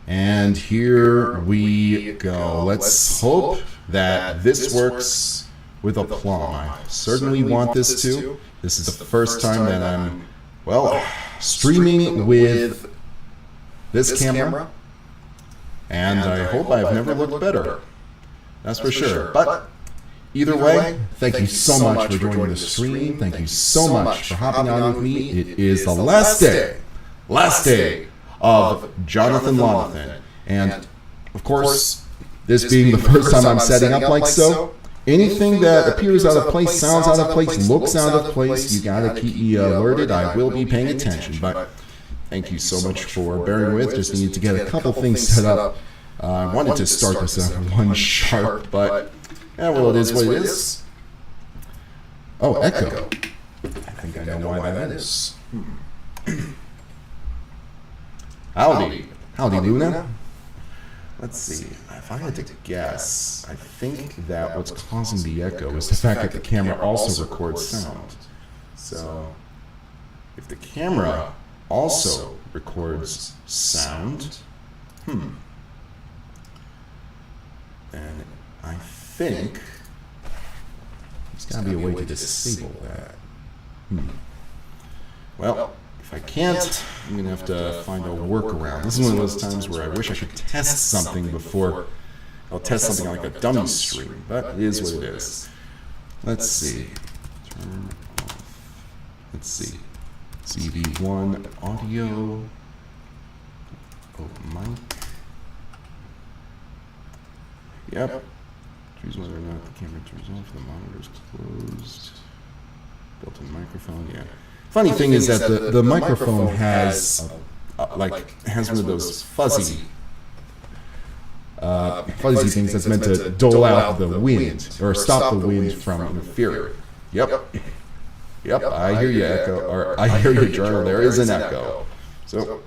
And here we go. Let's hope that this works with aplomb. I certainly want this to. This is the first time that I'm, well, streaming with this camera. And I hope I've never looked better. That's for sure. But either way, thank you so much for joining the stream. Thank you so much for hopping on with me. It is the last day of Jonathan Lonathan. And of course, this being the first time I'm setting up like so, anything that appears out of place, sounds out of place, looks out of place, you gotta keep me alerted. I will be paying attention. But thank you so much for bearing with. Just needed to get a couple things set up. I wanted to start this at 1 sharp, but yeah, well, it is what it is. Oh, echo. I think I know why that is. Howdy, Luna. Let's see. If I had to guess, I think that what's causing the echo is the fact that the camera also records sound. So, if the camera also records sound, then I think there's got to be a way to disable that. Well, if I can't, I'm going to have to find a workaround. This is one of those times where I wish I could test something before I'll test something like a dummy stream, but it is what it is. Let's see. Turn off. Let's see. CV1 audio. Open mic. Yep. Choose whether or not the camera turns off, the monitor's closed. Built-in microphone, yeah. Funny thing is that the microphone has has one of those fuzzy things that's meant to dole out the wind or stop the wind from interfering. Yep, I hear you, echo, or I hear your journal. There is an echo. So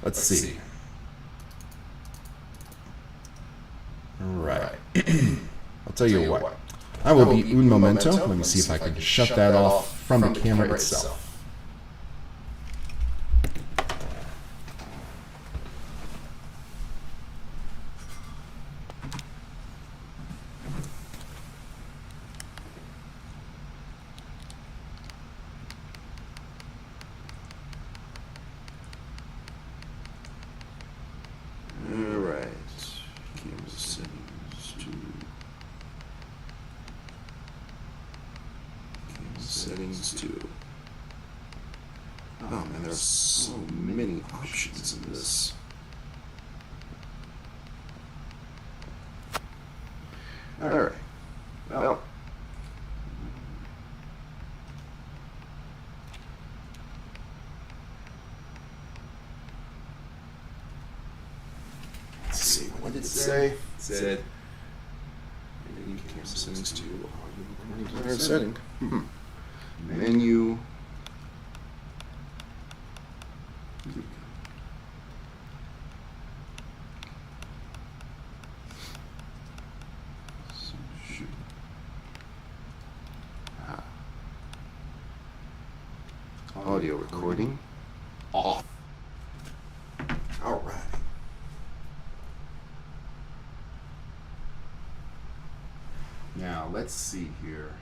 let's see. All right. I'll tell you what. I will be un momento. Let me see if I can shut that off from the camera itself. Settings too. Oh man, there's so many options in this. Alright. Well. Let's see, what did it say? It said camera settings to audio setting. Menu. Audio recording off. All right. Now let's see here.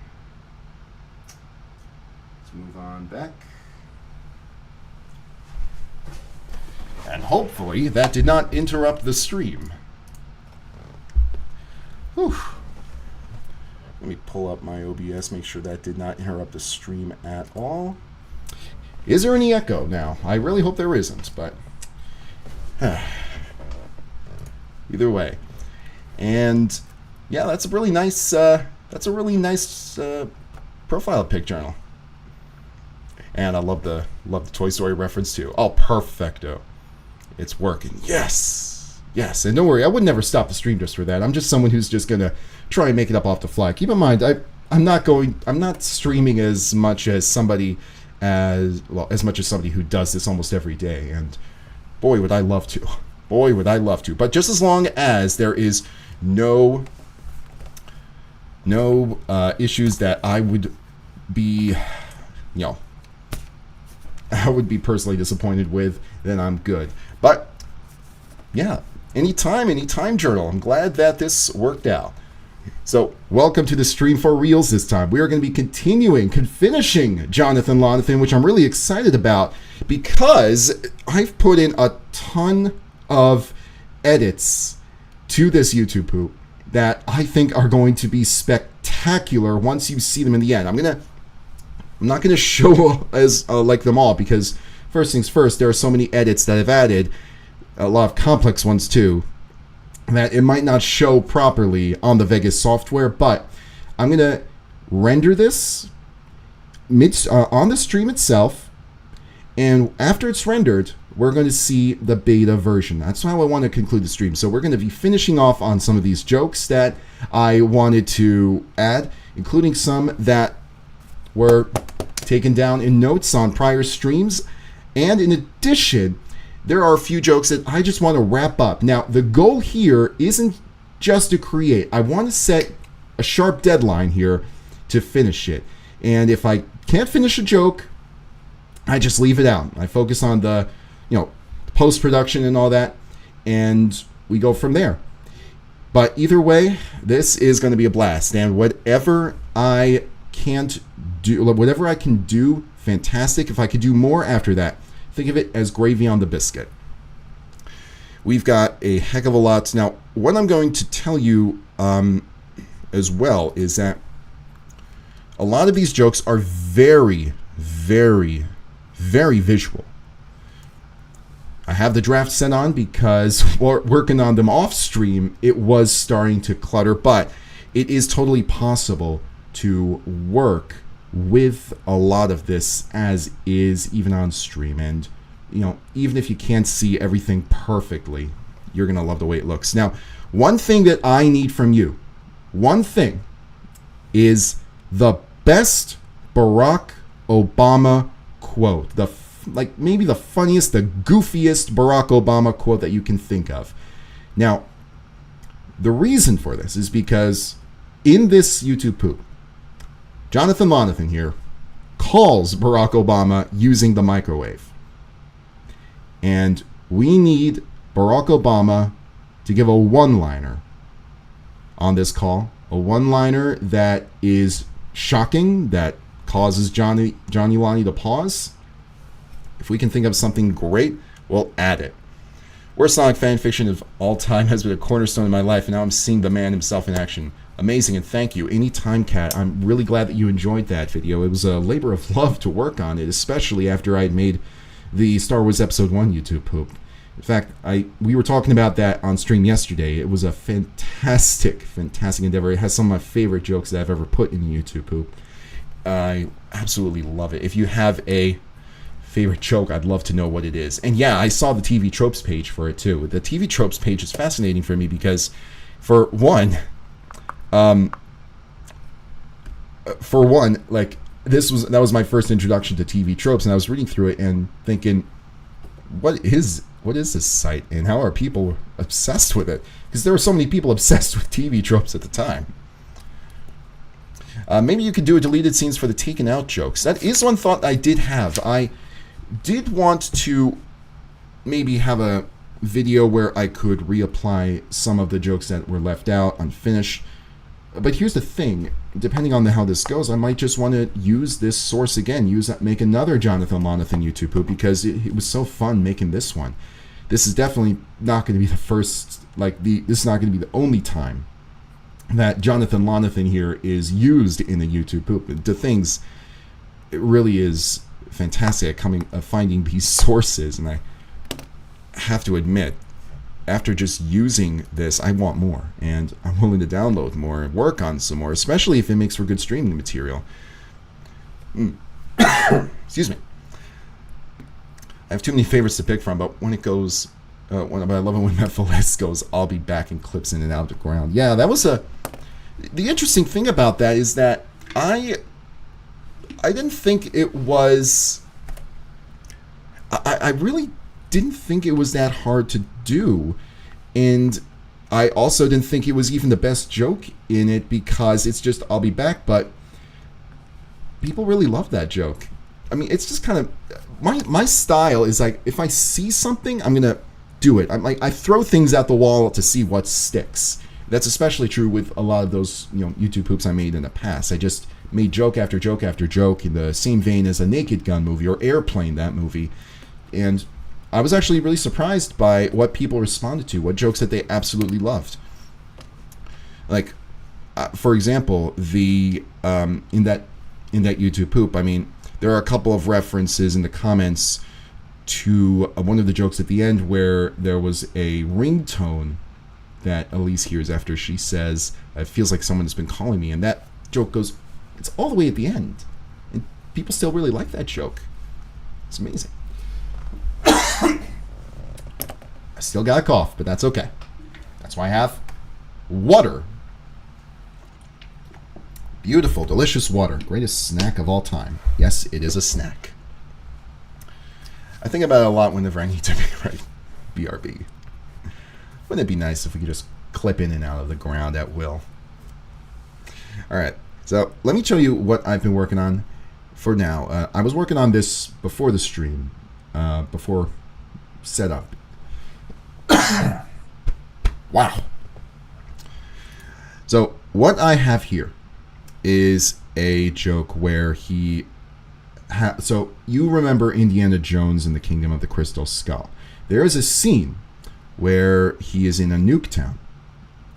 Let's move on back. And hopefully that did not interrupt the stream. Whew. Let me pull up my OBS, make sure that did not interrupt the stream at all. Is there any echo now? I really hope there isn't, but either way. And yeah, that's a really nice profile pic journal. And I love the Toy Story reference too. Oh, perfecto. It's working. Yes. Yes. And don't worry, I would never stop the stream just for that. I'm just someone who's just gonna try and make it up off the fly. Keep in mind, I'm not streaming as much as somebody who does this almost every day. And boy, would I love to. Boy, would I love to. But just as long as there is no issues that I would be, I would be personally disappointed with, then I'm good. But yeah, anytime journal. I'm glad that this worked out. So, welcome to the stream for Reels this time. We are going to be finishing Jonathan Lonathan, which I'm really excited about because I've put in a ton of edits to this YouTube poop that I think are going to be spectacular once you see them in the end. I'm not going to show as like them all because first things first, there are so many edits that I've added, a lot of complex ones too, that it might not show properly on the Vegas software, but I'm going to render this on the stream itself, and after it's rendered, we're going to see the beta version. That's how I want to conclude the stream. So we're going to be finishing off on some of these jokes that I wanted to add, including some that were taken down in notes on prior streams, and in addition, there are a few jokes that I just want to wrap up. Now, the goal here isn't just to create. I want to set a sharp deadline here to finish it. And if I can't finish a joke, I just leave it out. I focus on the, post-production and all that, and we go from there. But either way, this is going to be a blast. And whatever I can do, fantastic. If I could do more after that, think of it as gravy on the biscuit. We've got a heck of a lot. Now, what I'm going to tell you as well is that a lot of these jokes are very, very, very visual. I have the draft set on because while working on them off stream, it was starting to clutter, but it is totally possible to work with a lot of this as is, even on stream. And even if you can't see everything perfectly, you're gonna love the way it looks. Now, one thing that I need from you, is the best Barack Obama quote, maybe the funniest, the goofiest Barack Obama quote that you can think of. Now, the reason for this is because in this YouTube poop, Jonathan Lonathan here calls Barack Obama using the microwave. And we need Barack Obama to give a one-liner on this call. A one-liner that is shocking, that causes Johnny Lonnie to pause. If we can think of something great, we'll add it. Worst Sonic fan fiction of all time has been a cornerstone in my life, and now I'm seeing the man himself in action. Amazing, and thank you. Anytime, Cat. I'm really glad that you enjoyed that video. It was a labor of love to work on it, especially after I'd made the Star Wars Episode 1 YouTube poop. In fact, we were talking about that on stream yesterday. It was a fantastic endeavor. It has some of my favorite jokes that I've ever put in the YouTube poop. I absolutely love it. If you have a favorite joke, I'd love to know what it is. And yeah, I saw the TV Tropes page for it too. The TV Tropes page is fascinating for me because, for one, like, that was my first introduction to TV Tropes, and I was reading through it and thinking, what is this site, and how are people obsessed with it? Because there were so many people obsessed with TV Tropes at the time. Maybe you could do a deleted scenes for the taken out jokes. That is one thought I did have. I did want to maybe have a video where I could reapply some of the jokes that were left out, unfinished. But here's the thing, depending on how this goes, I might just want to use this source again, make another Jonathan Lonathan YouTube poop, because it was so fun making this one. This is definitely not going to be the first, this is not going to be the only time that Jonathan Lonathan here is used in the YouTube poop. The things, it really is fantastic at finding these sources, and I have to admit, after just using this, I want more, and I'm willing to download more and work on some more, especially if it makes for good streaming material. Excuse me. I have too many favorites to pick from, but when it goes, but I love it when Mephiles goes, "I'll be back," and clips in and out of the ground. Yeah, that was the interesting thing about that is that I didn't think it was, I really didn't think it was that hard to do, and I also didn't think it was even the best joke in it, because it's just "I'll be back," but people really love that joke. I mean, it's just kind of, my style is like, if I see something, I'm gonna do it. I'm like, I throw things at the wall to see what sticks. That's especially true with a lot of those, YouTube poops I made in the past. I just made joke after joke after joke in the same vein as a Naked Gun movie or Airplane, that movie. And I was actually really surprised by what people responded to, what jokes that they absolutely loved. Like, for example, the in that YouTube poop, I mean, there are a couple of references in the comments to one of the jokes at the end where there was a ringtone that Elise hears after she says, "It feels like someone has been calling me," and that joke goes, it's all the way at the end, and people still really like that joke. It's amazing. I still got a cough, but that's okay. That's why I have water. Beautiful, delicious water. Greatest snack of all time. Yes, it is a snack. I think about it a lot whenever I need to write BRB. Wouldn't it be nice if we could just clip in and out of the ground at will? All right, so let me show you what I've been working on for now. I was working on this before the stream, before setup. Wow. So what I have here is a joke where so you remember Indiana Jones and the Kingdom of the Crystal Skull. There is a scene where he is in a nuke town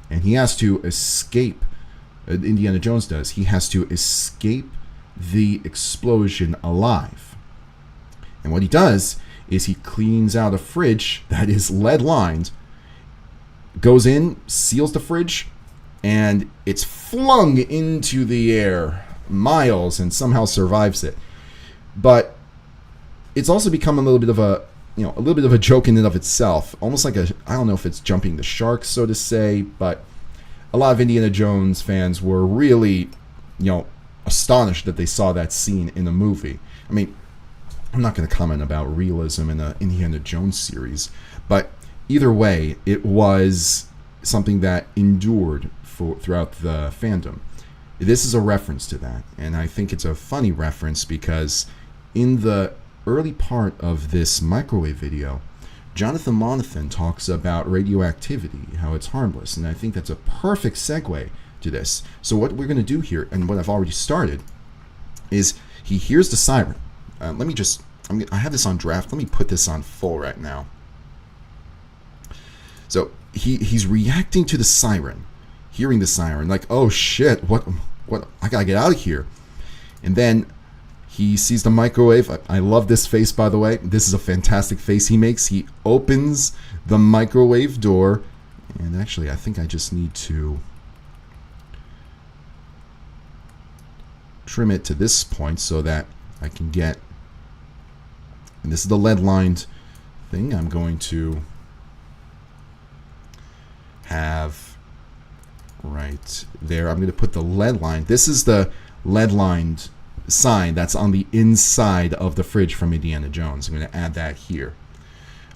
and he has to escape. Indiana Jones does. He has to escape the explosion alive. And what he does is he cleans out a fridge that is lead lined, goes in, seals the fridge, and it's flung into the air miles and somehow survives it. But it's also become a little bit of a joke in and of itself, almost like I don't know if it's jumping the shark, so to say, but a lot of Indiana Jones fans were really, astonished that they saw that scene in a movie. I mean, I'm not going to comment about realism in the Indiana Jones series, but either way, it was something that endured throughout the fandom. This is a reference to that, and I think it's a funny reference because in the early part of this microwave video, Jonathan Monathan talks about radioactivity, how it's harmless, and I think that's a perfect segue to this. So what we're going to do here, and what I've already started, is he hears the siren. I have this on draft. Let me put this on full right now. So he's reacting to the siren, hearing the siren, like, oh shit, what, I gotta get out of here. And then he sees the microwave. I love this face, by the way. This is a fantastic face he makes. He opens the microwave door, and actually I think I just need to trim it to this point so that I can get, and this is the lead lined thing I'm going to have right there. I'm going to put the lead line. This is the lead lined sign that's on the inside of the fridge from Indiana Jones. I'm going to add that here.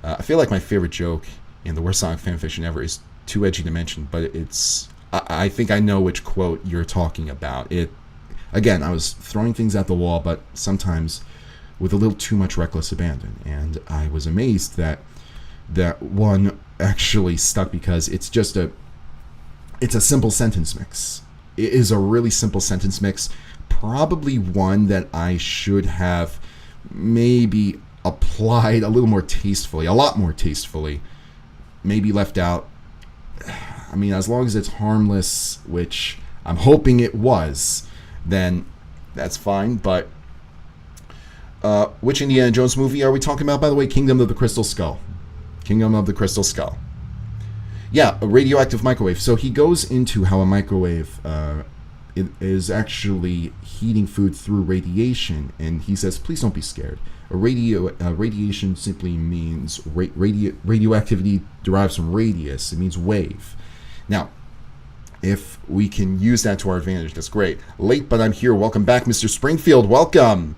I feel like my favorite joke in the worst Sonic fanfiction ever is too edgy to mention, but it's, I think I know which quote you're talking about. Again, I was throwing things at the wall, but sometimes with a little too much reckless abandon, and I was amazed that that one actually stuck because it's a simple sentence mix. It is a really simple sentence mix, probably one that I should have maybe applied a little more tastefully, a lot more tastefully, maybe left out. I mean, as long as it's harmless, which I'm hoping it was, then that's fine. But which Indiana Jones movie are we talking about, by the way? Kingdom of the Crystal Skull. Kingdom of the Crystal Skull. Yeah, a radioactive microwave. So he goes into how a microwave it is actually heating food through radiation, and he says, please don't be scared. Radiation simply means radioactivity derives from radius. It means wave. Now, if we can use that to our advantage, that's great. Late, but I'm here. Welcome back, Mr. Springfield. Welcome.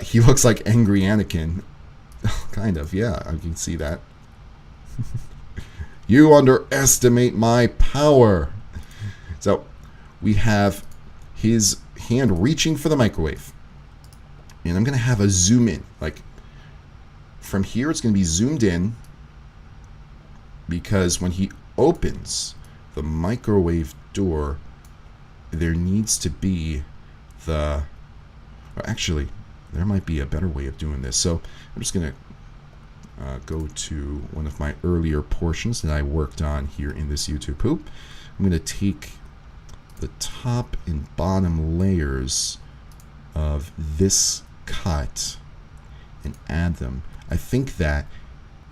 He looks like angry Anakin. Kind of, yeah, I can see that. You underestimate my power. So we have his hand reaching for the microwave. And I'm going to have a zoom in. Like, from here, it's going to be zoomed in. because when he opens the microwave door, there needs to be the... Actually, there might be a better way of doing this. So I'm just going to go to one of my earlier portions that I worked on here in this YouTube poop. I'm going to take the top and bottom layers of this cut and add them. I think that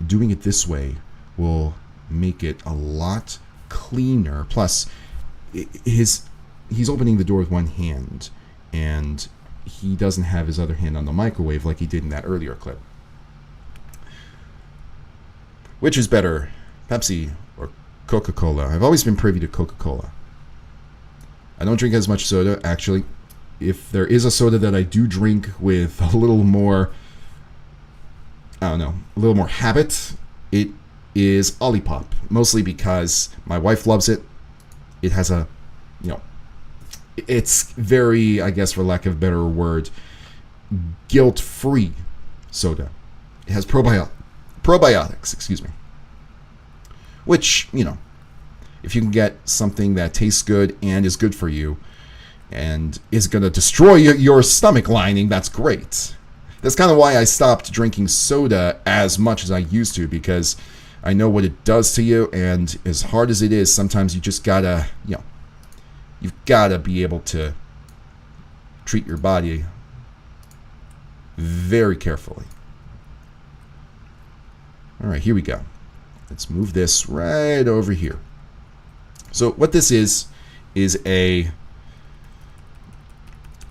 doing it this way will make it a lot cleaner. Plus, he's opening the door with one hand, and he doesn't have his other hand on the microwave like he did in that earlier clip. Which is better, Pepsi or Coca-Cola? I've always been privy to Coca-Cola. I don't drink as much soda. Actually, if there is a soda that I do drink with a little more, I don't know, a little more habit, it is Olipop. Mostly because my wife loves it. It has a, it's very, I guess for lack of a better word, guilt-free soda. It has probiotics, excuse me. Which, if you can get something that tastes good and is good for you and is going to destroy your stomach lining, that's great. That's kind of why I stopped drinking soda as much as I used to, because I know what it does to you, and as hard as it is, sometimes you just gotta, you've gotta be able to treat your body very carefully. All right, here we go. Let's move this right over here. So what this is a...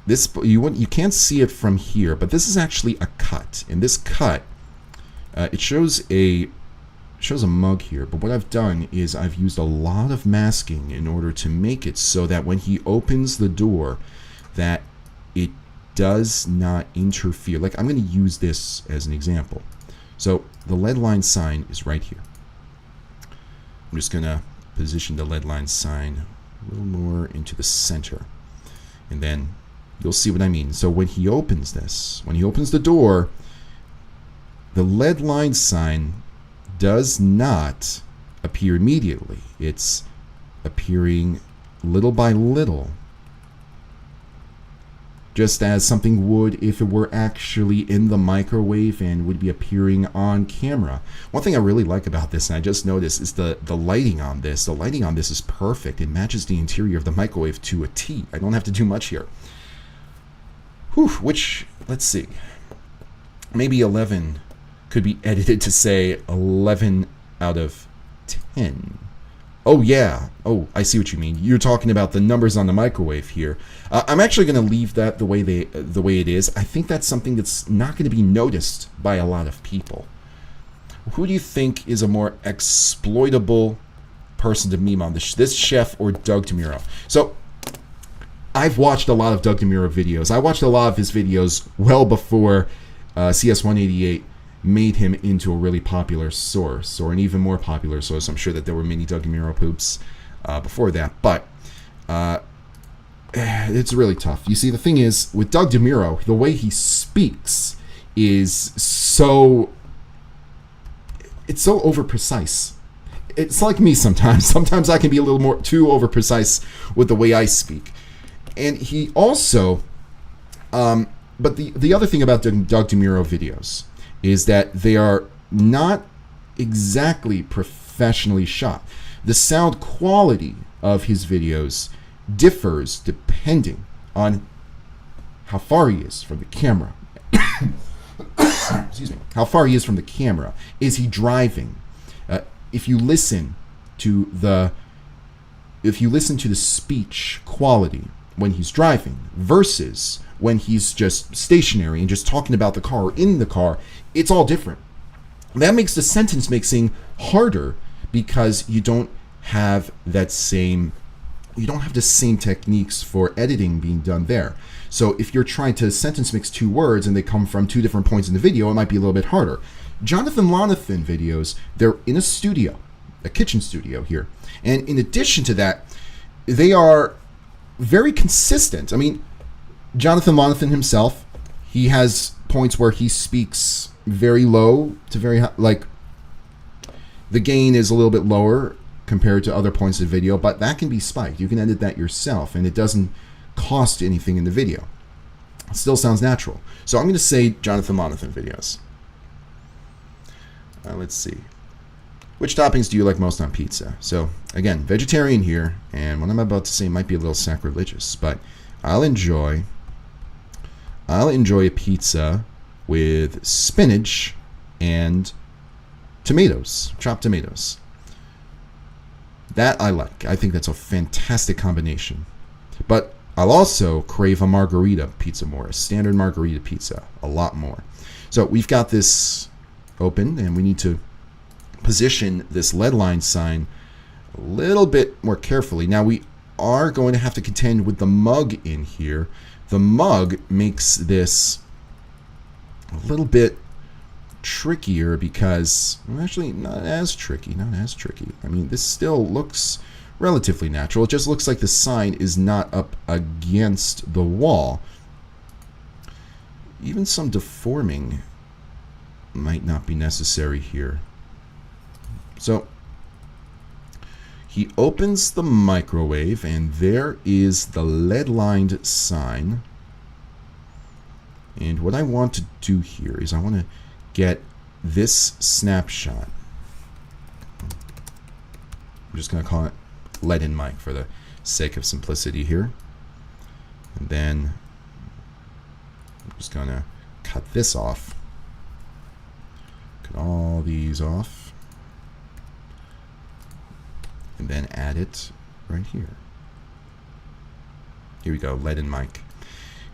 You can't see it from here, but this is actually a cut. And this cut, it shows a mug here. But what I've done is I've used a lot of masking in order to make it so that when he opens the door, that it does not interfere. Like, I'm going to use this as an example. So the lead line sign is right here. I'm just going to position the lead line sign a little more into the center. And then you'll see what I mean. So when he opens this, when he opens the door, the lead line sign does not appear immediately. It's appearing little by little, just as something would if it were actually in the microwave and would be appearing on camera. One thing I really like about this, and I just noticed, is the lighting on this. The lighting on this is perfect. It matches the interior of the microwave to a T. I don't have to do much here. Whew, which, let's see. Maybe 11 could be edited to say 11 out of 10. Oh, yeah. Oh, I see what you mean. You're talking about the numbers on the microwave here. I'm actually going to leave that the way it is. I think that's something that's not going to be noticed by a lot of people. Who do you think is a more exploitable person to meme on this chef or Doug DeMuro? So, I've watched a lot of Doug DeMuro videos. I watched a lot of his videos well before CS188 made him into a really popular source, or an even more popular source. I'm sure that there were many Doug DeMuro poops before that, but it's really tough. You see, the thing is, with Doug DeMuro, the way he speaks is so over-precise. It's like me sometimes. Sometimes I can be a little more too over-precise with the way I speak. And he also, but the other thing about Doug DeMuro videos is that they are not exactly professionally shot. The sound quality of his videos differs depending on how far he is from the camera. Excuse me. How far he is from the camera. Is he driving? If you listen to the speech quality when he's driving versus when he's just stationary and just talking about the car or in the car, it's all different. That makes the sentence mixing harder because you don't have the same techniques for editing being done there. So if you're trying to sentence mix two words and they come from two different points in the video, it might be a little bit harder. Jonathan Lonathan videos, they're in a studio, a kitchen studio here. And in addition to that, they are very consistent. I mean, Jonathan Lonathan himself, he has points where he speaks very low to very high. Like, The gain is a little bit lower compared to other points of the video, but that can be spiked. You can edit that yourself, and it doesn't cost anything in the video. It still sounds natural. So I'm going to say Jonathan Monathan videos. Let's see. Which toppings do you like most on pizza? So again, vegetarian here, and what I'm about to say might be a little sacrilegious, but I'll enjoy a pizza with spinach and tomatoes, chopped tomatoes. That I like. I think that's a fantastic combination. But I'll also crave a margarita pizza more, a standard margarita pizza, a lot more. So we've got this open, and we need to position this lead line sign a little bit more carefully. Now we are going to have to contend with the mug in here. The mug makes this a little bit trickier because, well, actually not as tricky. I mean, this still looks relatively natural. It just looks like the sign is not up against the wall. Even some deforming might not be necessary here. So he opens the microwave, and there is the lead-lined sign. And what I want to do here is I want to get this snapshot. I'm just going to call it lead in mic for the sake of simplicity here. And then I'm just going to cut this off. Cut all these off. And then add it right here. Here we go, lead in mic.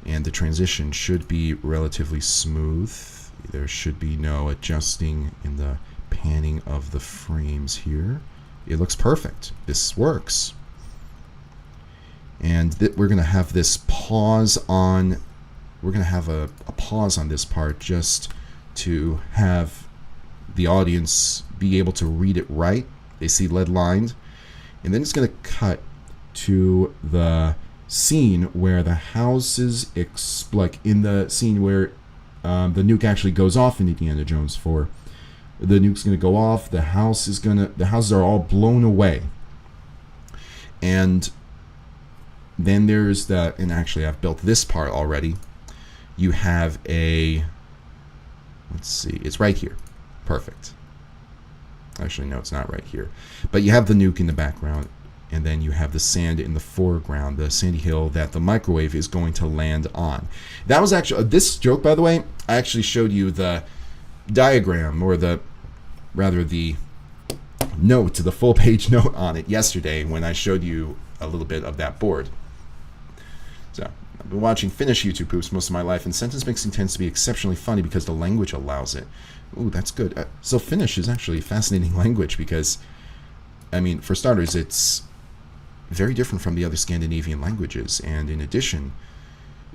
And the transition should be relatively smooth. There should be no adjusting in the panning of the frames here. It looks perfect. This works. And we're going to have this pause on. We're going to have a pause on this part just to have the audience be able to read it right. They see lead lined. And then it's going to cut to the scene where the houses, like in the scene where the nuke actually goes off in Indiana Jones 4. The nuke's going to go off. The houses are all blown away. And then there's and actually I've built this part already. You have let's see, it's right here. Perfect. Actually, no, it's not right here. But you have the nuke in the background, and then you have the sand in the foreground, the sandy hill that the microwave is going to land on. That was actually, this joke, by the way, I actually showed you the diagram, or the note, the full page note on it yesterday when I showed you a little bit of that board. So, I've been watching Finnish YouTube poops most of my life, and sentence mixing tends to be exceptionally funny because the language allows it. Ooh, that's good. So Finnish is actually a fascinating language because, I mean, for starters, it's very different from the other Scandinavian languages. And in addition,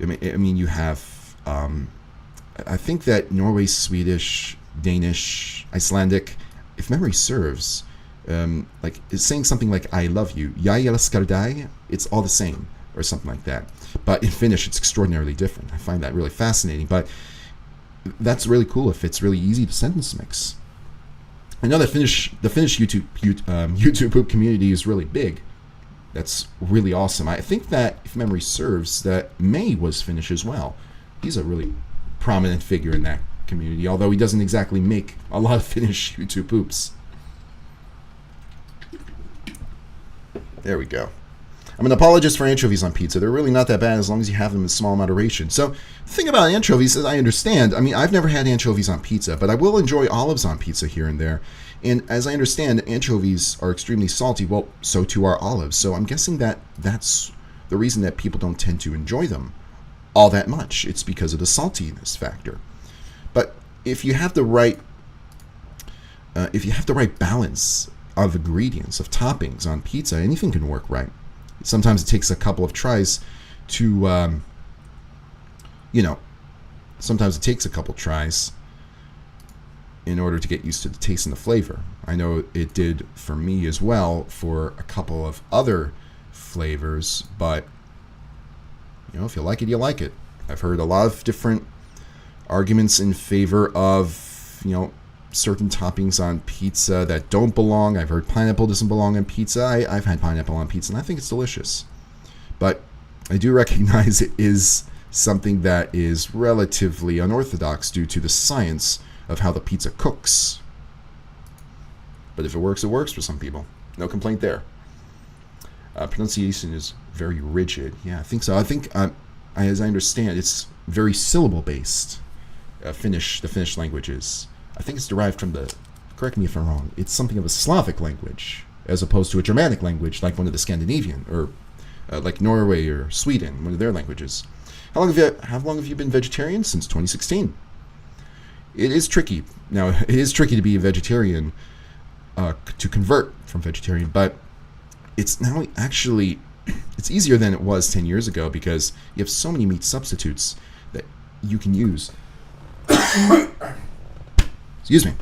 I mean, you have, I think that Norway, Swedish, Danish, Icelandic, if memory serves, like it's saying something like "I love you," "Jag älskar dig," it's all the same, or something like that. But in Finnish, it's extraordinarily different. I find that really fascinating. But that's really cool if it's really easy to sentence mix. I know that the Finnish YouTube poop community is really big. That's really awesome. I think that, if memory serves, that May was Finnish as well. He's a really prominent figure in that community, although he doesn't exactly make a lot of Finnish YouTube poops. There we go. I'm an apologist for anchovies on pizza. They're really not that bad as long as you have them in small moderation. So the thing about anchovies is, I understand. I mean, I've never had anchovies on pizza, but I will enjoy olives on pizza here and there. And as I understand, anchovies are extremely salty. Well, so too are olives. So I'm guessing that that's the reason that people don't tend to enjoy them all that much. It's because of the saltiness factor. But if you have the right balance of ingredients, of toppings on pizza, anything can work right. Sometimes it takes a couple of tries to, sometimes it takes a couple tries in order to get used to the taste and the flavor. I know it did for me as well for a couple of other flavors, but, if you like it, you like it. I've heard a lot of different arguments in favor of, certain toppings on pizza that don't belong. I've heard pineapple doesn't belong on pizza. I've had pineapple on pizza, and I think it's delicious. But I do recognize it is something that is relatively unorthodox due to the science of how the pizza cooks. But if it works for some people. No complaint there. Pronunciation is very rigid. Yeah, I think so. I think, as I understand, it's very syllable-based. The Finnish languages. I think it's derived from correct me if I'm wrong, it's something of a Slavic language, as opposed to a Germanic language, like one of the Scandinavian, or like Norway or Sweden, one of their languages. How long have you been vegetarian? Since 2016. It is tricky. Now, it is tricky to be a vegetarian, to convert from vegetarian, but it's now actually, it's easier than it was 10 years ago because you have so many meat substitutes that you can use. Excuse me.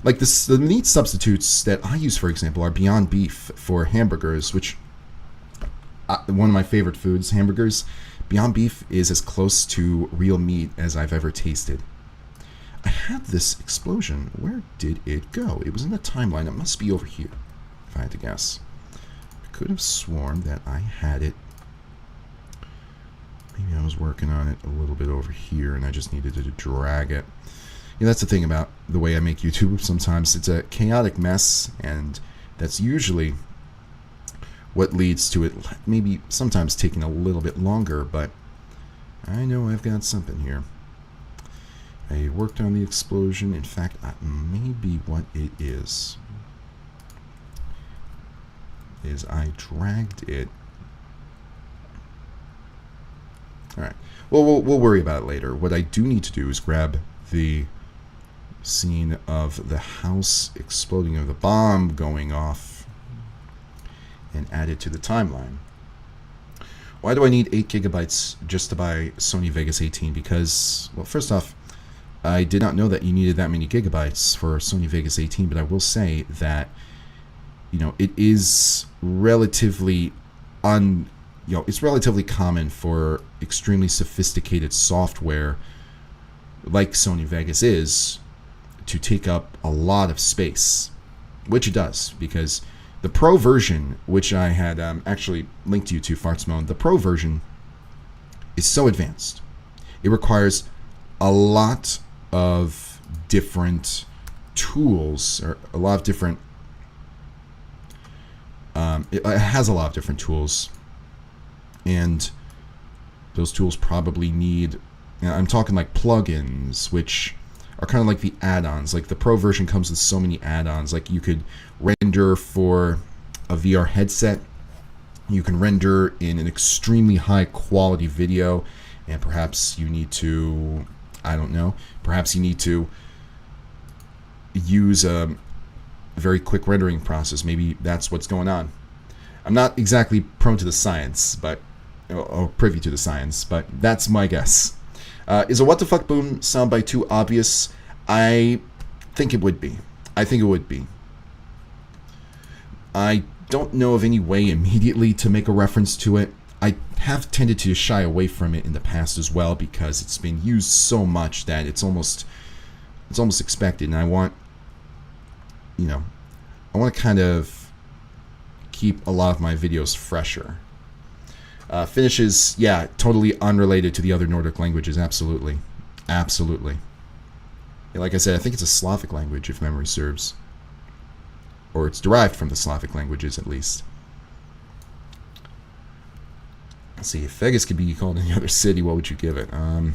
Like the meat substitutes that I use, for example, are Beyond Beef for hamburgers, which one of my favorite foods, hamburgers. Beyond Beef is as close to real meat as I've ever tasted. I had this explosion. Where did it go? It was in the timeline. It must be over here, if I had to guess. I could have sworn that I had it. Maybe I was working on it a little bit over here, and I just needed to drag it. Yeah, that's the thing about the way I make YouTube. Sometimes it's a chaotic mess, and that's usually what leads to it maybe sometimes taking a little bit longer, but I know I've got something here. I worked on the explosion. In fact, that may be what it is I dragged it. Alright, well, we'll worry about it later. What I do need to do is grab the scene of the house exploding, of the bomb going off, and add it to the timeline. Why do I need 8 gigabytes just to buy Sony Vegas 18? Because, well, first off, I did not know that you needed that many gigabytes for Sony Vegas 18, but I will say that, it is relatively it's relatively common for extremely sophisticated software like Sony Vegas is to take up a lot of space, which it does, because the Pro version, which I had actually linked you to, Fartsmone, the Pro version is so advanced. It requires a lot of different tools, or a lot of different, it has a lot of different tools, and those tools probably need, I'm talking like plugins, which are kind of like the add-ons. Like the Pro version comes with so many add-ons. Like you could render for a VR headset, you can render in an extremely high quality video, and perhaps you need to, I don't know, perhaps you need to use a very quick rendering process. Maybe that's what's going on. I'm not exactly prone to the science, but or privy to the science, but that's my guess. Is a what the fuck boom soundbite too obvious? I think it would be. I don't know of any way immediately to make a reference to it. I have tended to shy away from it in the past as well, because it's been used so much that it's almost expected, and I want to kind of keep a lot of my videos fresher. Finnish is, yeah, totally unrelated to the other Nordic languages. Absolutely. Yeah, like I said, I think it's a Slavic language, if memory serves. Or it's derived from the Slavic languages, at least. Let's see, if Vegas could be called any other city, what would you give it? I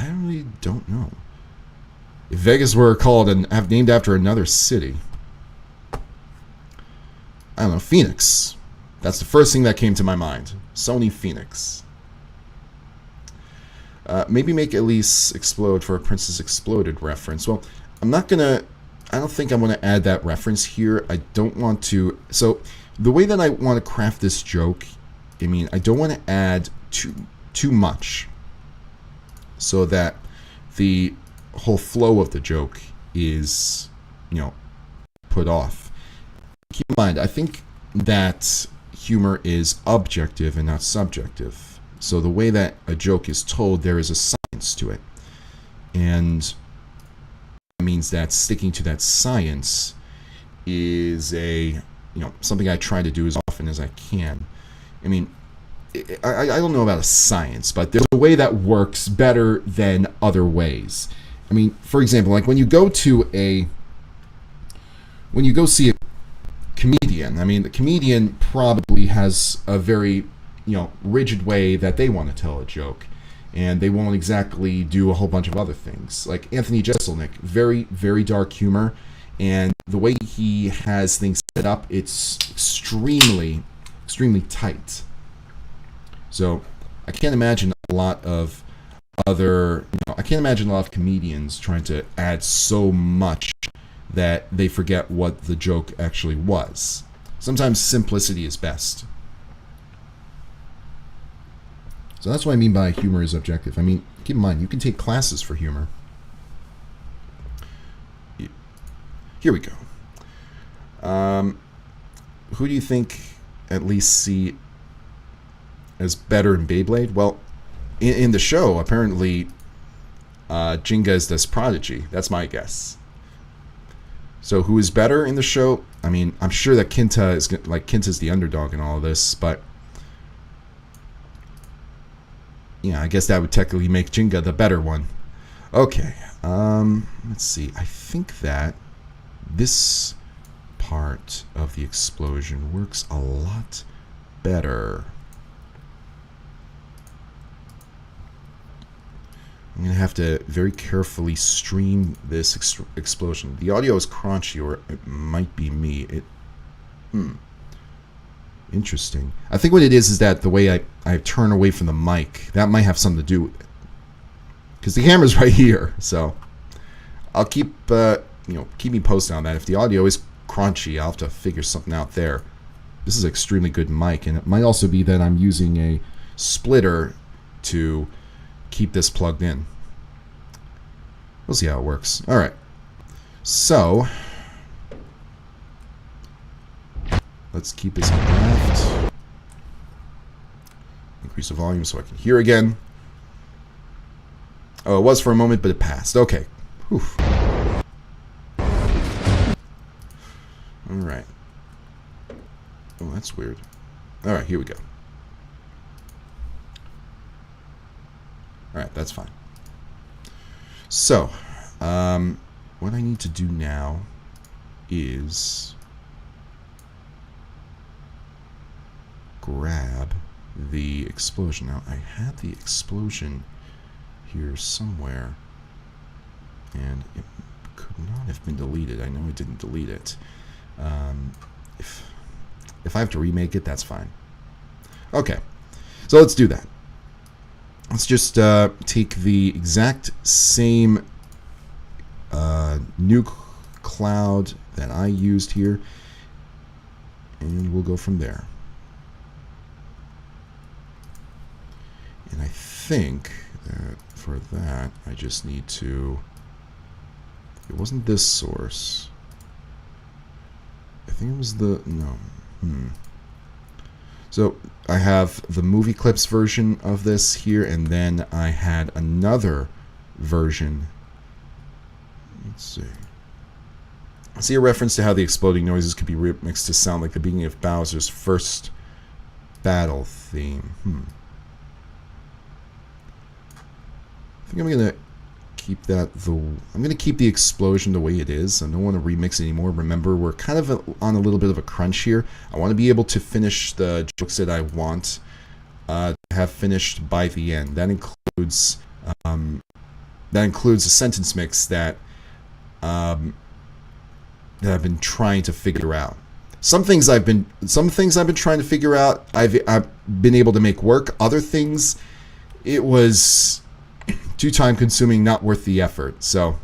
really don't know. If Vegas were called and named after another city, I don't know, Phoenix. That's the first thing that came to my mind. Sony Phoenix. Maybe make Elise explode for a Princess Exploded reference. Well, I don't think I want to add that reference here. I don't want to. So, the way that I want to craft this joke, I don't want to add too much, so that the whole flow of the joke is, put off. Keep in mind, I think that humor is objective and not subjective. So the way that a joke is told, there is a science to it. And that means that sticking to that science is something I try to do as often as I can. I mean, I don't know about a science, but there's a way that works better than other ways. I mean, for example, like when you go see a comedian, I mean, the comedian probably has a very, rigid way that they want to tell a joke, and they won't exactly do a whole bunch of other things. Like Anthony Jeselnik, very, very dark humor, and the way he has things set up, it's extremely, extremely tight. So I can't imagine a lot of comedians trying to add so much that they forget what the joke actually was. Sometimes simplicity is best. So that's what I mean by humor is objective. I mean, keep in mind, you can take classes for humor. Here we go. Who do you think at least see as better in Beyblade? Well, in the show, apparently, Jinga is this prodigy. That's my guess. So who is better in the show? I mean, I'm sure that Kinta's the underdog in all of this, but I guess that would technically make Jinga the better one. Okay, let's see. I think that this part of the explosion works a lot better. I'm going to have to very carefully stream this explosion. The audio is crunchy, or it might be me. Interesting. I think what it is that the way I turn away from the mic, that might have something to do with it. Because the camera's right here, so I'll keep me posted on that. If the audio is crunchy, I'll have to figure something out there. This is an extremely good mic, and it might also be that I'm using a splitter to keep this plugged in. We'll see how it works. All right. So let's keep this on left. Increase the volume so I can hear again. Oh, it was for a moment, but it passed. Okay. Whew. All right. Oh, that's weird. All right, here we go. All right, that's fine. So, what I need to do now is grab the explosion. Now, I had the explosion here somewhere, and it could not have been deleted. I know I didn't delete it. If I have to remake it, that's fine. Okay, so let's do that. Let's just take the exact same nuke cloud that I used here, and we'll go from there. And I think that for that, I just need to... It wasn't this source. I think it was the... No. So I have the movie clips version of this here, and then I had another version. Let's see. I see a reference to how the exploding noises could be remixed to sound like the beginning of Bowser's first battle theme. I think I'm gonna keep that I'm gonna keep the explosion the way it is. I don't want to remix it anymore. Remember, we're kind of on a little bit of a crunch here. I want to be able to finish the jokes that I want to have finished by the end. That includes a sentence mix that I've been trying to figure out. Some things I've been trying to figure out. I've been able to make work. Other things, it was too time consuming, not worth the effort. So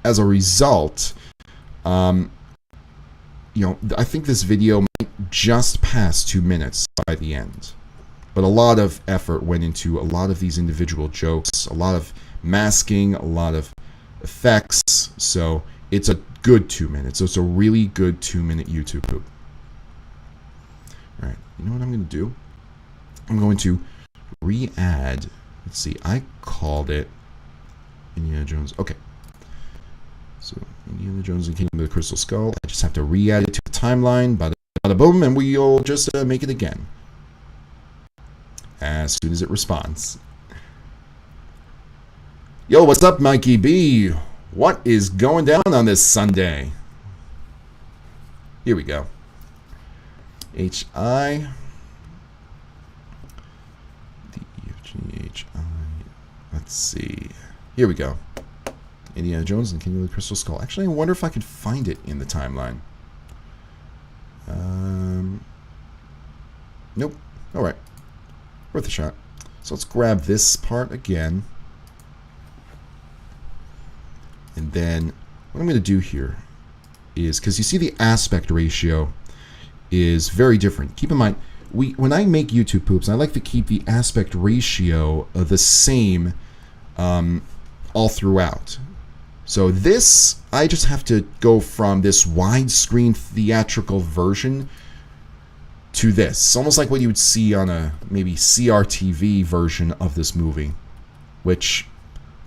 as a result, I think this video might just pass 2 minutes by the end. But a lot of effort went into a lot of these individual jokes, a lot of masking, a lot of effects. So it's a good 2 minutes. So it's a really good 2-minute YouTube poop. All right, you know what I'm going to do? I'm going to re-add. Let's see. I called it Indiana Jones. Okay. So Indiana Jones and Kingdom of the Crystal Skull. I just have to re-add it to the timeline. Bada, bada boom, and we'll just make it again as soon as it responds. Yo, what's up, Mikey B? What is going down on this Sunday? Here we go. H-I. D-E-F-G-H-I. Let's see. Here we go. Indiana Jones and Kingdom of the Crystal Skull. Actually, I wonder if I could find it in the timeline. Nope. All right. Worth a shot. So let's grab this part again. And then what I'm going to do here is, because you see the aspect ratio is very different. Keep in mind, when I make YouTube poops, I like to keep the aspect ratio the same all throughout. So this, I just have to go from this widescreen theatrical version to this. It's almost like what you would see on a maybe CRTV version of this movie, which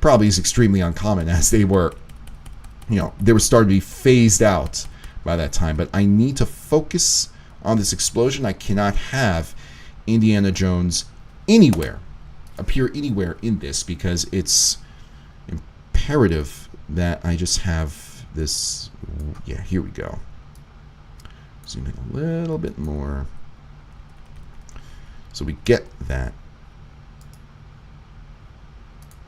probably is extremely uncommon, as they were, they were starting to be phased out by that time. But I need to focus on this explosion. I cannot have Indiana Jones appear anywhere in this, because it's imperative that I just have this. Yeah, here we go. Zoom in a little bit more so we get that.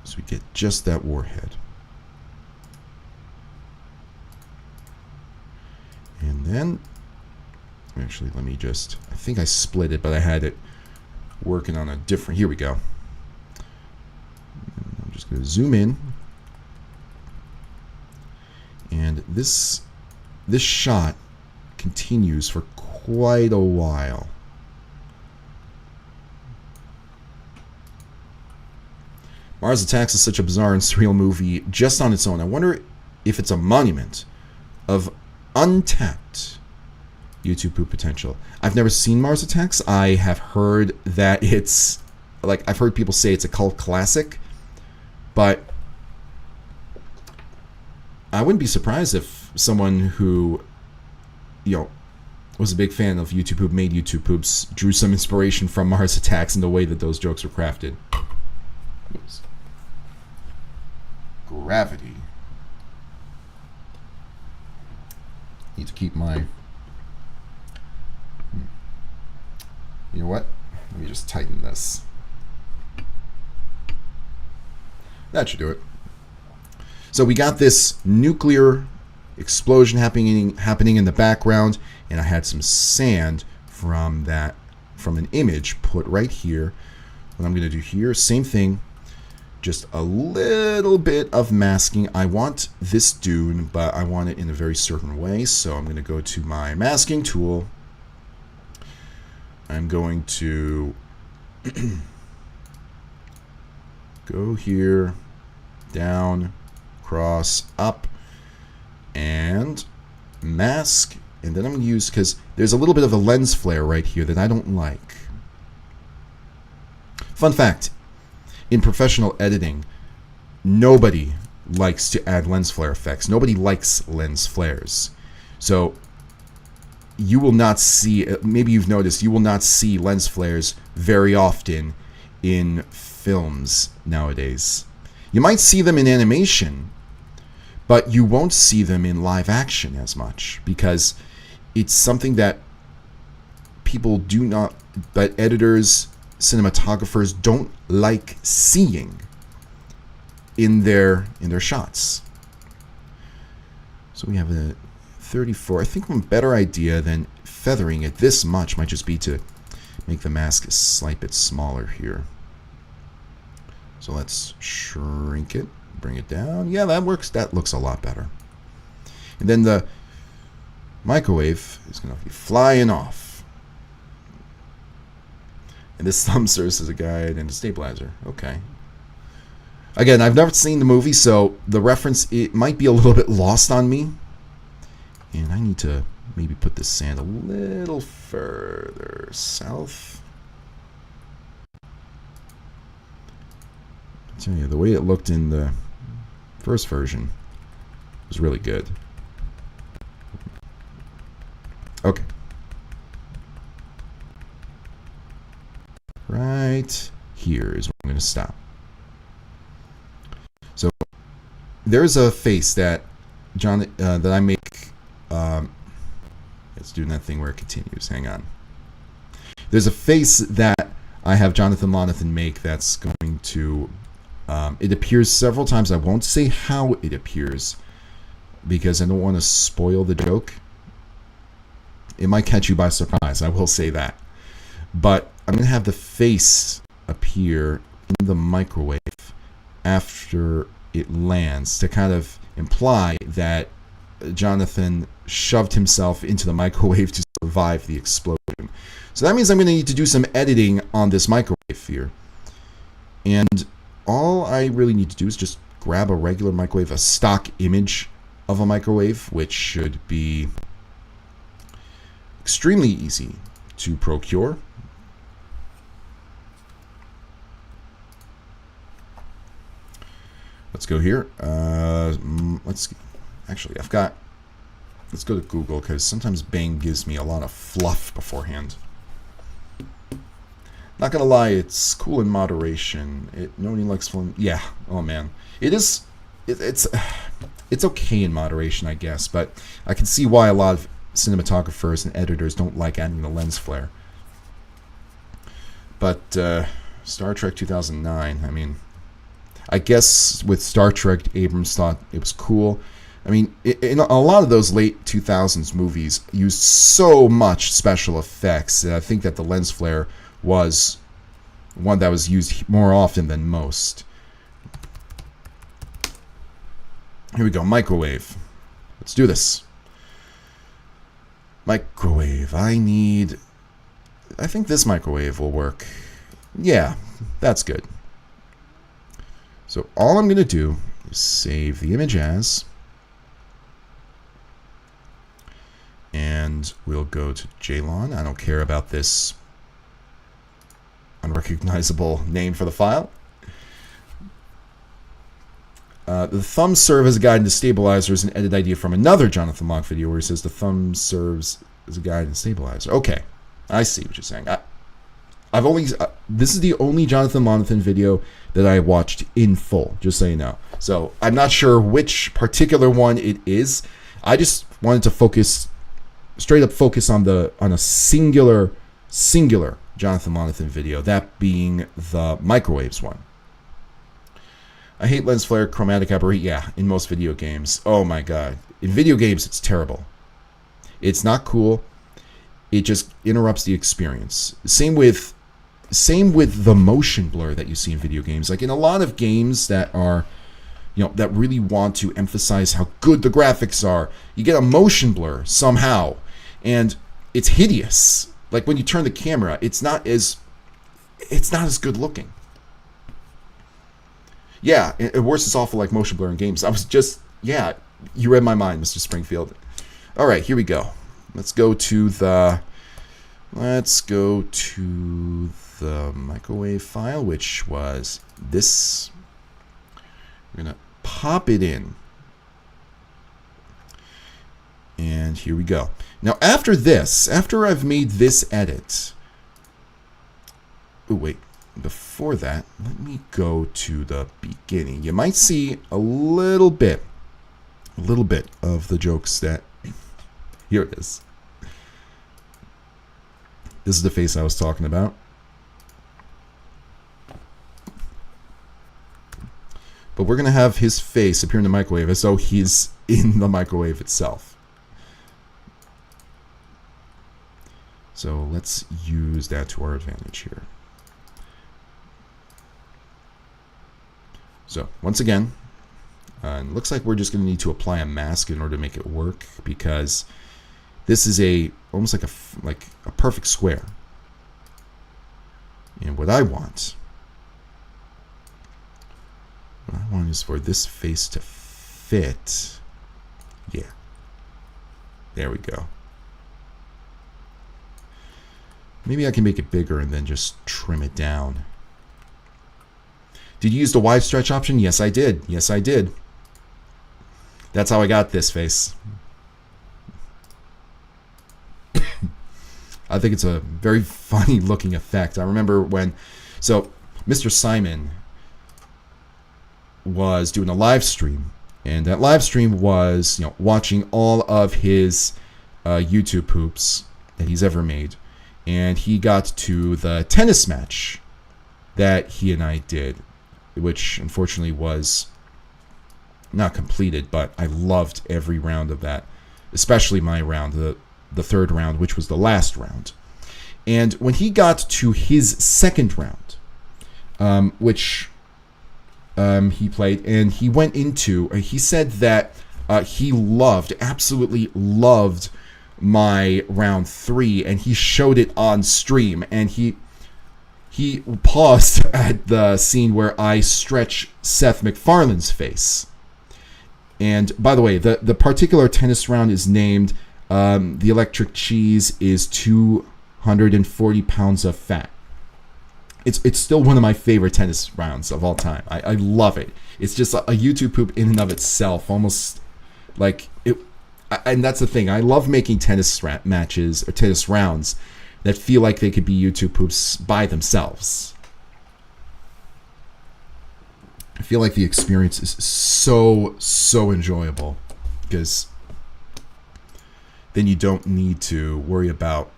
So we get just that warhead. And then, actually, let me just, I think I split it, but I had it working on a different, here we go. I'm just going to zoom in. And this shot continues for quite a while. Mars Attacks is such a bizarre and surreal movie just on its own. I wonder if it's a monument of untapped YouTube poop potential. I've never seen Mars Attacks. I have heard that it's, like, I've heard people say it's a cult classic, but I wouldn't be surprised if someone who, was a big fan of YouTube poop, made YouTube poops, drew some inspiration from Mars Attacks and the way that those jokes were crafted. Oops. Gravity. Need to keep my... You know what? Let me just tighten this. That should do it. So we got this nuclear explosion happening in the background, and I had some sand from an image put right here. What I'm going to do here, same thing, just a little bit of masking. I want this dune, but I want it in a very certain way, so I'm going to go to my masking tool. I'm going to go here, down, cross, up, and mask. And then I'm going to use, because there's a little bit of a lens flare right here that I don't like. Fun fact, in professional editing, nobody likes to add lens flare effects. Nobody likes lens flares. So you will not see, maybe you've noticed, you will not see lens flares very often in films nowadays. You might see them in animation, but you won't see them in live action as much, because it's something that people do not, that editors, cinematographers don't like seeing in their shots. So we have a 34. I think a better idea than feathering it this much might just be to make the mask a slight bit smaller here. So let's shrink it, bring it down. Yeah, that works. That looks a lot better. And then the microwave is going to be flying off. And this thumb serves as a guide and a stabilizer. Okay. Again, I've never seen the movie, so the reference, it might be a little bit lost on me. And I need to maybe put this sand a little further south. I tell you, the way it looked in the first version was really good. Okay. Right here is where I'm going to stop. So there's a face that that I make. It's doing that thing where it continues. Hang on. There's a face that I have Jonathan Lonathan make that's going to. It appears several times. I won't say how it appears because I don't want to spoil the joke. It might catch you by surprise. I will say that. But I'm going to have the face appear in the microwave after it lands to kind of imply that Jonathan shoved himself into the microwave to survive the explosion. So that means I'm going to need to do some editing on this microwave here. And all I really need to do is just grab a regular microwave, a stock image of a microwave, which should be extremely easy to procure. Let's go here. Let's go to Google because sometimes Bing gives me a lot of fluff beforehand. Not gonna lie, it's cool in moderation. Nobody likes fun. Yeah. Oh man, it is. It's okay in moderation, I guess. But I can see why a lot of cinematographers and editors don't like adding the lens flare. But Star Trek 2009. I mean, I guess with Star Trek, Abrams thought it was cool. I mean, in a lot of those late 2000s movies used so much special effects that I think that the lens flare was one that was used more often than most. Here we go, microwave. Let's do this. Microwave. I think this microwave will work. Yeah, that's good. So all I'm going to do is save the image as, and we'll go to JLON. I don't care about this unrecognizable name for the file. The thumb serve as a guide into stabilizer is an edit idea from another Jonathan Locke video where he says the thumb serves as a guide into stabilizer. Okay, I see what you're saying. This is the only Jonathan Lonathan video that I watched in full, just so you know. So I'm not sure which particular one it is. I just wanted to straight up focus on a singular Jonathan Lonathan video, that being the microwaves one. I hate lens flare, chromatic aberration. Yeah, in most video games. Oh my god. In video games, it's terrible. It's not cool. It just interrupts the experience. Same with the motion blur that you see in video games. Like in a lot of games that are, that really want to emphasize how good the graphics are, you get a motion blur somehow, and it's hideous. Like when you turn the camera, it's not as good looking. Yeah, and worse, it's awful like motion blur in games. You read my mind, Mr. Springfield. All right, here we go. Let's go to the microwave file, which was this. We're gonna pop it in, and here we go. Now, after I've made this edit. Oh wait. Before that, let me go to the beginning. You might see a little bit of the jokes that, here it is. This is the face I was talking about. But we're going to have his face appear in the microwave as though he's in the microwave itself. So let's use that to our advantage here. So once again, it looks like we're just going to need to apply a mask in order to make it work, because this is almost like a perfect square. And what I want is for this face to fit. Yeah, there we go. Maybe I can make it bigger and then just trim it down. Did you use the wide stretch option? Yes, I did. Yes, I did. That's how I got this face. I think it's a very funny looking effect. I remember when, so Mr. Simon was doing a live stream, and that live stream was, watching all of his YouTube poops that he's ever made, and he got to the tennis match that he and I did, which unfortunately was not completed, but I loved every round of that, especially my round, the third round, which was the last round. And when he got to his second round, which he played, and he went into, he said that he absolutely loved my round 3, and he showed it on stream, and he paused at the scene where I stretch Seth MacFarlane's face. And by the way, the particular tennis round is named the electric cheese is 240 pounds of fat. It's still one of my favorite tennis rounds of all time. I love it. It's just a YouTube poop in and of itself, almost like it. And that's the thing. I love making tennis matches or tennis rounds that feel like they could be YouTube poops by themselves. I feel like the experience is so enjoyable, because then you don't need to worry about,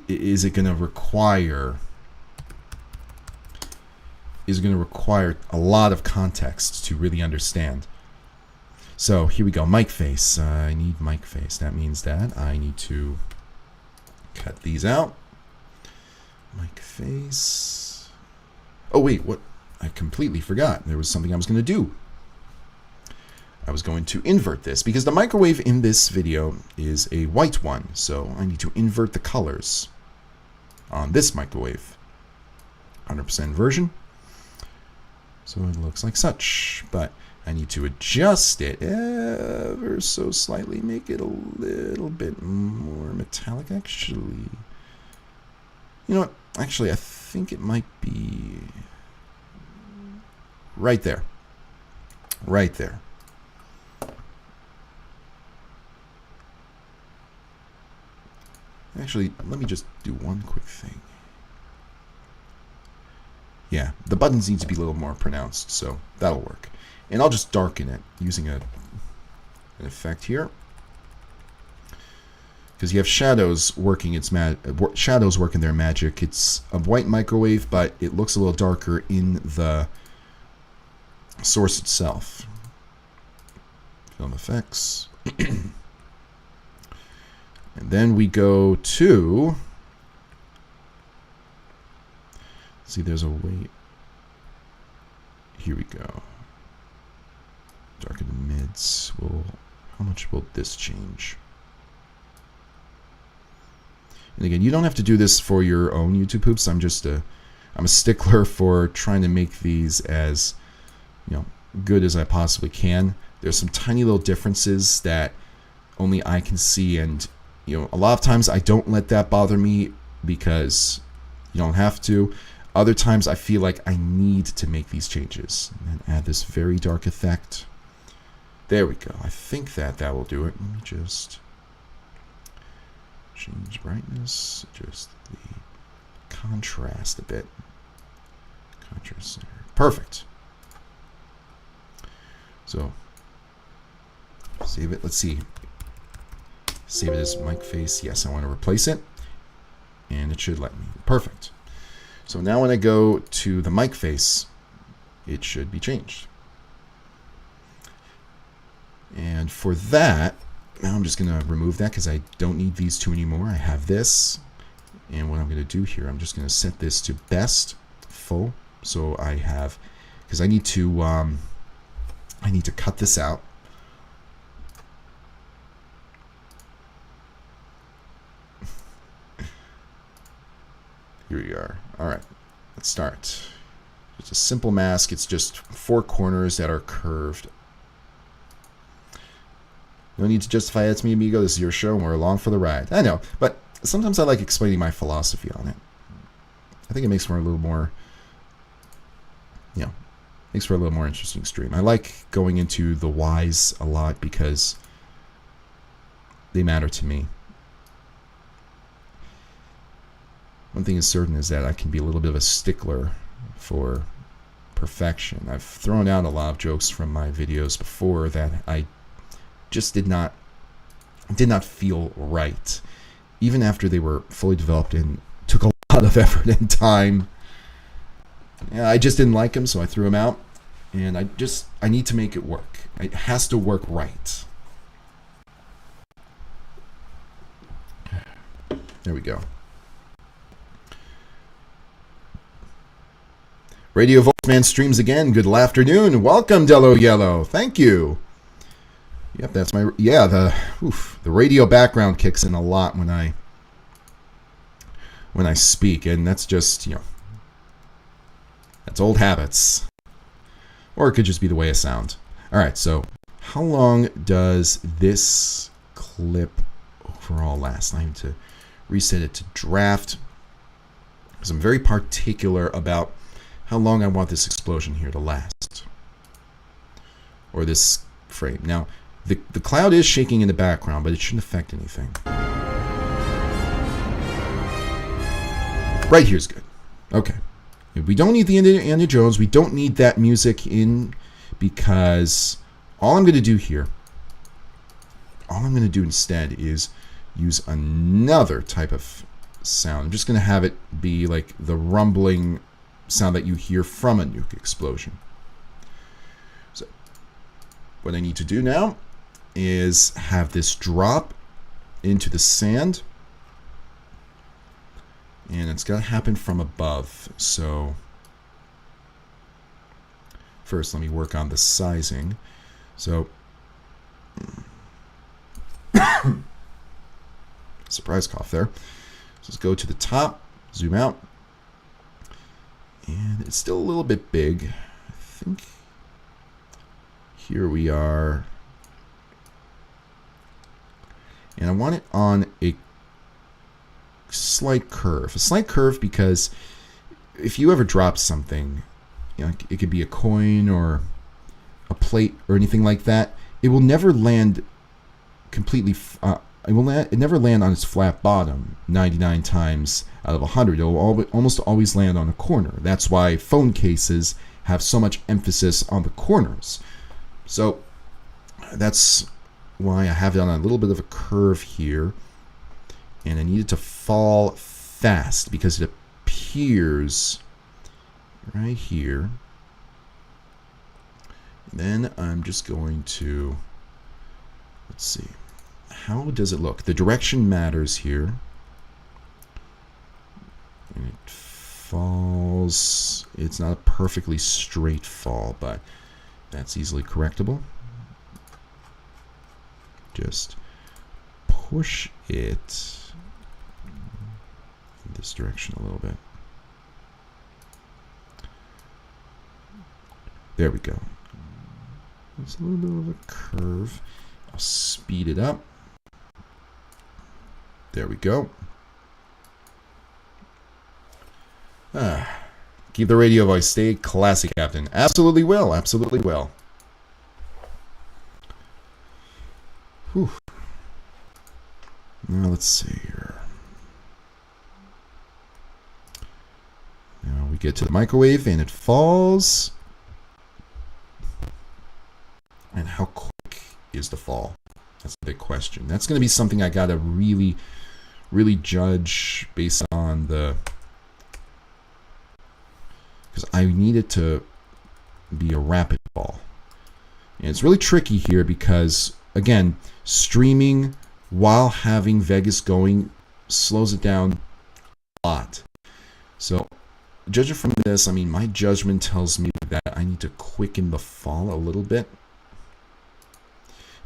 is it going to require a lot of context to really understand. So here we go, mic face. I need mic face. That means that I need to cut these out. Mic face. Oh wait, what? I completely forgot. There was something I was going to do. I was going to invert this, because the microwave in this video is a white one. So I need to invert the colors on this microwave. 100% inversion. So it looks like such. But I need to adjust it ever so slightly. Make it a little bit more metallic, actually. You know what? Actually, I think it might be right there. Right there. Actually, let me just do one quick thing. Yeah, the buttons need to be a little more pronounced, so that'll work. And I'll just darken it using an effect here. Because you have shadows working shadows working their magic. It's a white microwave, but it looks a little darker in the source itself. Film effects. And then we go to, see, there's a way. Here we go. Darken the mids. How much will this change? And again, you don't have to do this for your own YouTube poops. I'm a stickler for trying to make these as, good as I possibly can. There's some tiny little differences that only I can see, and a lot of times I don't let that bother me because you don't have to. Other times I feel like I need to make these changes. And then add this very dark effect. There we go. I think that will do it. Let me just change brightness, adjust the contrast a bit. Contrast center. Perfect. So, save it. Let's see. Save it as mic face. Yes, I want to replace it. And it should let me. Perfect. So now when I go to the mic face, it should be changed. And for that, now I'm just going to remove that because I don't need these two anymore. I have this. And what I'm going to do here, I'm just going to set this to best, full. So I have, because I need to cut this out. Here we are. All right, let's start. It's a simple mask. It's just 4 corners that are curved. No need to justify it. It's me, amigo. This is your show, and we're along for the ride. I know, but sometimes I like explaining my philosophy on it. I think it makes for a little more makes for a little more interesting stream. I like going into the whys a lot because they matter to me. One thing is certain is that I can be a little bit of a stickler for perfection. I've thrown out a lot of jokes from my videos before that I just did not feel right, even after they were fully developed and took a lot of effort and time. Yeah, I just didn't like them, so I threw them out, and I need to make it work. It has to work right. There we go. Radio Voltsman streams again. Good afternoon. Welcome, Dello Yellow. Thank you. Yep, that's my... Yeah, the radio background kicks in a lot when I speak, and that's just, that's old habits. Or it could just be the way I sound. All right, so how long does this clip overall last? I need to reset it to draft because I'm very particular about how long I want this explosion here to last, or this frame. Now, the cloud is shaking in the background, but it shouldn't affect anything. Right here's good. Okay. We don't need the Indiana Jones. We don't need that music in, because all I'm going to do here, all I'm going to do instead is use another type of sound. I'm just going to have it be like the rumbling sound that you hear from a nuke explosion. So what I need to do now is have this drop into the sand, and it's got to happen from above. So first let me work on the sizing. So surprise cough there. So let's go to the top, zoom out. And it's still a little bit big. I think here we are. And I want it on a slight curve. A slight curve because if you ever drop something, it could be a coin or a plate or anything like that, it will never land completely... it never land on its flat bottom 99 times out of 100. It will almost always land on a corner. That's why phone cases have so much emphasis on the corners. So that's why I have it on a little bit of a curve here. And I need it to fall fast because it appears right here. And then I'm just going to, let's see. How does it look? The direction matters here. And it falls. It's not a perfectly straight fall, but that's easily correctable. Just push it in this direction a little bit. There we go. It's a little bit of a curve. I'll speed it up. There we go. Keep the radio voice. Stay classy, Captain. Absolutely will. Absolutely will. Whew. Now let's see here. Now we get to the microwave and it falls. And how quick is the fall? That's the big question. That's going to be something I got to really judge based on the... Because I need it to be a rapid fall. And it's really tricky here because, again, streaming while having Vegas going slows it down a lot. So, judging from this, I mean, my judgment tells me that I need to quicken the fall a little bit.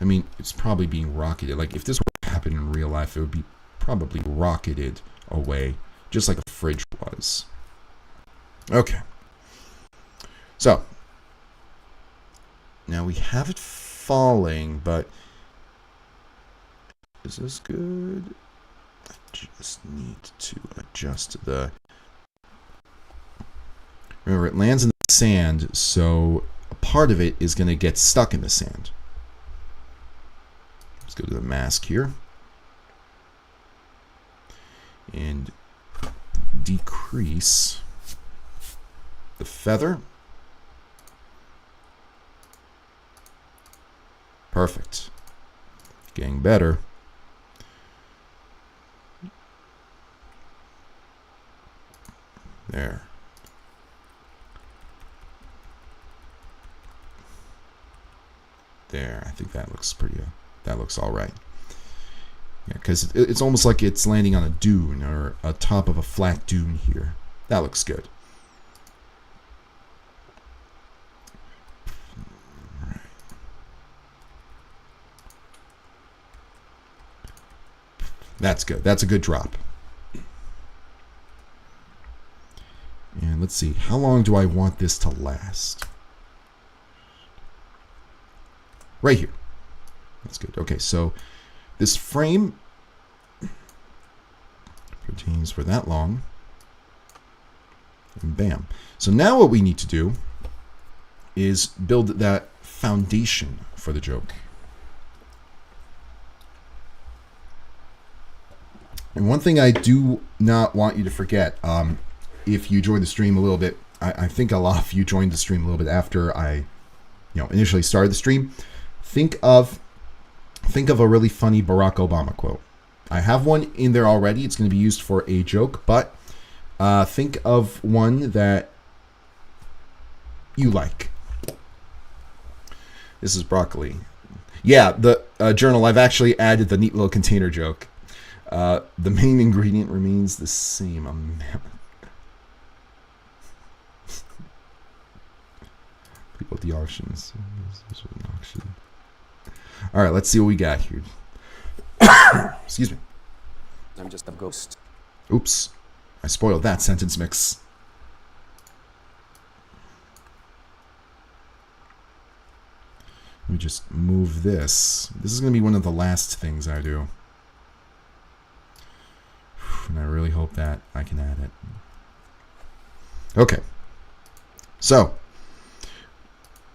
I mean, it's probably being rocketed. Like, if this were to happen in real life, it would be probably rocketed away, just like a fridge was. Okay. So, now we have it falling, but is this good? I just need to adjust the... Remember, it lands in the sand, so a part of it is going to get stuck in the sand. Let's go to the mask here. And decrease the feather. Perfect. Getting better. There. There. I think that looks pretty. That looks all right. Yeah, because it's almost like it's landing on a dune or a top of a flat dune here. That looks good. All right. That's good. That's a good drop. And let's see. How long do I want this to last? Right here. That's good. Okay, so this frame pertains for that long. And bam. So now what we need to do is build that foundation for the joke. And one thing I do not want you to forget, if you joined the stream a little bit, I think a lot of you joined the stream a little bit after I initially started the stream. Think of a really funny Barack Obama quote. I have one in there already. It's going to be used for a joke, but think of one that you like. This is broccoli. Yeah, the journal, I've actually added the neat little container joke. The main ingredient remains the same. People at the auctions. All right, let's see what we got here. Excuse me. I'm just a ghost. Oops. I spoiled that sentence mix. Let me just move this. This is going to be one of the last things I do. And I really hope that I can add it. Okay. So.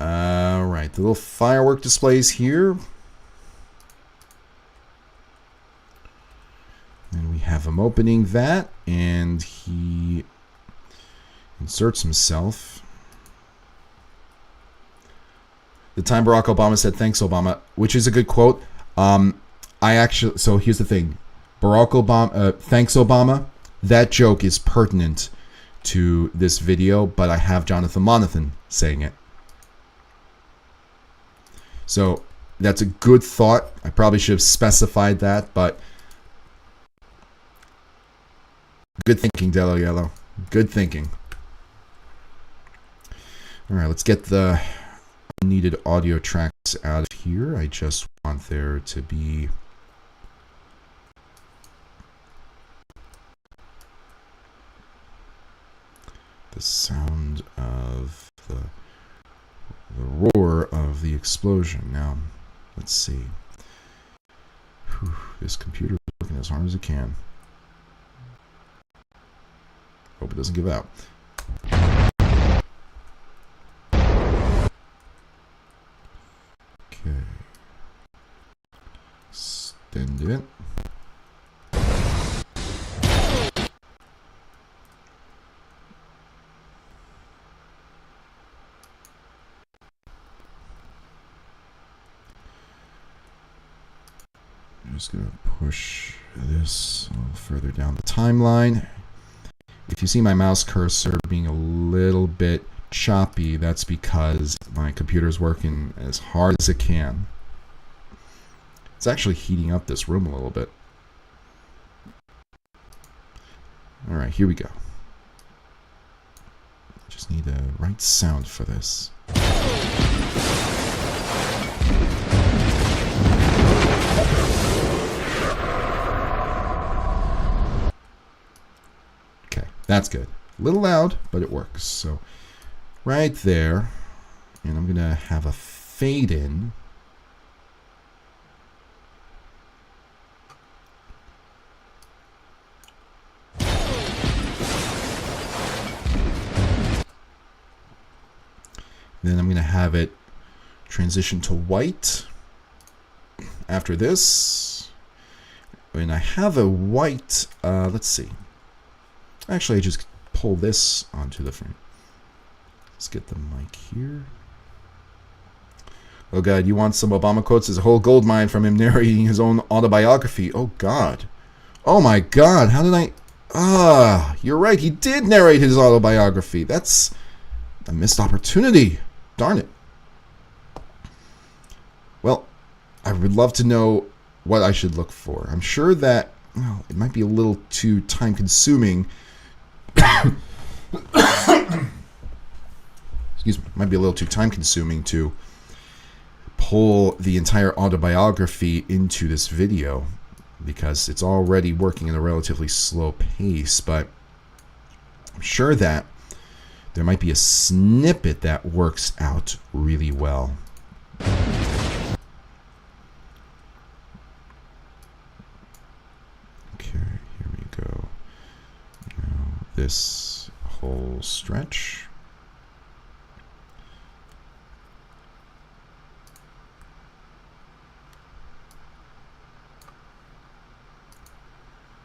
All right. The little firework displays here. And we have him opening that, and he inserts himself. The time Barack Obama said, "Thanks, Obama," which is a good quote. So here's the thing. Barack Obama, thanks, Obama. That joke is pertinent to this video, but I have Jonathan Monathan saying it. So that's a good thought. I probably should have specified that, but good thinking, Delo Yellow. Good thinking. All right, let's get the unneeded audio tracks out of here. I just want there to be the sound of the roar of the explosion. Now, let's see. Whew, this computer is working as hard as it can. Hope it doesn't give out. Okay. Extend it. I'm just going to push this a little further down the timeline. If you see my mouse cursor being a little bit choppy, that's because my computer's working as hard as it can. It's actually heating up this room a little bit. All right, here we go. Just need the right sound for this. That's good. A little loud, but it works. So right there, and I'm going to have a fade in. Then I'm going to have it transition to white after this. And I have a white, let's see. Actually, I just pull this onto the frame. Let's get the mic here. Oh God, you want some Obama quotes? There's a whole gold mine from him narrating his own autobiography. Oh God. Oh my God, how did I... you're right, he did narrate his autobiography. That's a missed opportunity. Darn it. Well, I would love to know what I should look for. I'm sure that, well, it might be a little too time-consuming. Excuse me. It might be a little too time-consuming to pull the entire autobiography into this video because it's already working at a relatively slow pace, but I'm sure that there might be a snippet that works out really well. Okay, here we go. Now this whole stretch.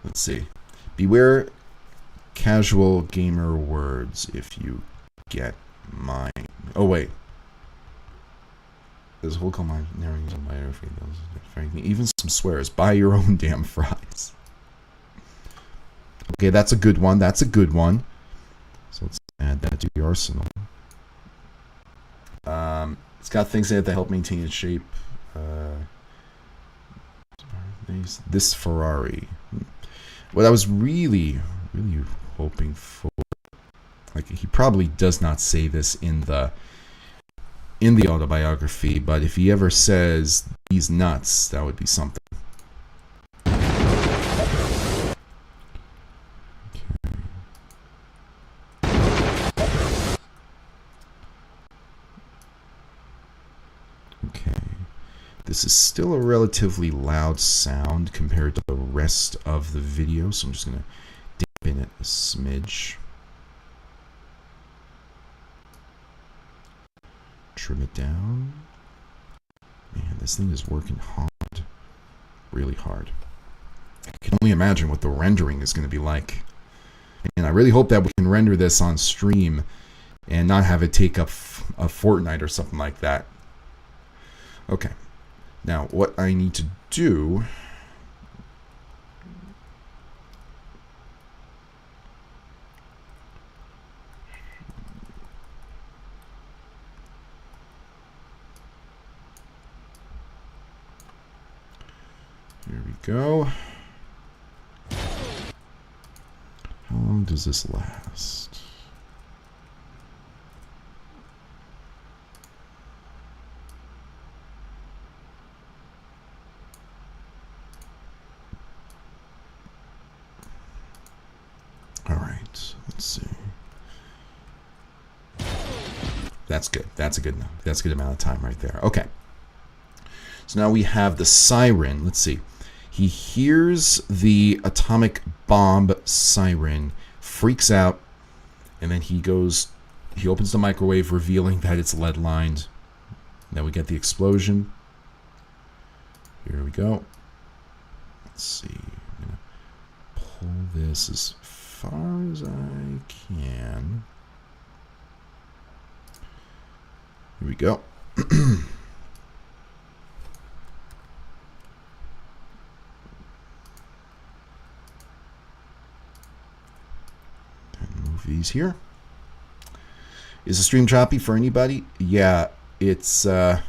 Let's see. Beware casual gamer words if you get mine. Oh, wait. There's a whole call mine narrating some biography. Even some swears. Buy your own damn fries. Okay, that's a good one. That's a good one. So let's add that to the arsenal. It's got things in it that help maintain its shape. This Ferrari. What I was really hoping for, like, he probably does not say this in the autobiography, but if he ever says these nuts, that would be something. Okay. This is still a relatively loud sound compared to the rest of the video, so I'm just going to dampen it a smidge. Trim it down. Man, this thing is working hard. Really hard. I can only imagine what the rendering is going to be like. And I really hope that we can render this on stream and not have it take up a fortnight or something like that. Okay. Now, what I need to do... Here we go. How long does this last? All right, let's see. That's good. That's a good amount of time right there. Okay. So now we have the siren. Let's see. He hears the atomic bomb siren, freaks out, and then he opens the microwave, revealing that it's lead lined. Then we get the explosion. Here we go. Let's see. I'm going to pull this as far as I can. Here we go. These here. Is the stream choppy for anybody? Yeah, it's yeah,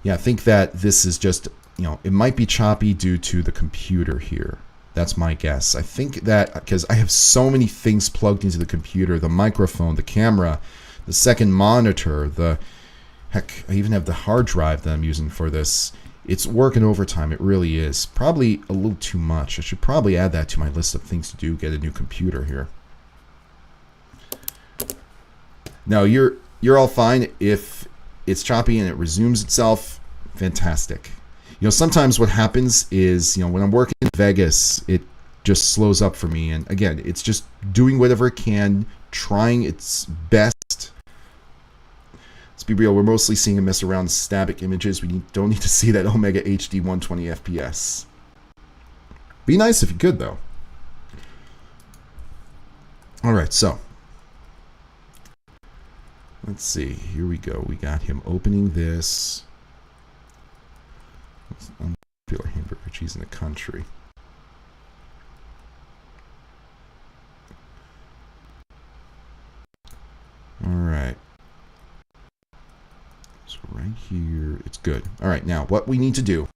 I think that this is just, it might be choppy due to the computer here. That's my guess. I think that because I have so many things plugged into the computer, the microphone, the camera, the second monitor, heck, I even have the hard drive that I'm using for this. It's working overtime. It really is. Probably a little too much. I should probably add that to my list of things to do. Get a new computer here. Now you're all fine if it's choppy and it resumes itself. Fantastic. Sometimes what happens is, when I'm working in Vegas, it just slows up for me. And again, it's just doing whatever it can, trying its best Let's be real, we're mostly seeing him mess around static images. We don't need to see that Omega HD 120 FPS. Be nice if you could, though. Alright, so. Let's see. Here we go. We got him opening this. Unpopular hamburger cheese in the country. Alright. So right here, it's good. Alright, now what we need to do.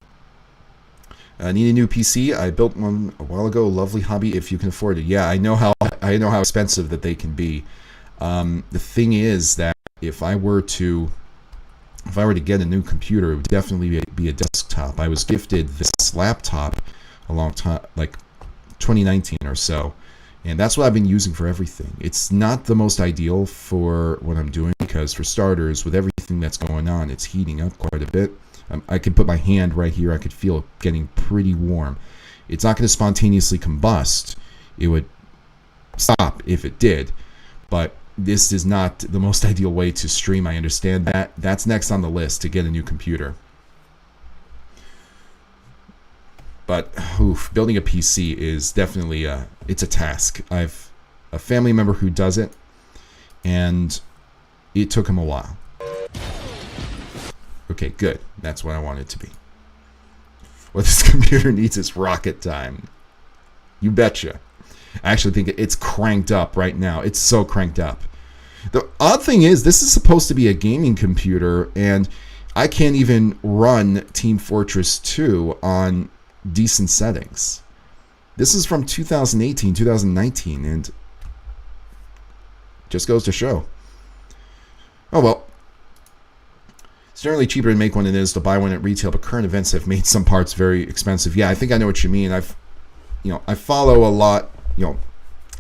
I need a new PC. I built one a while ago. Lovely hobby if you can afford it. Yeah, I know how expensive that they can be. The thing is that if I were to get a new computer, it would definitely be a desktop. I was gifted this laptop a long time, like 2019 or so, and that's what I've been using for everything. It's not the most ideal for what I'm doing because, for starters, with everything that's going on, it's heating up quite a bit. I could put my hand right here. I could feel it getting pretty warm. It's not going to spontaneously combust. It would stop if it did, but this is not the most ideal way to stream. I understand that. That's next on the list, to get a new computer. But building a PC is definitely it's a task. I've a family member who does it, and it took him a while. Okay, good. That's what I want it to be. What this computer needs is rocket time. You betcha. I actually think it's cranked up right now. It's so cranked up. The odd thing is, this is supposed to be a gaming computer, and I can't even run Team Fortress 2 on decent settings. This is from 2018, 2019, and just goes to show. Oh well. It's generally cheaper to make one than it is to buy one at retail, but current events have made some parts very expensive. Yeah, I think I know what you mean. I follow a lot,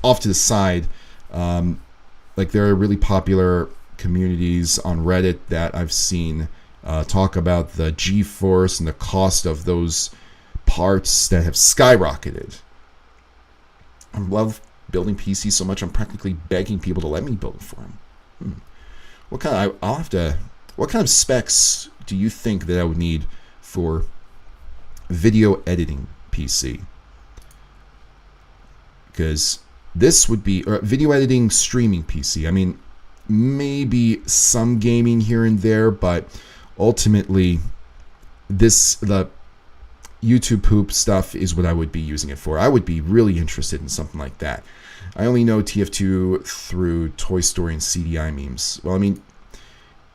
off to the side. Like, there are really popular communities on Reddit that I've seen talk about the G-force and the cost of those parts that have skyrocketed. I love building PCs so much, I'm practically begging people to let me build it for them. What kind of specs do you think that I would need for video editing PC? Because this would be video editing streaming PC. I mean, maybe some gaming here and there, but ultimately the YouTube poop stuff is what I would be using it for. I would be really interested in something like that. I only know TF2 through Toy Story and CDI memes. Well, I mean,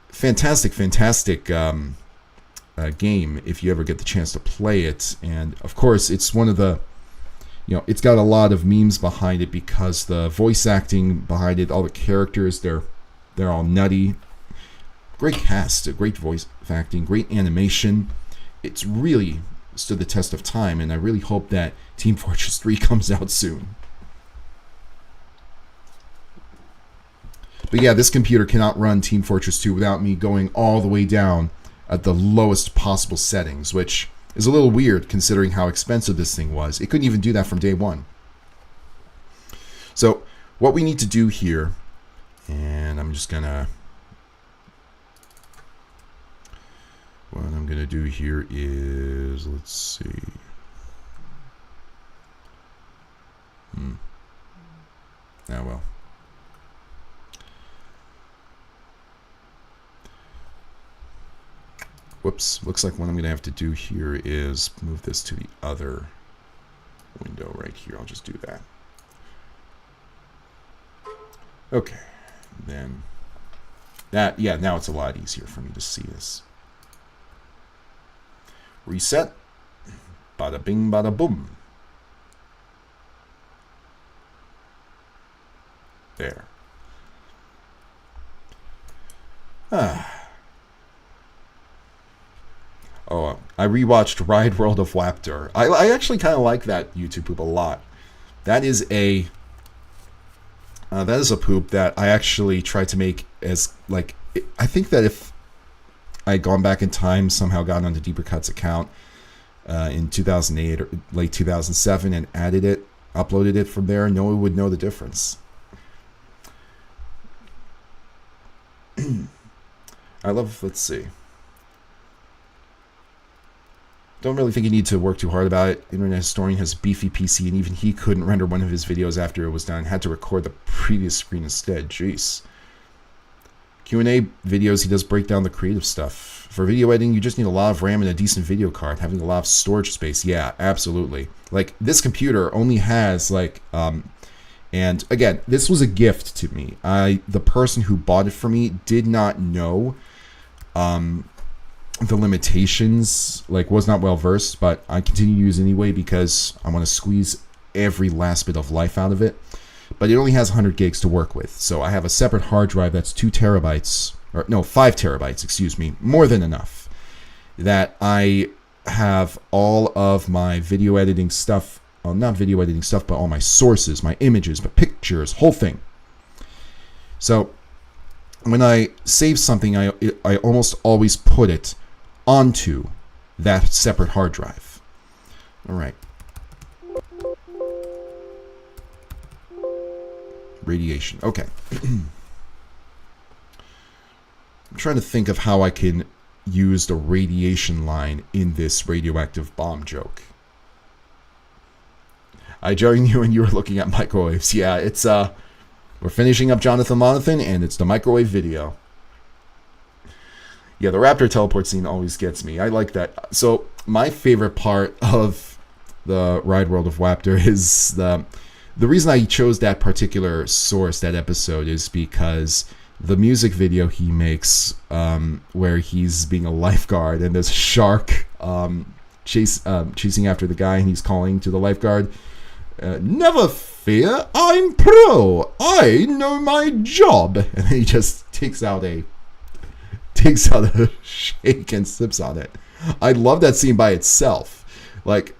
fantastic game if you ever get the chance to play it. And of course, it's one of the, it's got a lot of memes behind it because the voice acting behind it, all the characters, they're all nutty. Great cast, great voice acting, great animation. It's really stood the test of time, and I really hope that Team Fortress 3 comes out soon. But yeah, this computer cannot run Team Fortress 2 without me going all the way down at the lowest possible settings, which is a little weird considering how expensive this thing was. It couldn't even do that from day one. So what we need to do here, and what I'm gonna do here is, let's see. Well. Whoops, looks like what I'm going to have to do here is move this to the other window right here. I'll just do that. Okay, then now it's a lot easier for me to see this. Reset. Bada bing, bada boom. There. Oh, I rewatched Ride World of Waptor. I actually kind of like that YouTube poop a lot. That is a poop that I actually tried to make as, like, I think that if I had gone back in time, somehow gotten onto Deeper Cuts account in 2008 or late 2007 and added it, uploaded it from there, no one would know the difference. I love, let's see. Don't really think you need to work too hard about it. Internet Historian has a beefy PC, and even he couldn't render one of his videos after it was done. Had to record the previous screen instead. Jeez. Q&A videos, he does break down the creative stuff. For video editing, you just need a lot of RAM and a decent video card. Having a lot of storage space. Yeah, absolutely. Like, this computer only has, like, and again, this was a gift to me. The person who bought it for me did not know, the limitations, like, was not well versed, but I continue to use it anyway because I want to squeeze every last bit of life out of it. But it only has 100 gigs to work with, so I have a separate hard drive that's 2 terabytes, or no, 5 terabytes, excuse me, more than enough, that I have all of my video editing stuff, well, not video editing stuff, but all my sources, my images, my pictures, whole thing. So when I save something, I almost always put it onto that separate hard drive. All right. Radiation. Okay. I'm trying to think of how I can use the radiation line in this radioactive bomb joke. I joined you when you were looking at microwaves. Yeah, it's we're finishing up Jonathan Monathan, and it's the microwave video. Yeah, the Raptor teleport scene always gets me. I like that. So my favorite part of the Ride World of Waptor is the reason I chose that particular source, that episode, is because the music video he makes, where he's being a lifeguard and there's a shark chasing after the guy, and he's calling to the lifeguard, "Never fear, I'm pro. I know my job." And then he just takes out a shake and sips on it. I love that scene by itself. Like,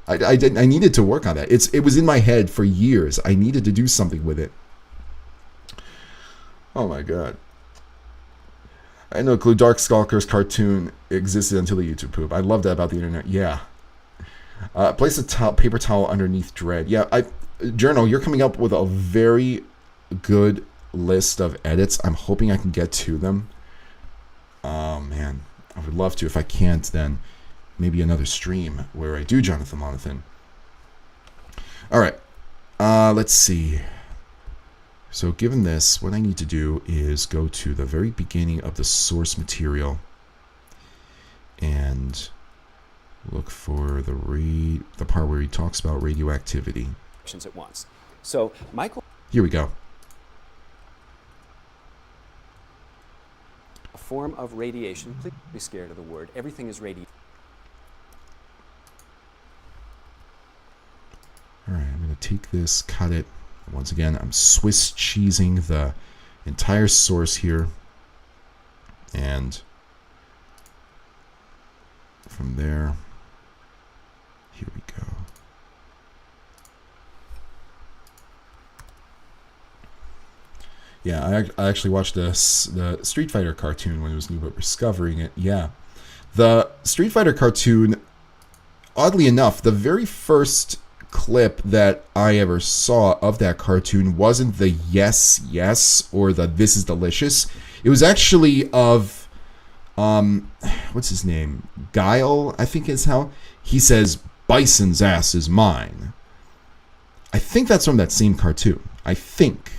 I needed to work on that. It was in my head for years. I needed to do something with it. Oh my god. I had no clue Darkstalker's cartoon existed until the YouTube poop. I love that about the internet. Yeah. Place a paper towel underneath Dread. Yeah, Journal, you're coming up with a very good list of edits. I'm hoping I can get to them. Oh man, I would love to. If I can't, then maybe another stream where I do Jonathan Monathan. All right, let's see. So given this, what I need to do is go to the very beginning of the source material and look for the part where he talks about radioactivity. At once. So Michael. Here we go. A form of radiation. Please don't be scared of the word. Everything is radiation. All right, I'm going to take this, cut it. Once again, I'm Swiss cheesing the entire source here. And from there, here we go. Yeah, I actually watched the Street Fighter cartoon when it was new, but discovering it. Yeah. The Street Fighter cartoon, oddly enough, the very first clip that I ever saw of that cartoon wasn't the yes, yes, or the this is delicious. It was actually of, what's his name? Guile, I think is how. He says, "Bison's ass is mine." I think that's from that same cartoon. I think.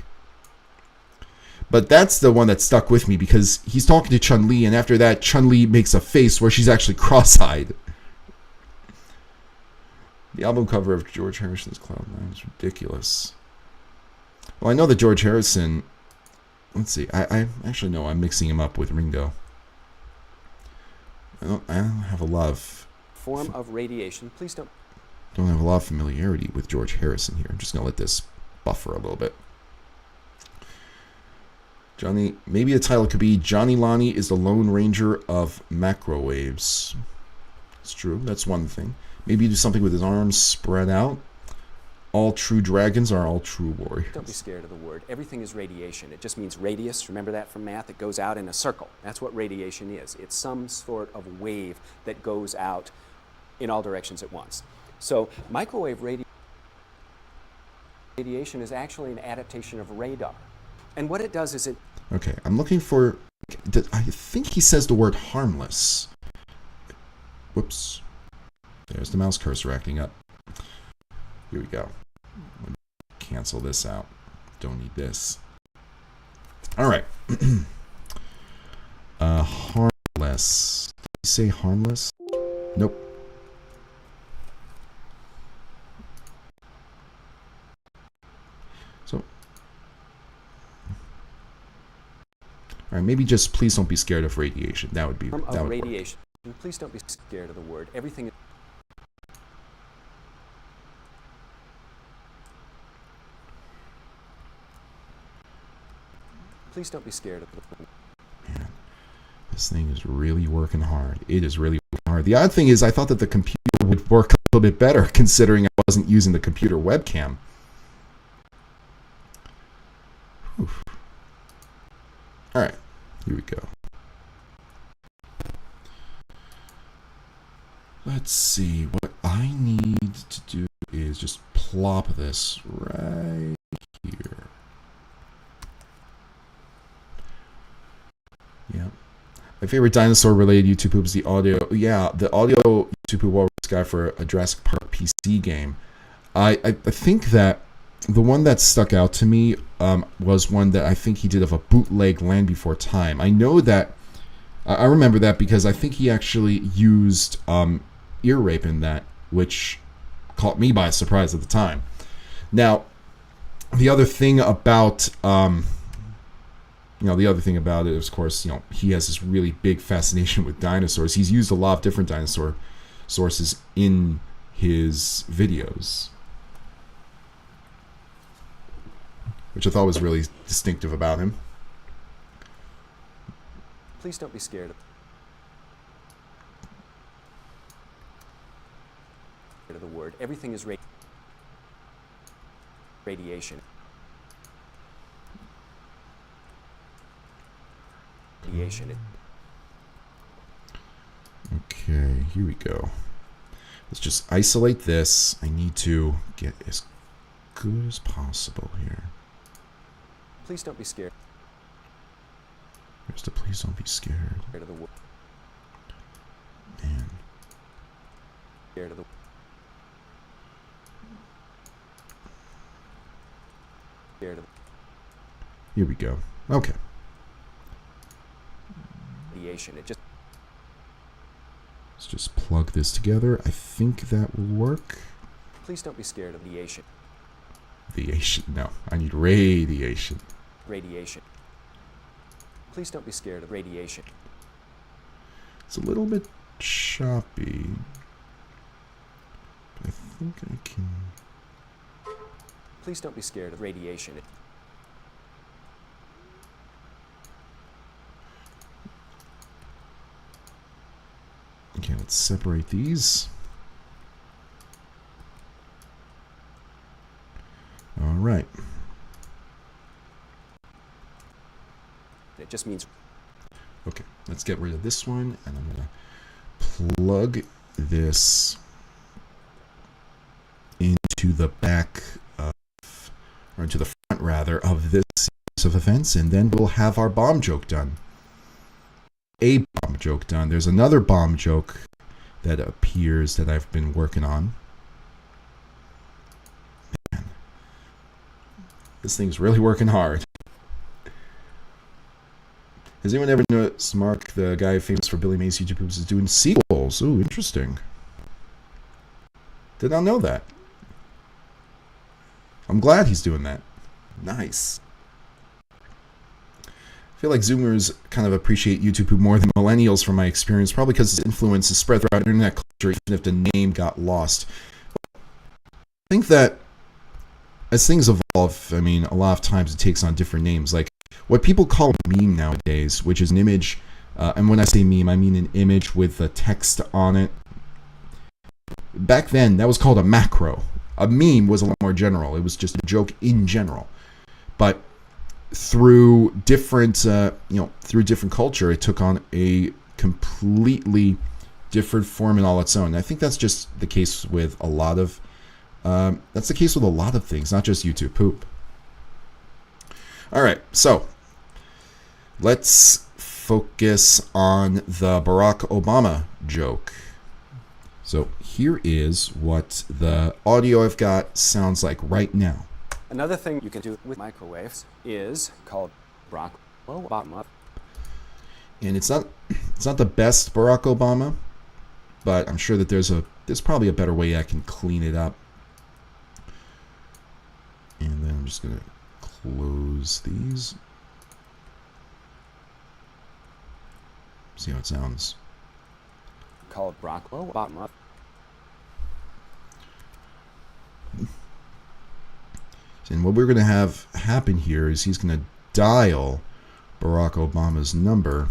But that's the one that stuck with me because he's talking to Chun-Li, and after that, Chun-Li makes a face where she's actually cross-eyed. The album cover of George Harrison's Cloud9 is ridiculous. Well, I know that George Harrison... Let's see. I actually know I'm mixing him up with Ringo. I don't have a lot of... Form of radiation. Please don't have a lot of familiarity with George Harrison here. I'm just going to let this buffer a little bit. Johnny, maybe the title could be Johnny Lonnie is the Lone Ranger of Macrowaves. It's true. That's one thing. Maybe do something with his arms spread out. All true dragons are all true warriors. Don't be scared of the word. Everything is radiation. It just means radius. Remember that from math? It goes out in a circle. That's what radiation is. It's some sort of wave that goes out in all directions at once. So microwave radiation is actually an adaptation of radar. And what it does is it... Okay, I'm looking for... I think he says the word harmless. Whoops. There's the mouse cursor acting up. Here we go. Let me cancel this out. Don't need this. All right. Harmless. Did you say harmless? Nope. So, all right, maybe just please don't be scared of radiation. That would be that would radiation. And please don't be scared of the word. Everything. Please don't be scared of the word. Man, this thing is really working hard. It is really working hard. The odd thing is, I thought that the computer would work a little bit better, considering I wasn't using the computer webcam. Whew. All right, here we go. Let's see. What I need to do is just plop this right here. Yeah. My favorite dinosaur-related YouTube poop is the audio. Yeah, the audio YouTube poop was guy for a Jurassic Park PC game. I think that the one that stuck out to me was one that I think he did of a bootleg Land Before Time. I know that... I remember that because I think he actually used ear rape in that, which caught me by surprise at the time. Now, the other thing about... the other thing about it is, of course, he has this really big fascination with dinosaurs. He's used a lot of different dinosaur sources in his videos, which I thought was really distinctive about him. Please don't be scared of the word. Everything is radiation. Okay, here we go. Let's just isolate this. I need to get as good as possible here. Please don't be scared. There's the please don't be scared. Scared of the word. Man. Scared of the... Scared of the... Here we go. Okay. It just... Let's just plug this together. I think that will work. Please don't be scared of radiation. Radiation. No, I need radiation. Radiation. Please don't be scared of radiation. It's a little bit choppy, but I think I can... Please don't be scared of radiation. Okay, let's separate these. All right. It just means... Okay, let's get rid of this one, and I'm going to plug this into the back of, or into the front, rather, of this series of events, and then we'll have our bomb joke done. A bomb joke done. There's another bomb joke that appears that I've been working on. Man, this thing's really working hard. Has anyone ever noticed Mark, the guy famous for Billy Mays YouTube poops, is doing sequels? Ooh, interesting. Did not know that. I'm glad he's doing that. Nice. I feel like Zoomers kind of appreciate YouTube poop more than millennials from my experience, probably because its influence is spread throughout internet culture, even if the name got lost. I think that as things evolve, I mean, a lot of times it takes on different names. Like, what people call a meme nowadays, which is an image, and when I say meme, I mean an image with a text on it. Back then, that was called a macro. A meme was a lot more general. It was just a joke in general. But through different, through different culture, it took on a completely different form in all its own. And I think that's just the case with a lot of, things, not just YouTube poop. All right, so let's focus on the Barack Obama joke. So here is what the audio I've got sounds like right now. Another thing you can do with microwaves is called Barack Obama. And it's not the best Barack Obama, but I'm sure that there's probably a better way I can clean it up. And then I'm just gonna close these. See how it sounds. Called Barack Obama. And what we're going to have happen here is he's going to dial Barack Obama's number.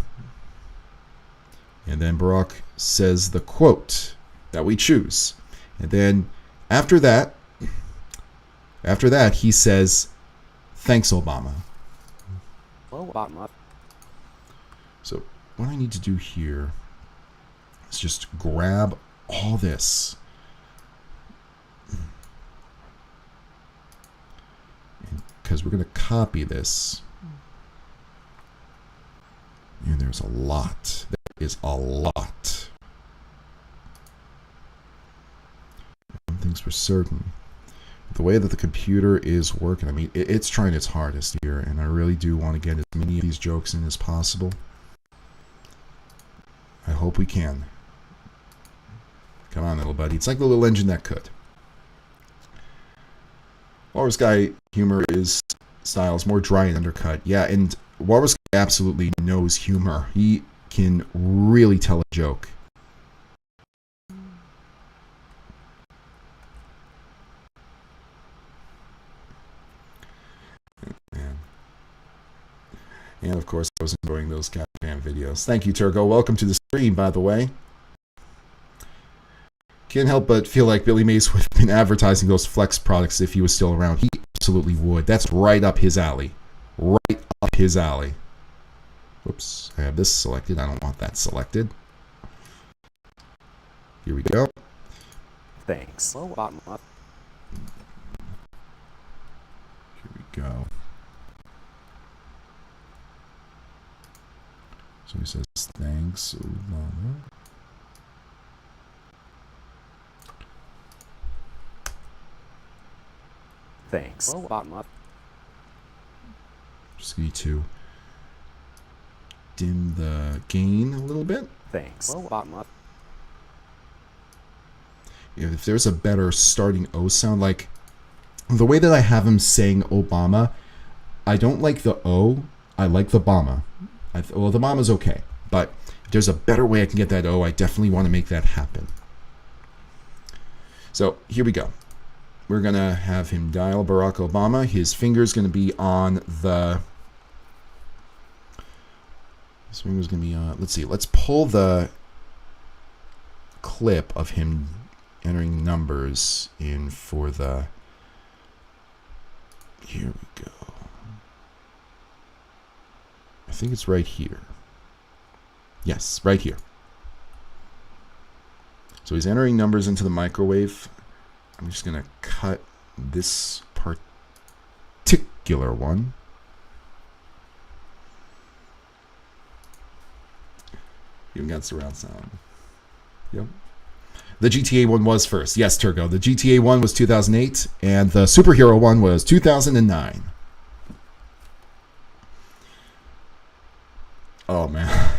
And then Barack says the quote that we choose. And then after that, he says, "Thanks, Obama." Obama. So what I need to do here is just grab all this. Because we're going to copy this. And there's a lot. There is a lot. One thing's for certain. The way that the computer is working, I mean, it's trying its hardest here. And I really do want to get as many of these jokes in as possible. I hope we can. Come on, little buddy. It's like the little engine that could. Walrus Guy humor style is more dry and undercut. Yeah, and Walrus Guy absolutely knows humor. He can really tell a joke. Man. And of course, I was enjoying those Cat Fan videos. Thank you, Turgo. Welcome to the stream, by the way. Can't help but feel like Billy Mays would have been advertising those Flex products if he was still around. He absolutely would. That's right up his alley. Right up his alley. Whoops. I have this selected. I don't want that selected. Here we go. Thanks. Here we go. So he says, "Thanks, Obama." Thanks. Obama. Just need to dim the gain a little bit. Thanks. Obama. If there's a better starting O sound, like the way that I have him saying Obama, I don't like the O. I like the Bama. Well, the Bama's okay, but if there's a better way I can get that O, I definitely want to make that happen. So here we go. We're going to have him dial Barack Obama. His finger's going to be on the... His finger's going to be on... Let's see. Let's pull the clip of him entering numbers in for the... Here we go. I think it's right here. Yes, right here. So he's entering numbers into the microwave. I'm just going to cut this particular one. Even got surround sound. Yep. The GTA one was first. Yes, Turgo. The GTA one was 2008, and the superhero one was 2009. Oh, man.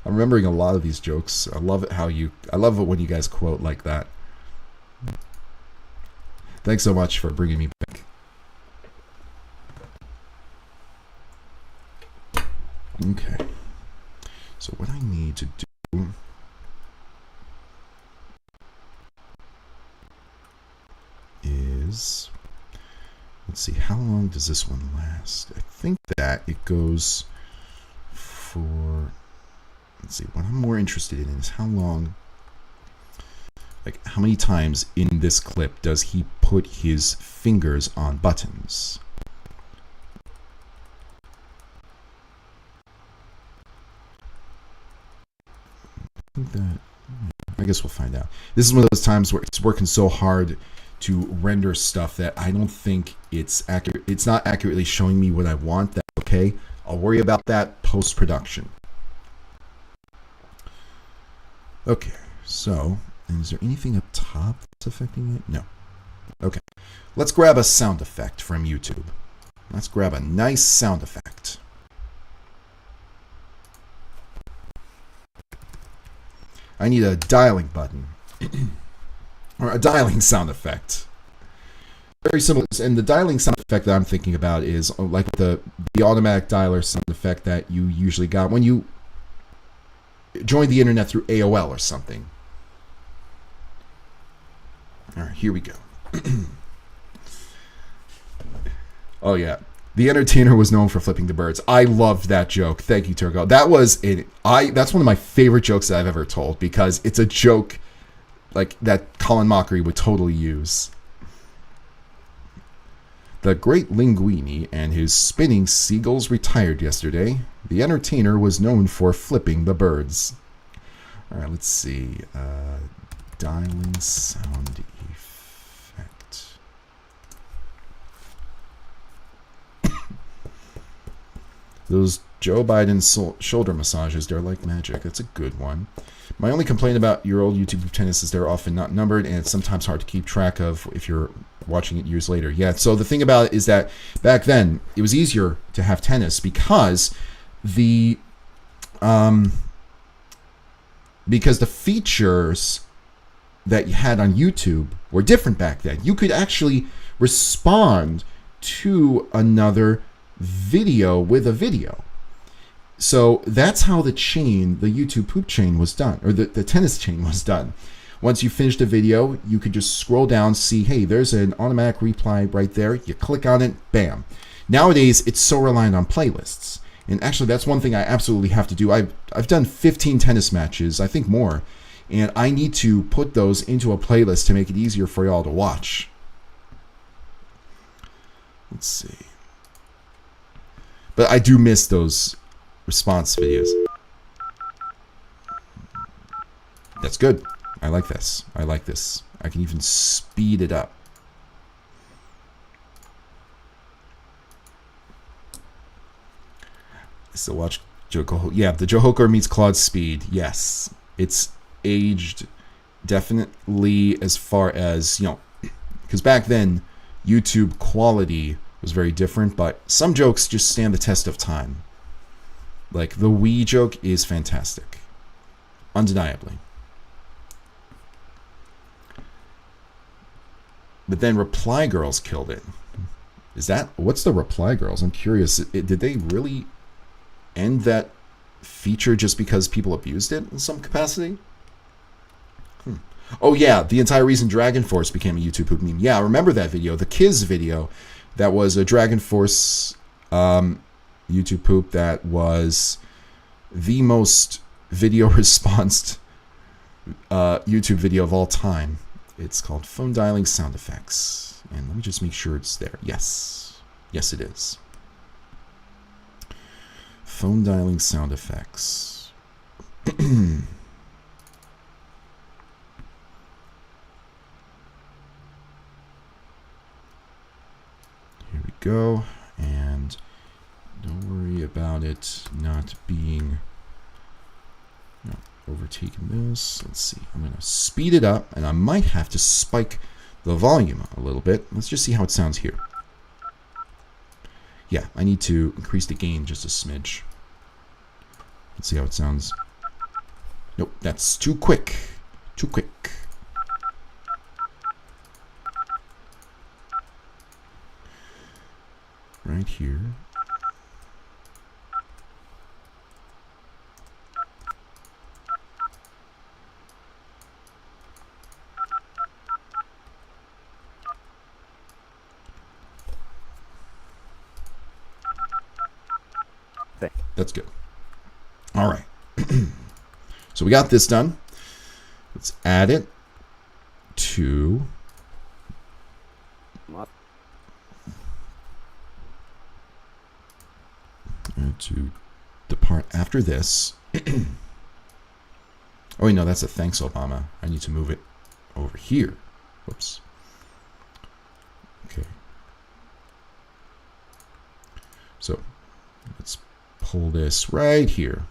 I'm remembering a lot of these jokes. I love it I love it when you guys quote like that. Thanks so much for bringing me back. Okay. So what I need to do is, let's see, how long does this one last? I think that it goes for, let's see, what I'm more interested in is how long, like how many times in this clip does he put his fingers on buttons? I guess we'll find out. This is one of those times where it's working so hard to render stuff that I don't think it's accurate. It's not accurately showing me what I want. That's okay. I'll worry about that post-production. Okay, so, and is there anything up top that's affecting it? No. Okay, let's grab a sound effect from YouTube. Let's grab a nice sound effect. I need a dialing button. Or a dialing sound effect. Very similar. And the dialing sound effect that I'm thinking about is like the automatic dialer sound effect that you usually got when you joined the internet through AOL or something. All right, here we go. Oh, yeah. The entertainer was known for flipping the birds. I loved that joke. Thank you, Turgo. That's one of my favorite jokes that I've ever told because it's a joke like that Colin Mockery would totally use. The great Linguini and his spinning seagulls retired yesterday. The entertainer was known for flipping the birds. All right, let's see. Dialing sound effect. Those Joe Biden shoulder massages, they're like magic. That's a good one. My only complaint about your old YouTube tennis is they're often not numbered, and it's sometimes hard to keep track of if you're watching it years later. Yeah, so the thing about it is that back then, it was easier to have tennis because the features that you had on YouTube were different back then. You could actually respond to another video with a video. So that's how the YouTube poop chain was done, or the tennis chain was done. Once you finished a video, you could just scroll down, see, hey, there's an automatic reply right there. You click on it, bam. Nowadays, it's so reliant on playlists. And actually, that's one thing I absolutely have to do. I've done 15 tennis matches, I think more, and I need to put those into a playlist to make it easier for y'all to watch. Let's see. But I do miss those response videos. That's good. I like this. I like this. I can even speed it up. I still watch Joe Coker. Yeah, the Joe Coker meets Claude's speed. Yes. It's aged definitely as far as, because back then, YouTube quality was very different, but some jokes just stand the test of time. Like, the Wii joke is fantastic. Undeniably. But then Reply Girls killed it. What's the Reply Girls? I'm curious. Did they really end that feature just because people abused it in some capacity? Oh yeah, the entire reason Dragon Force became a YouTube poop meme. Yeah, I remember that video. The Kiz video. That was a Dragon Force YouTube poop that was the most video response YouTube video of all time. It's called Phone Dialing Sound Effects. And let me just make sure it's there. Yes. Yes, it is. Phone Dialing Sound Effects. Here we go. And don't worry about it not being overtaking this. Let's see. I'm going to speed it up, and I might have to spike the volume a little bit. Let's just see how it sounds here. Yeah, I need to increase the gain just a smidge. Let's see how it sounds. Nope, that's too quick. Too quick. Right here. That's good. All right. So we got this done. Let's add it to the part after this. Oh, wait, no, that's a thanks, Obama. I need to move it over here. Whoops. So let's pull this right here.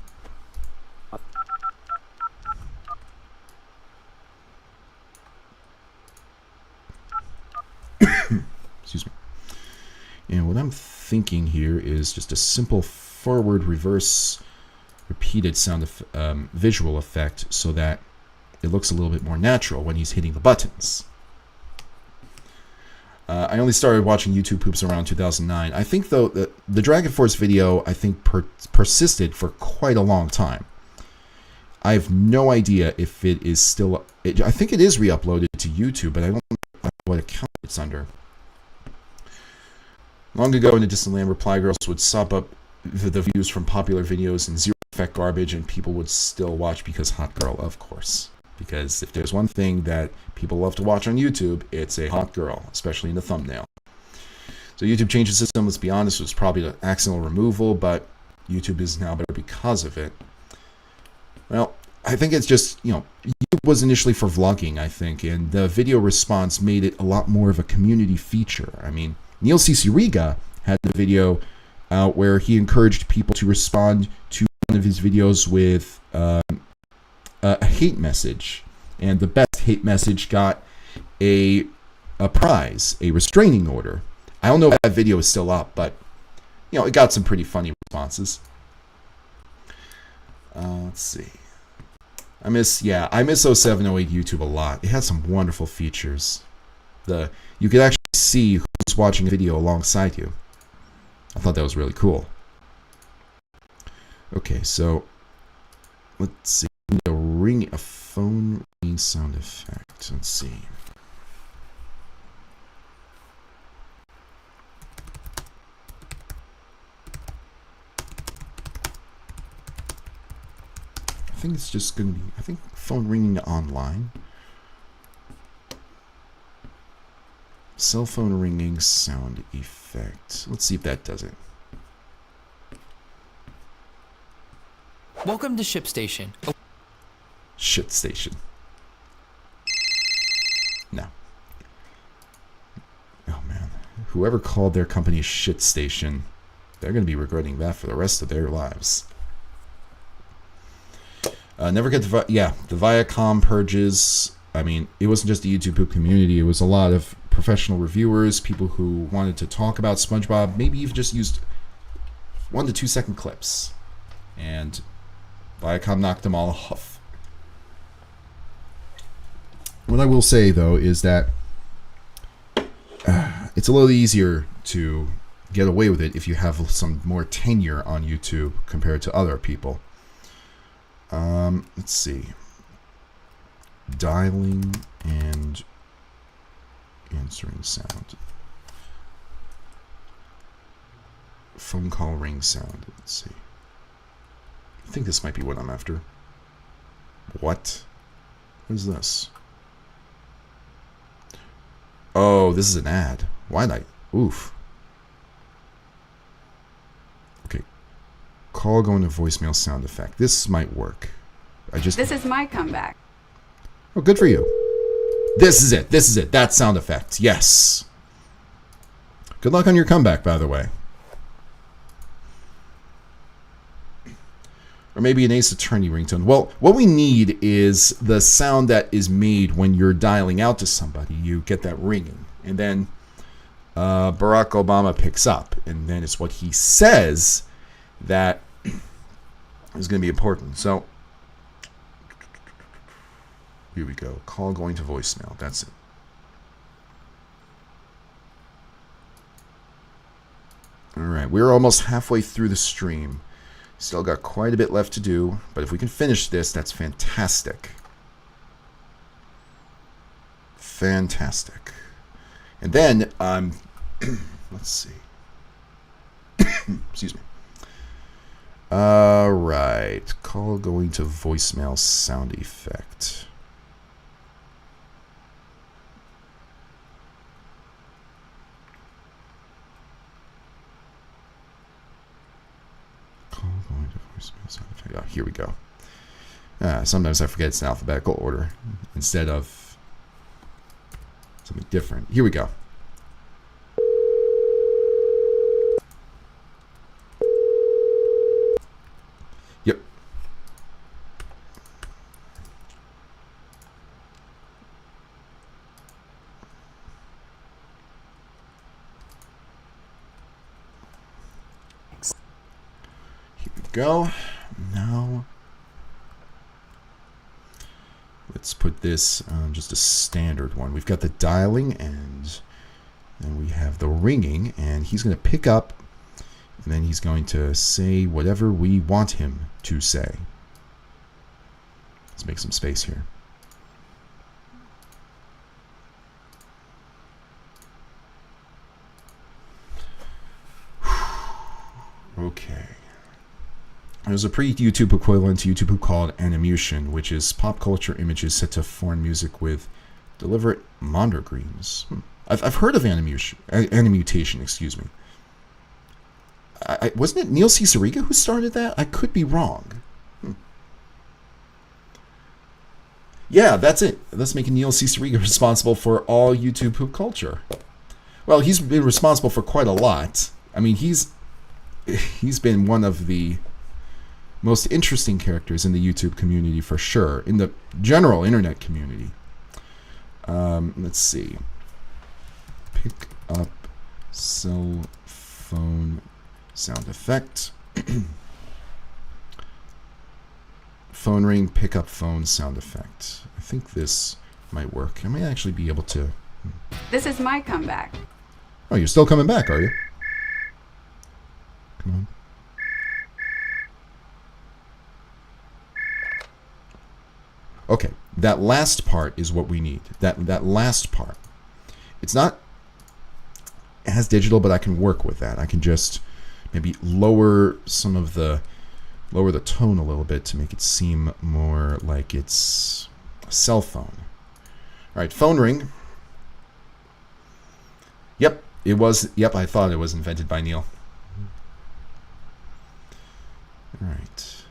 Excuse me. And what I'm thinking here is just a simple forward, reverse, repeated sound visual effect so that it looks a little bit more natural when he's hitting the buttons. I only started watching YouTube poops around 2009. I think, though, that the Dragon Force video, I think, persisted for quite a long time. I have no idea if it is still... I think it is re-uploaded to YouTube, but I don't know what account it's under. Long ago in the distant land, Reply Girls would sop up the views from popular videos and zero effect garbage, and people would still watch because hot girl, of course. Because if there's one thing that people love to watch on YouTube, it's a hot girl, especially in the thumbnail. So YouTube changed the system. Let's be honest, it was probably an accidental removal, but YouTube is now better because of it. Well, I think it's just, YouTube was initially for vlogging, I think, and the video response made it a lot more of a community feature. I mean, Neil CC Riga had the video out where he encouraged people to respond to one of his videos with a hate message, and the best hate message got a prize, a restraining order. I don't know if that video is still up, but it got some pretty funny responses. Let's see. I miss 0708 YouTube a lot. It had some wonderful features. You could actually see who's watching a video alongside you. I thought that was really cool. Okay, so let's see. A phone ringing sound effect. Let's see. I think it's just going to be, I think phone ringing online. Cell phone ringing sound effect. Let's see if that does it. Welcome to Ship Station. Shit station. No. Oh man. Whoever called their company shit station, they're going to be regretting that for the rest of their lives. Never get the Viacom purges. I mean, it wasn't just the YouTube poop community. It was a lot of professional reviewers, people who wanted to talk about SpongeBob, maybe even just used 1 to 2 second clips. And Viacom knocked them all off. What I will say, though, is that it's a little easier to get away with it if you have some more tenure on YouTube compared to other people. Let's see. Dialing and answering sound. Phone call ring sound. Let's see. I think this might be what I'm after. What? What is this? Oh, this is an ad. Why not? Oof. Okay. Call going to voicemail sound effect. This might work. This is my comeback. Oh, good for you. This is it. This is it. That sound effect. Yes. Good luck on your comeback, by the way. Or maybe an Ace Attorney ringtone. Well, what we need is the sound that is made when you're dialing out to somebody. You get that ringing. And then Barack Obama picks up. And then it's what he says that is going to be important. So, here we go. Call going to voicemail. That's it. All right. We're almost halfway through the stream. Still got quite a bit left to do, but if we can finish this, that's fantastic. Fantastic. And then, let's see. Excuse me. All right. Call going to voicemail sound effect. Oh, here we go. Sometimes I forget it's in alphabetical order instead of something different. Here we go. go. Now, let's put this on just a standard one. We've got the dialing, and then we have the ringing, and he's going to pick up, and then he's going to say whatever we want him to say. Let's make some space here. Okay. There's a pre-YouTube equivalent to YouTube called animation, which is pop culture images set to foreign music with deliberate monogreens. I've heard of animutation, excuse me. Wasn't it Neil Cicerega who started that? I could be wrong. Yeah, that's it. That's making Neil Cicerega responsible for all YouTube poop culture. Well, he's been responsible for quite a lot. I mean, he's been one of the most interesting characters in the YouTube community for sure, in the general internet community. Let's see. Pick up cell phone sound effect. Phone ring, pick up phone sound effect. I think this might work. I might actually be able to. This is my comeback. Oh, you're still coming back, are you? Come on. Okay, that last part is what we need. That last part. It's not as digital, but I can work with that. I can just maybe lower the tone a little bit to make it seem more like it's a cell phone. All right, phone ring. Yep, it was. Yep, I thought it was invented by Neil. All right.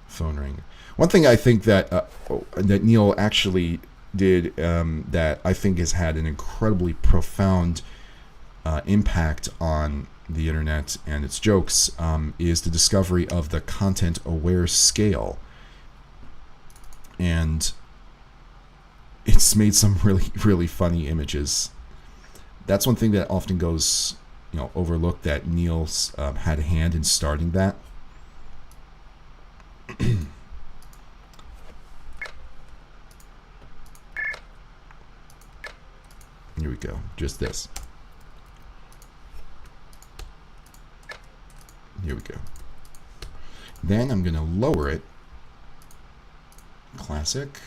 Phone ring. One thing I think that that Neil actually did that I think has had an incredibly profound impact on the internet and its jokes is the discovery of the content-aware scale. And it's made some really, really funny images. That's one thing that often goes, overlooked, that Neil's had a hand in starting that. Here we go. Just this. Here we go. Then I'm going to lower it. Classic.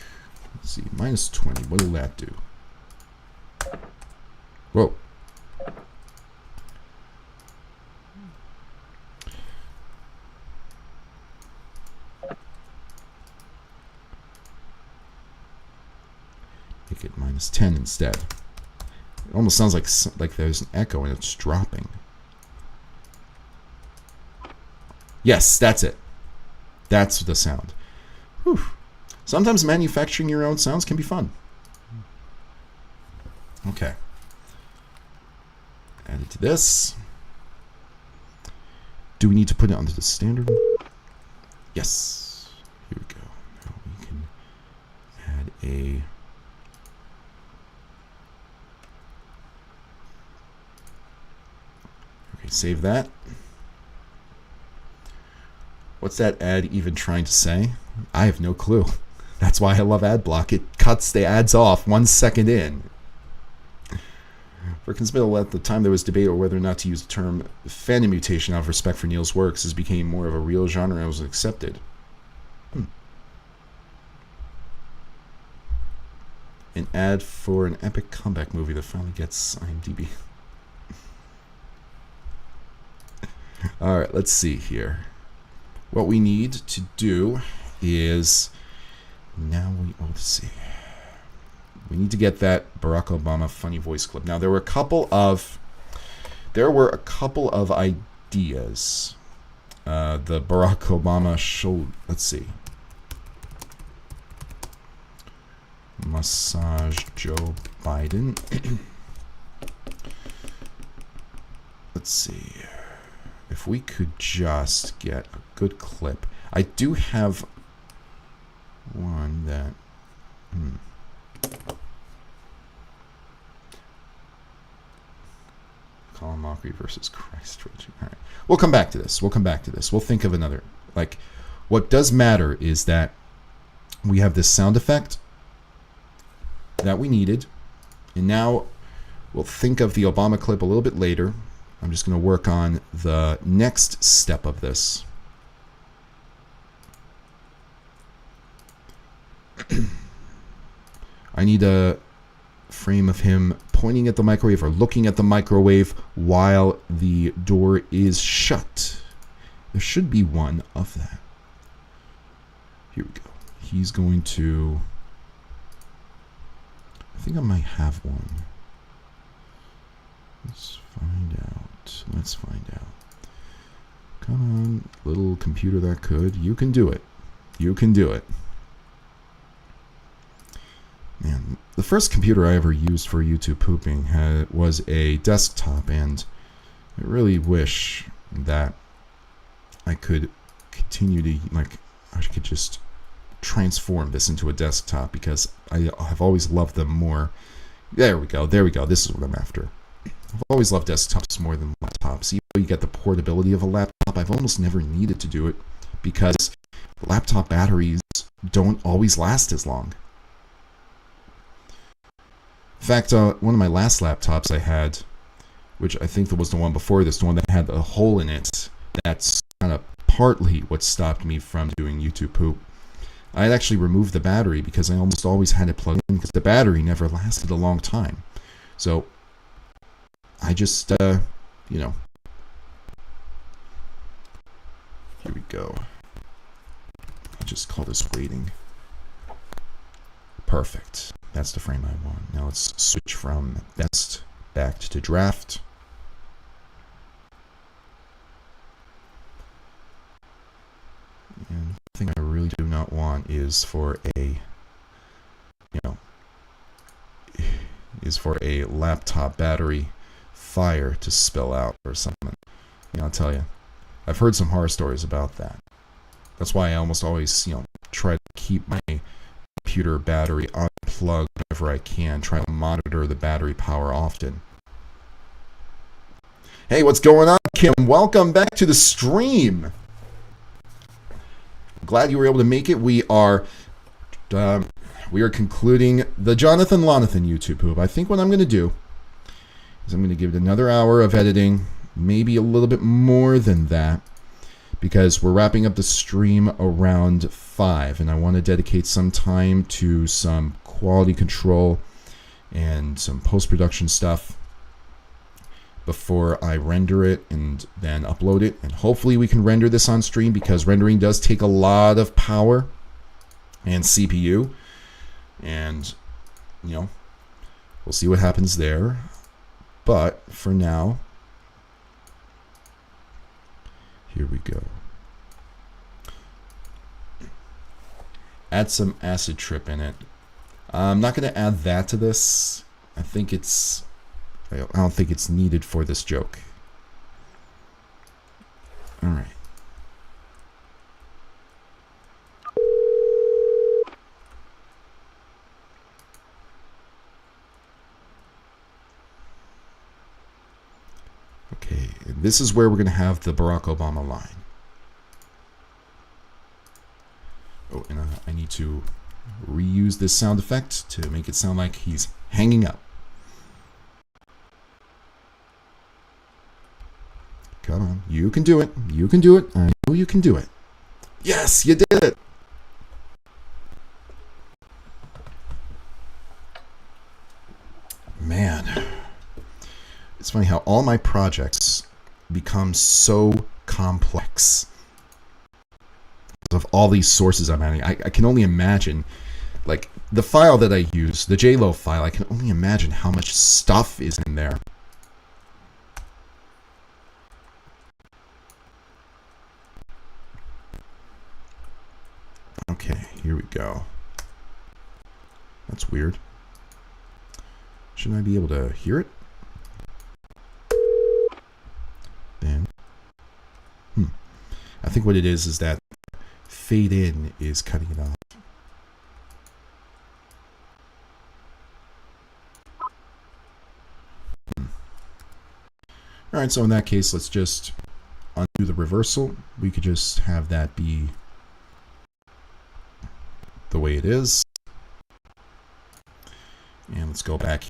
Let's see. -20. What will that do? Whoa. Make it -10 instead. It almost sounds like there's an echo and it's dropping. Yes, that's it. That's the sound. Whew. Sometimes manufacturing your own sounds can be fun. Okay. Add it to this. Do we need to put it onto the standard? Yes. Here we go. Now we can add a... Okay, save that. What's that ad even trying to say? I have no clue. That's why I love ad block. It cuts the ads off 1 second in. For considerable at the time there was debate over whether or not to use the term fan mutation out of respect for Neil's works, as became more of a real genre and was accepted. An ad for an epic comeback movie that finally gets IMDb. Alright, let's see here. What we need to do is let's see. We need to get that Barack Obama funny voice clip. Now there were a couple of ideas. The Barack Obama show. Let's see. Massage Joe Biden. Let's see. If we could just get a good clip. I do have one that... Colin Mockery versus Christchurch. All right. We'll come back to this. We'll think of another. Like, what does matter is that we have this sound effect that we needed. And now we'll think of the Obama clip a little bit later. I'm just going to work on the next step of this. I need a frame of him pointing at the microwave or looking at the microwave while the door is shut. There should be one of that. Here we go. He's going to... I think I might have one. Let's find out. Come on, little computer that could. You can do it. Man, the first computer I ever used for YouTube pooping was a desktop, and I really wish that I could continue to, I could just transform this into a desktop, because I have always loved them more. There we go. This is what I'm after. I've always loved desktops more than laptops. Even though you get the portability of a laptop, I've almost never needed to do it because laptop batteries don't always last as long. In fact, one of my last laptops I had, which I think was the one before this, the one that had a hole in it, that's kind of partly what stopped me from doing YouTube poop. I had actually removed the battery because I almost always had it plugged in because the battery never lasted a long time. So I just, here we go. I'll just call this waiting. Perfect. That's the frame I want. Now let's switch from best back to draft. And the thing I really do not want is for a laptop battery fire to spill out or something. I'll tell you, I've heard some horror stories about that. That's why I almost always, try to keep my computer battery unplugged whenever I can. Try to monitor the battery power often. Hey, what's going on, Kim? Welcome back to the stream. Glad you were able to make it. We are concluding the Jonathan Lonathan YouTube poop. I think what I'm going to do is I'm going to give it another hour of editing, maybe a little bit more than that, because we're wrapping up the stream around 5, and I want to dedicate some time to some quality control and some post-production stuff before I render it and then upload it. And hopefully we can render this on stream, because rendering does take a lot of power and CPU. And, we'll see what happens there. But for now, here we go. Add some acid trip in it. I'm not going to add that to this. I don't think it's needed for this joke. All right. Okay, and this is where we're going to have the Barack Obama line. Oh, and I need to reuse this sound effect to make it sound like he's hanging up. Come on, you can do it. You can do it. I know you can do it. Yes, you did it. Man, it's funny how all my projects become so complex of all these sources I'm adding. I can only imagine, like, the file that I use, the JLo file, I can only imagine how much stuff is in there. Okay, here we go. That's weird. Shouldn't I be able to hear it? Then, I think what it is that fade in is cutting it off. All right, so in that case, let's just undo the reversal. We could just have that be the way it is. And let's go back.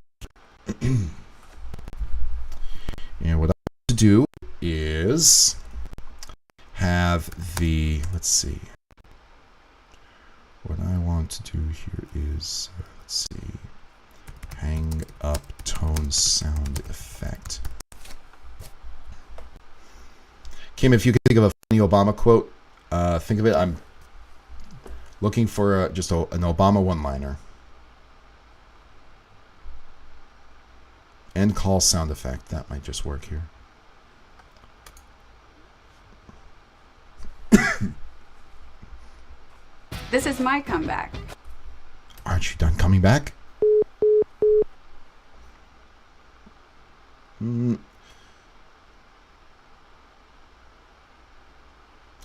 And what I want to do is have the, let's see. What I want to do here is, let's see, hang up tone sound effect. Kim, if you can think of a funny Obama quote, think of it. I'm looking for just an Obama one-liner. End call sound effect. That might just work here. This is my comeback. Aren't you done coming back?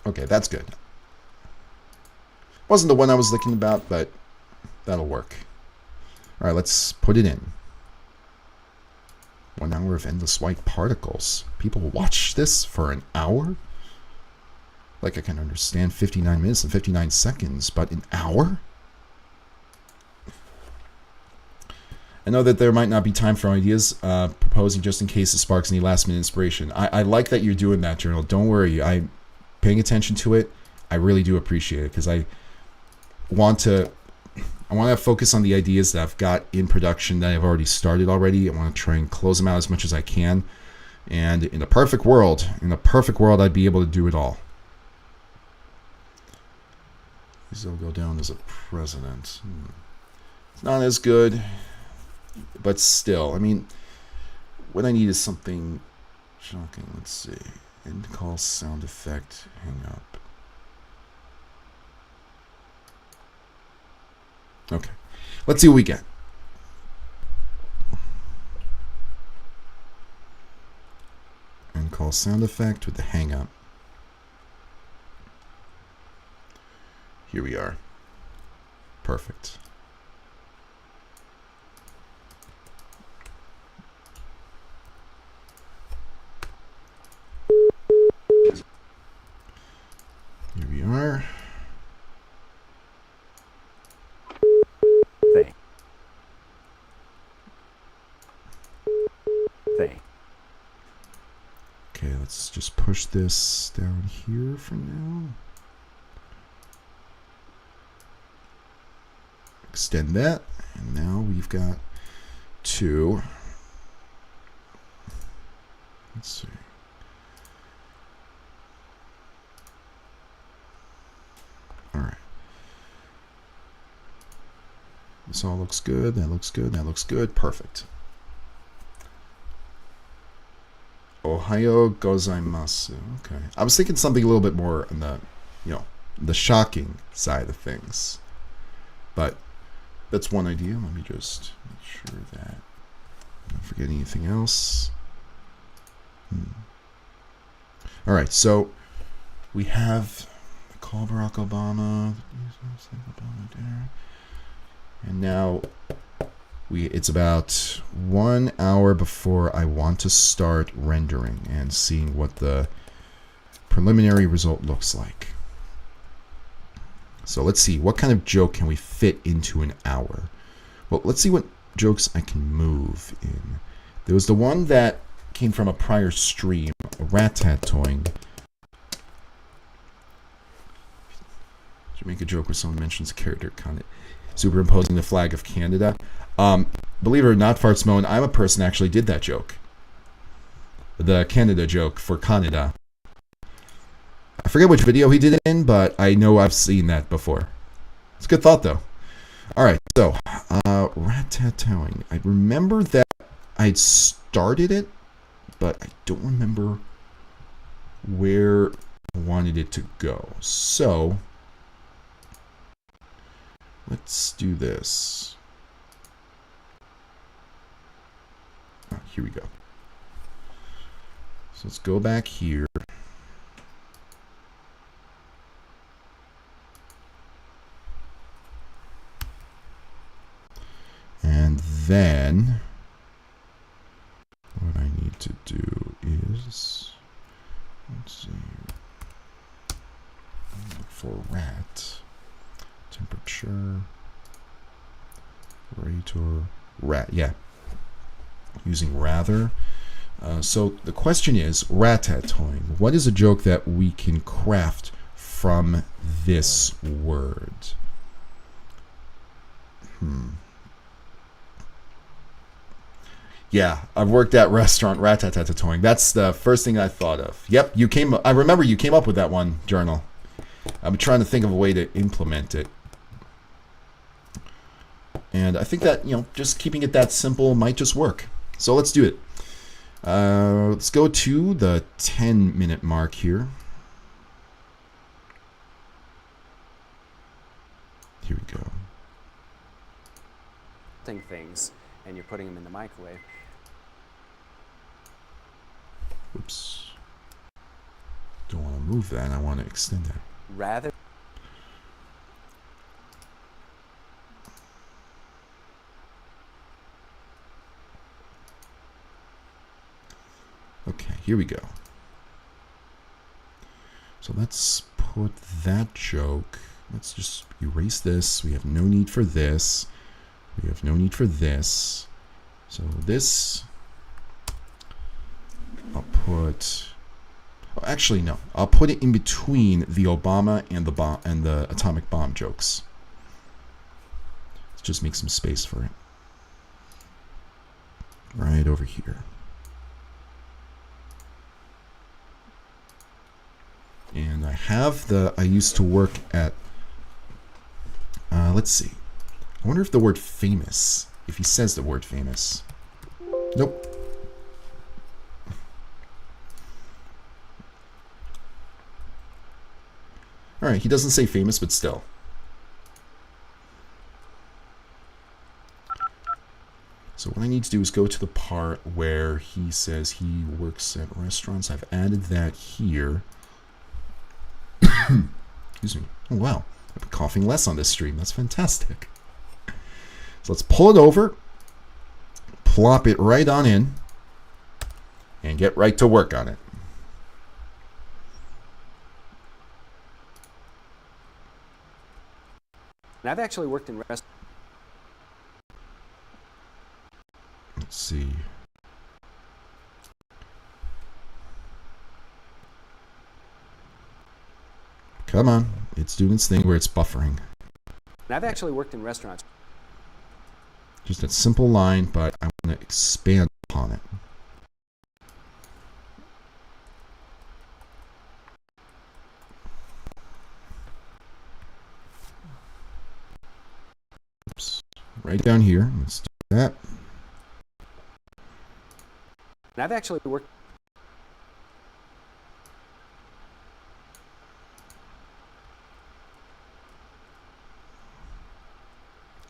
Okay, that's good. Wasn't the one I was thinking about, but that'll work. All right, let's put it in. 1 hour of endless white particles. People watch this for an hour? Like, I can understand 59 minutes and 59 seconds, but an hour? I know that there might not be time for ideas proposing just in case it sparks any last-minute inspiration. I like that you're doing that, Journal. Don't worry. I'm paying attention to it. I really do appreciate it because I want to focus on the ideas that I've got in production that I've already started already. I want to try and close them out as much as I can. And in a perfect world, I'd be able to do it all. He'll go down as a president. It's not as good, but still, I mean, what I need is something shocking. Let's see. End call sound effect. Hang up. Okay. Let's see what we get. End call sound effect with the hang up. Here we are. Perfect. Here we are. Okay, let's just push this down here for now. Extend that, and now we've got 2. Let's see. All right. This all looks good. That looks good. That looks good. Perfect. Ohio gozaimasu. Okay. I was thinking something a little bit more on the, the shocking side of things. But that's one idea. Let me just make sure that I don't forget anything else. All right, so we have call Barack Obama, and now it's about 1 hour before I want to start rendering and seeing what the preliminary result looks like. So let's see, what kind of joke can we fit into an hour? Well, let's see what jokes I can move in. There was the one that came from a prior stream, rat-tat-toying. Should make a joke where someone mentions character content, superimposing the flag of Canada. Believe it or not, Farts Moan, I'm a person that actually did that joke. The Canada joke for Canada. I forget which video he did it in, but I know I've seen that before. It's a good thought, though. All right, so rat-tat-toing. I remember that I'd started it, but I don't remember where I wanted it to go. So let's do this. Here we go. So let's go back here. And then what I need to do sure. Rate or rat, yeah. Using rather. So the question is, ratatouille. What is a joke that we can craft from this word? Yeah, I've worked at restaurant ratatouille. That's the first thing I thought of. Yep, I remember you came up with that one, Journal. I'm trying to think of a way to implement it. And I think that, just keeping it that simple might just work. So let's do it. Let's go to the 10-minute mark here. Here we go. Things, and you're putting them in the microwave. Oops. Don't want to move that. I want to extend that. Rather. Okay, here we go. So let's put that joke. Let's just erase this. We have no need for this. We have no need for this. So this, I'll put. Oh, actually, no. I'll put it in between the Obama and the bomb and the atomic bomb jokes. Let's just make some space for it. Right over here. And I used to work at, let's see. I wonder if the word famous, if he says the word famous. Nope. All right, he doesn't say famous, but still. So what I need to do is go to the part where he says he works at restaurants. I've added that here. Excuse me. Oh, wow. I've been coughing less on this stream. That's fantastic. So let's pull it over, plop it right on in, and get right to work on it. And I've actually worked in restaurants. Let's see. Come on. It's doing its thing where it's buffering. And I've actually worked in restaurants. Just a simple line, but I want to expand upon it. Oops. Right down here. Let's do that. And I've actually worked.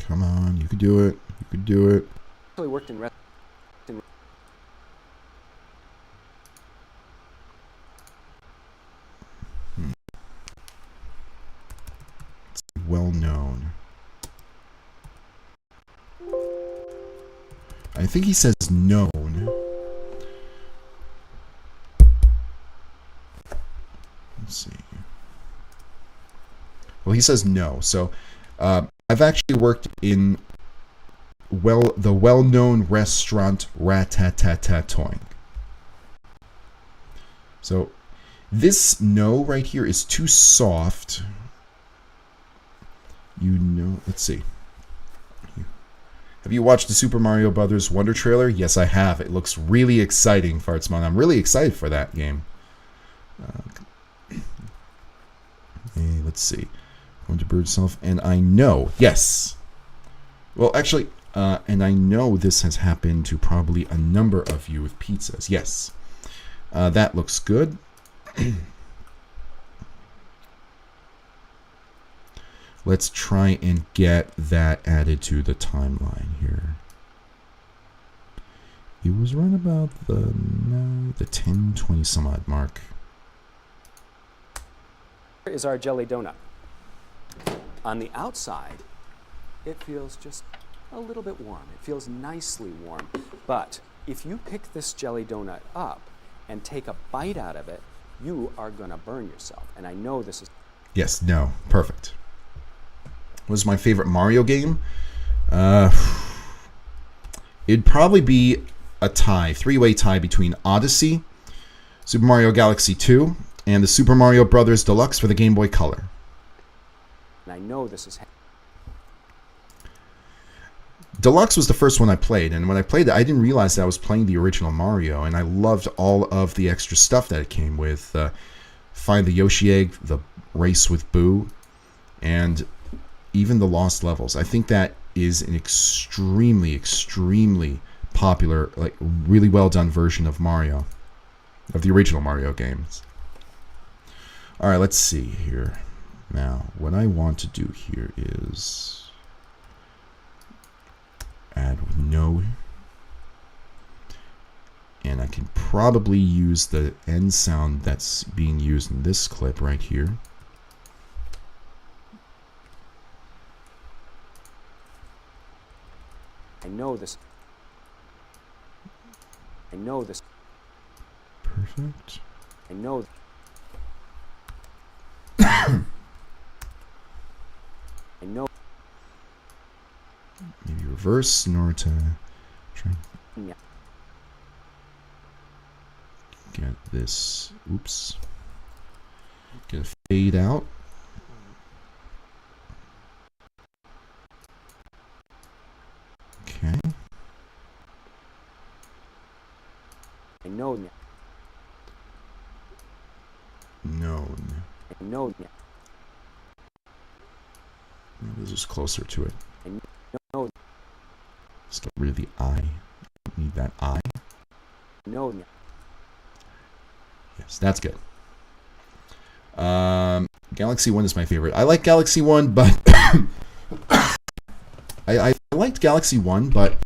Come on, you could do it. You could do it. Actually worked in It's well known. I think he says known. Let's see. Well, he says no. So, I've actually worked in the well-known restaurant Ratatouille. So this no right here is too soft. Let's see. Have you watched the Super Mario Brothers Wonder trailer? Yes, I have. It looks really exciting, Fartsmon. I'm really excited for that game. Hey, let's see. Going to bird itself, and I know, yes. Well, actually, and I know this has happened to probably a number of you with pizzas. Yes, that looks good. Let's try and get that added to the timeline here. It was right about the 10:20 some odd mark. Here is our jelly donut. On the outside, it feels just a little bit warm. It feels nicely warm. But if you pick this jelly donut up and take a bite out of it, you are going to burn yourself. And I know this is... Yes, no, perfect. was my favorite Mario game? It'd probably be a tie, three-way tie between Odyssey, Super Mario Galaxy 2, and the Super Mario Bros. Deluxe for the Game Boy Color. I know this is... Deluxe was the first one I played, and when I played it, I didn't realize that I was playing the original Mario, and I loved all of the extra stuff that it came with. Find the Yoshi Egg, the race with Boo, and even the lost levels. I think that is an extremely, extremely popular, like really well done version of Mario, of the original Mario games. All right, let's see here. Now, what I want to do here is add with no, and I can probably use the end sound that's being used in this clip right here. I know this. I know this. Perfect. I know. I know. Maybe reverse in order to try and Yeah. get this. Oops. Get a fade out. Okay. I know. Known. I know. This is closer to it. I know. Let's get rid of the I. Need that I. No. Yes, that's good. Galaxy 1 is my favorite. I like Galaxy 1, but I liked Galaxy 1, but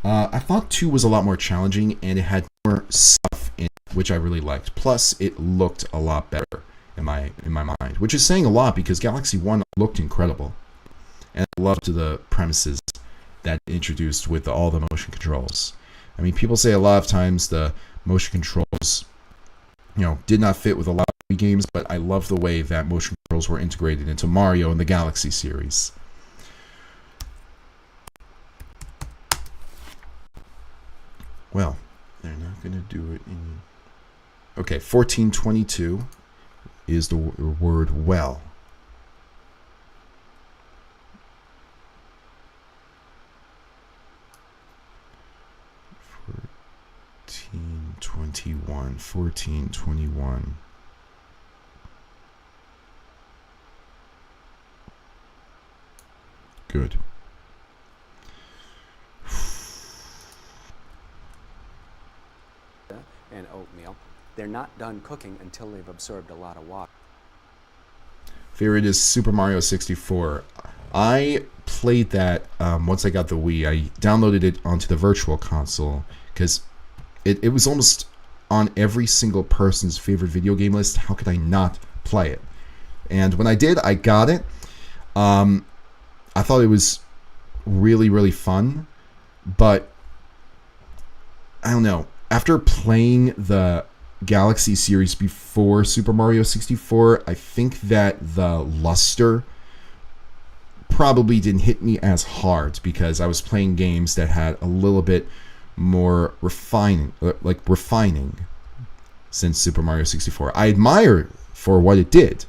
I thought 2 was a lot more challenging, and it had more stuff in it, which I really liked. Plus, it looked a lot better in my mind, which is saying a lot because Galaxy 1 looked incredible, and I loved the premises that it introduced with all the motion controls. I mean, people say a lot of times the motion controls, did not fit with a lot of games, but I love the way that motion controls were integrated into Mario and the Galaxy series. Well, they're not going to do it in... Okay, 1422 is the word well. Fourteen 21. Good. And oatmeal. They're not done cooking until they've absorbed a lot of water. Favorite is Super Mario 64. I played that once I got the Wii. I downloaded it onto the Virtual Console because it was almost on every single person's favorite video game list. How could I not play it? And when I did, I got it. I thought it was really, really fun. But I don't know. After playing the Galaxy series before Super Mario 64, I think that the luster probably didn't hit me as hard because I was playing games that had a little bit more refining since Super Mario 64. I admire for what it did.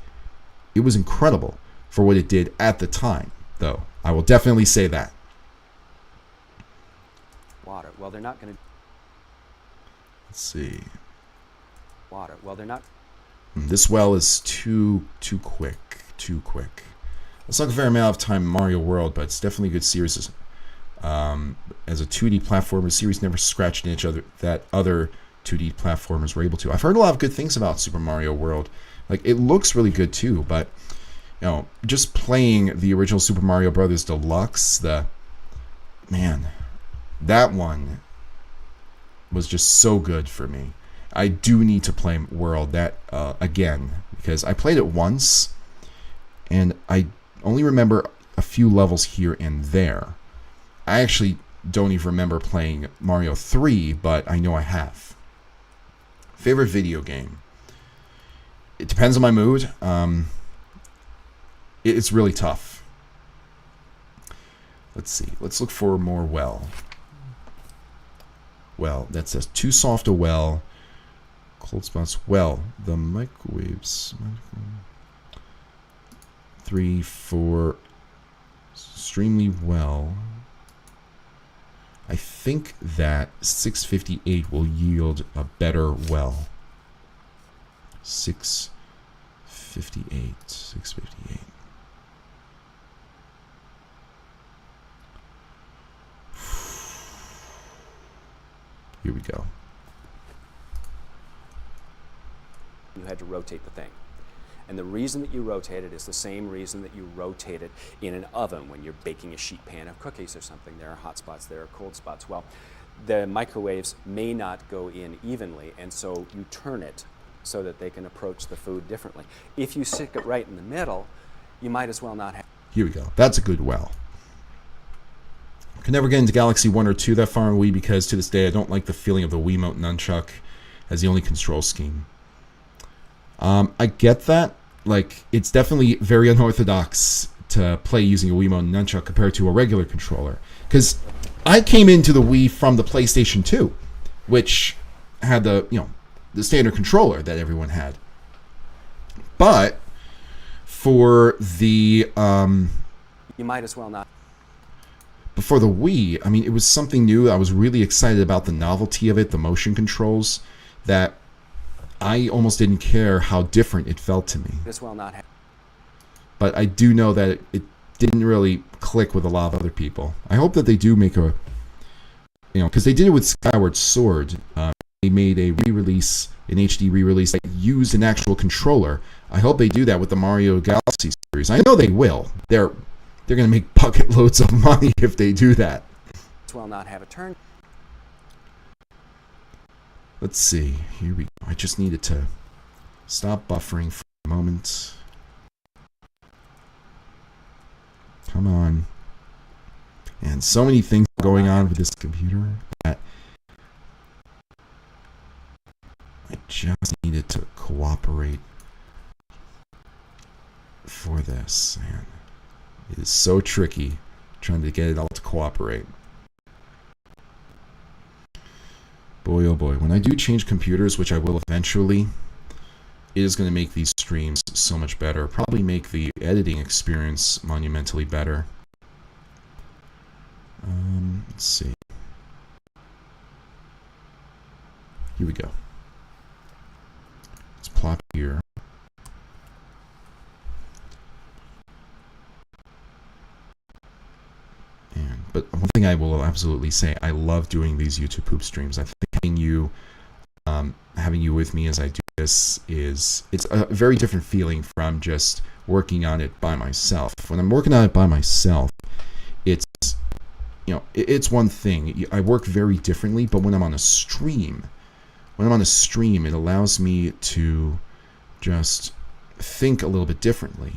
It was incredible for what it did at the time, though. I will definitely say that. Water. Well, they're not going to... Let's see. Water. Well, they're not... This well is too quick. Too quick. It's not a fair amount of time in Mario World, but it's definitely a good series. As a 2D platformer, the series never scratched an itch that other 2D platformers were able to. I've heard a lot of good things about Super Mario World. Like, it looks really good too, but just playing the original Super Mario Bros. Deluxe, that one was just so good for me. I do need to play World again because I played it once and I only remember a few levels here and there. I actually don't even remember playing Mario 3, but I know I have. Favorite video game? It depends on my mood. It's really tough. Let's see. Let's look for more well. Well, that's too soft a well. Cold spots. Well, the microwaves. 3, 4. Extremely well. I think that 658 will yield a better well. 658. 658. Here we go. You had to rotate the thing. And the reason that you rotate it is the same reason that you rotate it in an oven when you're baking a sheet pan of cookies or something. There are hot spots, there are cold spots. Well, the microwaves may not go in evenly, and so you turn it so that they can approach the food differently. If you stick it right in the middle, you might as well not have. Here we go. That's a good well. Could never get into Galaxy 1 or 2 that far on Wii because to this day I don't like the feeling of the Wiimote nunchuck as the only control scheme. I get that. Like, it's definitely very unorthodox to play using a Wiimote nunchuck compared to a regular controller. Because I came into the Wii from the PlayStation 2, which had the standard controller that everyone had. But for the You might as well not. But for the Wii, I mean, it was something new. I was really excited about the novelty of it, the motion controls, that I almost didn't care how different it felt to me. As well not have. But I do know that it didn't really click with a lot of other people. I hope that they do make a, because they did it with Skyward Sword. They made a re-release, an HD re-release that used an actual controller. I hope they do that with the Mario Galaxy series. I know they will. They're going to make bucket loads of money if they do that. As well not have a turn. Let's see. Here we go. I just needed to stop buffering for a moment. Come on. And so many things going on with this computer that I just needed to cooperate for this. And it is so tricky trying to get it all to cooperate. Boy, oh boy. When I do change computers, which I will eventually, it is going to make these streams so much better. Probably make the editing experience monumentally better. Let's see. Here we go. Let's plop here. But one thing I will absolutely say, I love doing these YouTube poop streams. I think having you with me as I do this it's a very different feeling from just working on it by myself. When I'm working on it by myself, it's one thing. I work very differently, but when I'm on a stream, it allows me to just think a little bit differently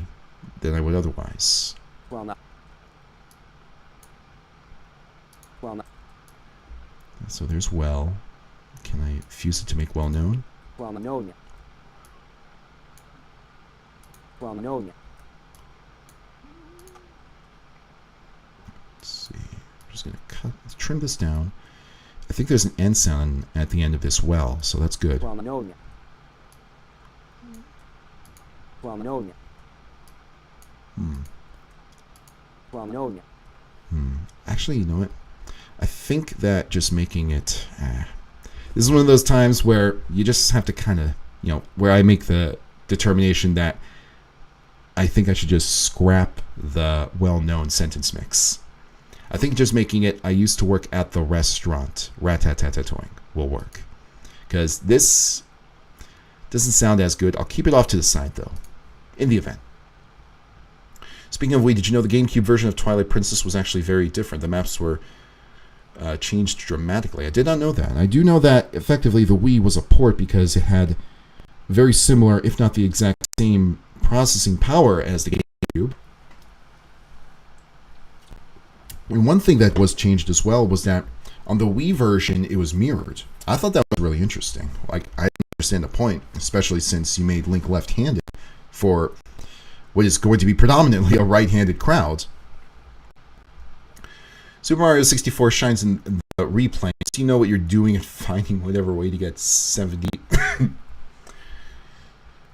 than I would otherwise. Well not. Well not. So there's well. Can I fuse it to make well known? Well known. Well known. Let's see. I'm just gonna trim this down. I think there's an end sound at the end of this well, so that's good. Well known. Well known. Well known. Actually, you know what? I think that just making it... this is one of those times where you just have to kind of, where I make the determination that I think I should just scrap the well-known sentence mix. I think just making it, I used to work at the restaurant, rat-tat-tat-tat-toing, will work. Because this doesn't sound as good. I'll keep it off to the side, though, in the event. Speaking of Wii, did you know the GameCube version of Twilight Princess was actually very different? The maps were changed dramatically. I did not know that. And I do know that, effectively, the Wii was a port because it had very similar, if not the exact same, processing power as the GameCube. And one thing that was changed as well was that on the Wii version, it was mirrored. I thought that was really interesting. Like, I understand the point, especially since you made Link left-handed for what is going to be predominantly a right-handed crowd. Super Mario 64 shines in the replaying. So you know what you're doing and finding whatever way to get 70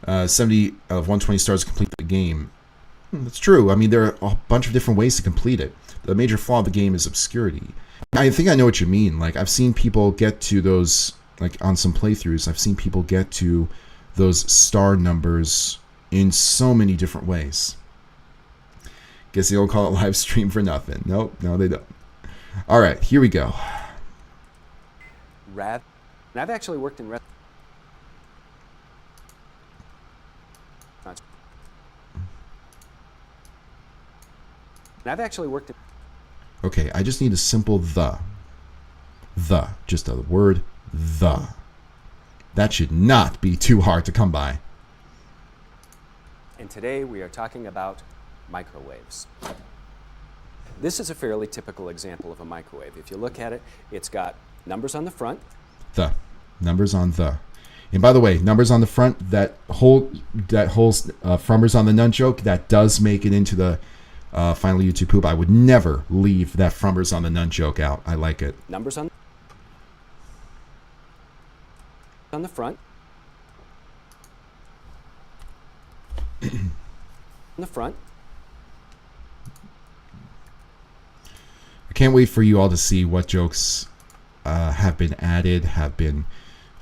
70 out of 120 stars to complete the game. That's true. I mean, there are a bunch of different ways to complete it. The major flaw of the game is obscurity. I think I know what you mean. Like, I've seen people get to those, like, on some playthroughs, I've seen people get to those star numbers in so many different ways. Guess they don't call it live stream for nothing. Nope, no, they don't. All right, here we go. And I've actually worked in restaurants. And I've actually worked in... Okay, I just need a simple the. The. Just a word, the. That should not be too hard to come by. And today we are talking about microwaves. This is a fairly typical example of a microwave. If you look at it, it's got numbers on the front. The. Numbers on the. And by the way, numbers on the front, that whole frumbers on the nunchoke, that does make it into the final YouTube poop. I would never leave that frumbers on the nunchoke out. I like it. Numbers on the front. On the front. I can't wait for you all to see what jokes have been added, have been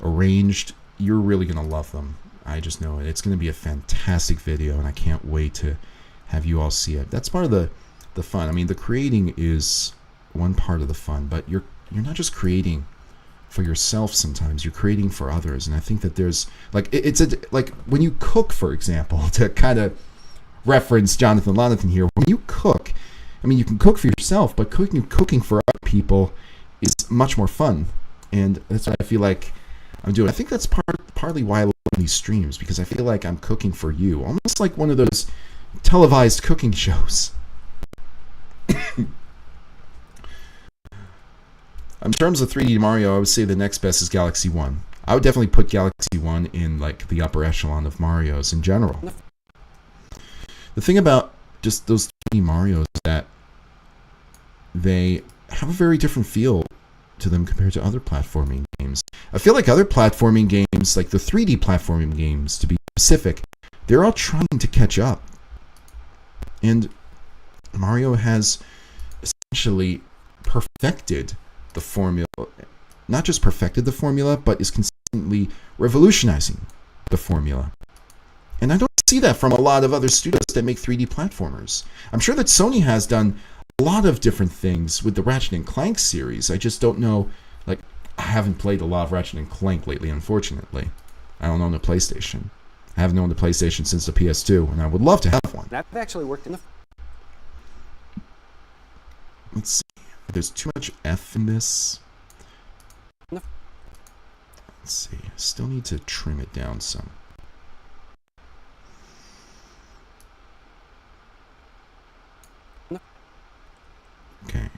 arranged. You're really going to love them. I just know it. It's going to be a fantastic video, and I can't wait to have you all see it. That's part of the fun. I mean, the creating is one part of the fun, but you're not just creating for yourself sometimes. You're creating for others, and I think that there's, like, like when you cook, for example, to kind of reference Jonathan Lonathan here, when you cook, I mean, you can cook for yourself, but cooking for other people is much more fun, and that's what I feel like I'm doing. I think that's partly why I love these streams, because I feel like I'm cooking for you, almost like one of those televised cooking shows. In terms of 3D Mario, I would say the next best is Galaxy 1. I would definitely put Galaxy 1 in, like, the upper echelon of Marios in general. The thing about just those 3D Marios is that they have a very different feel to them compared to other platforming games. I feel like other platforming games, like the 3D platforming games, to be specific, they're all trying to catch up. And Mario has essentially perfected the formula. Not just perfected the formula, but is consistently revolutionizing the formula. And I don't see that from a lot of other studios that make 3D platformers. I'm sure that Sony has done a lot of different things with the Ratchet & Clank series. I just don't know, like, I haven't played a lot of Ratchet & Clank lately, unfortunately. I don't own a PlayStation. I haven't owned a PlayStation since the PS2, and I would love to have one. And I've actually worked in the... Let's see. There's too much F in this. Let's see. I still need to trim it down some. Okay.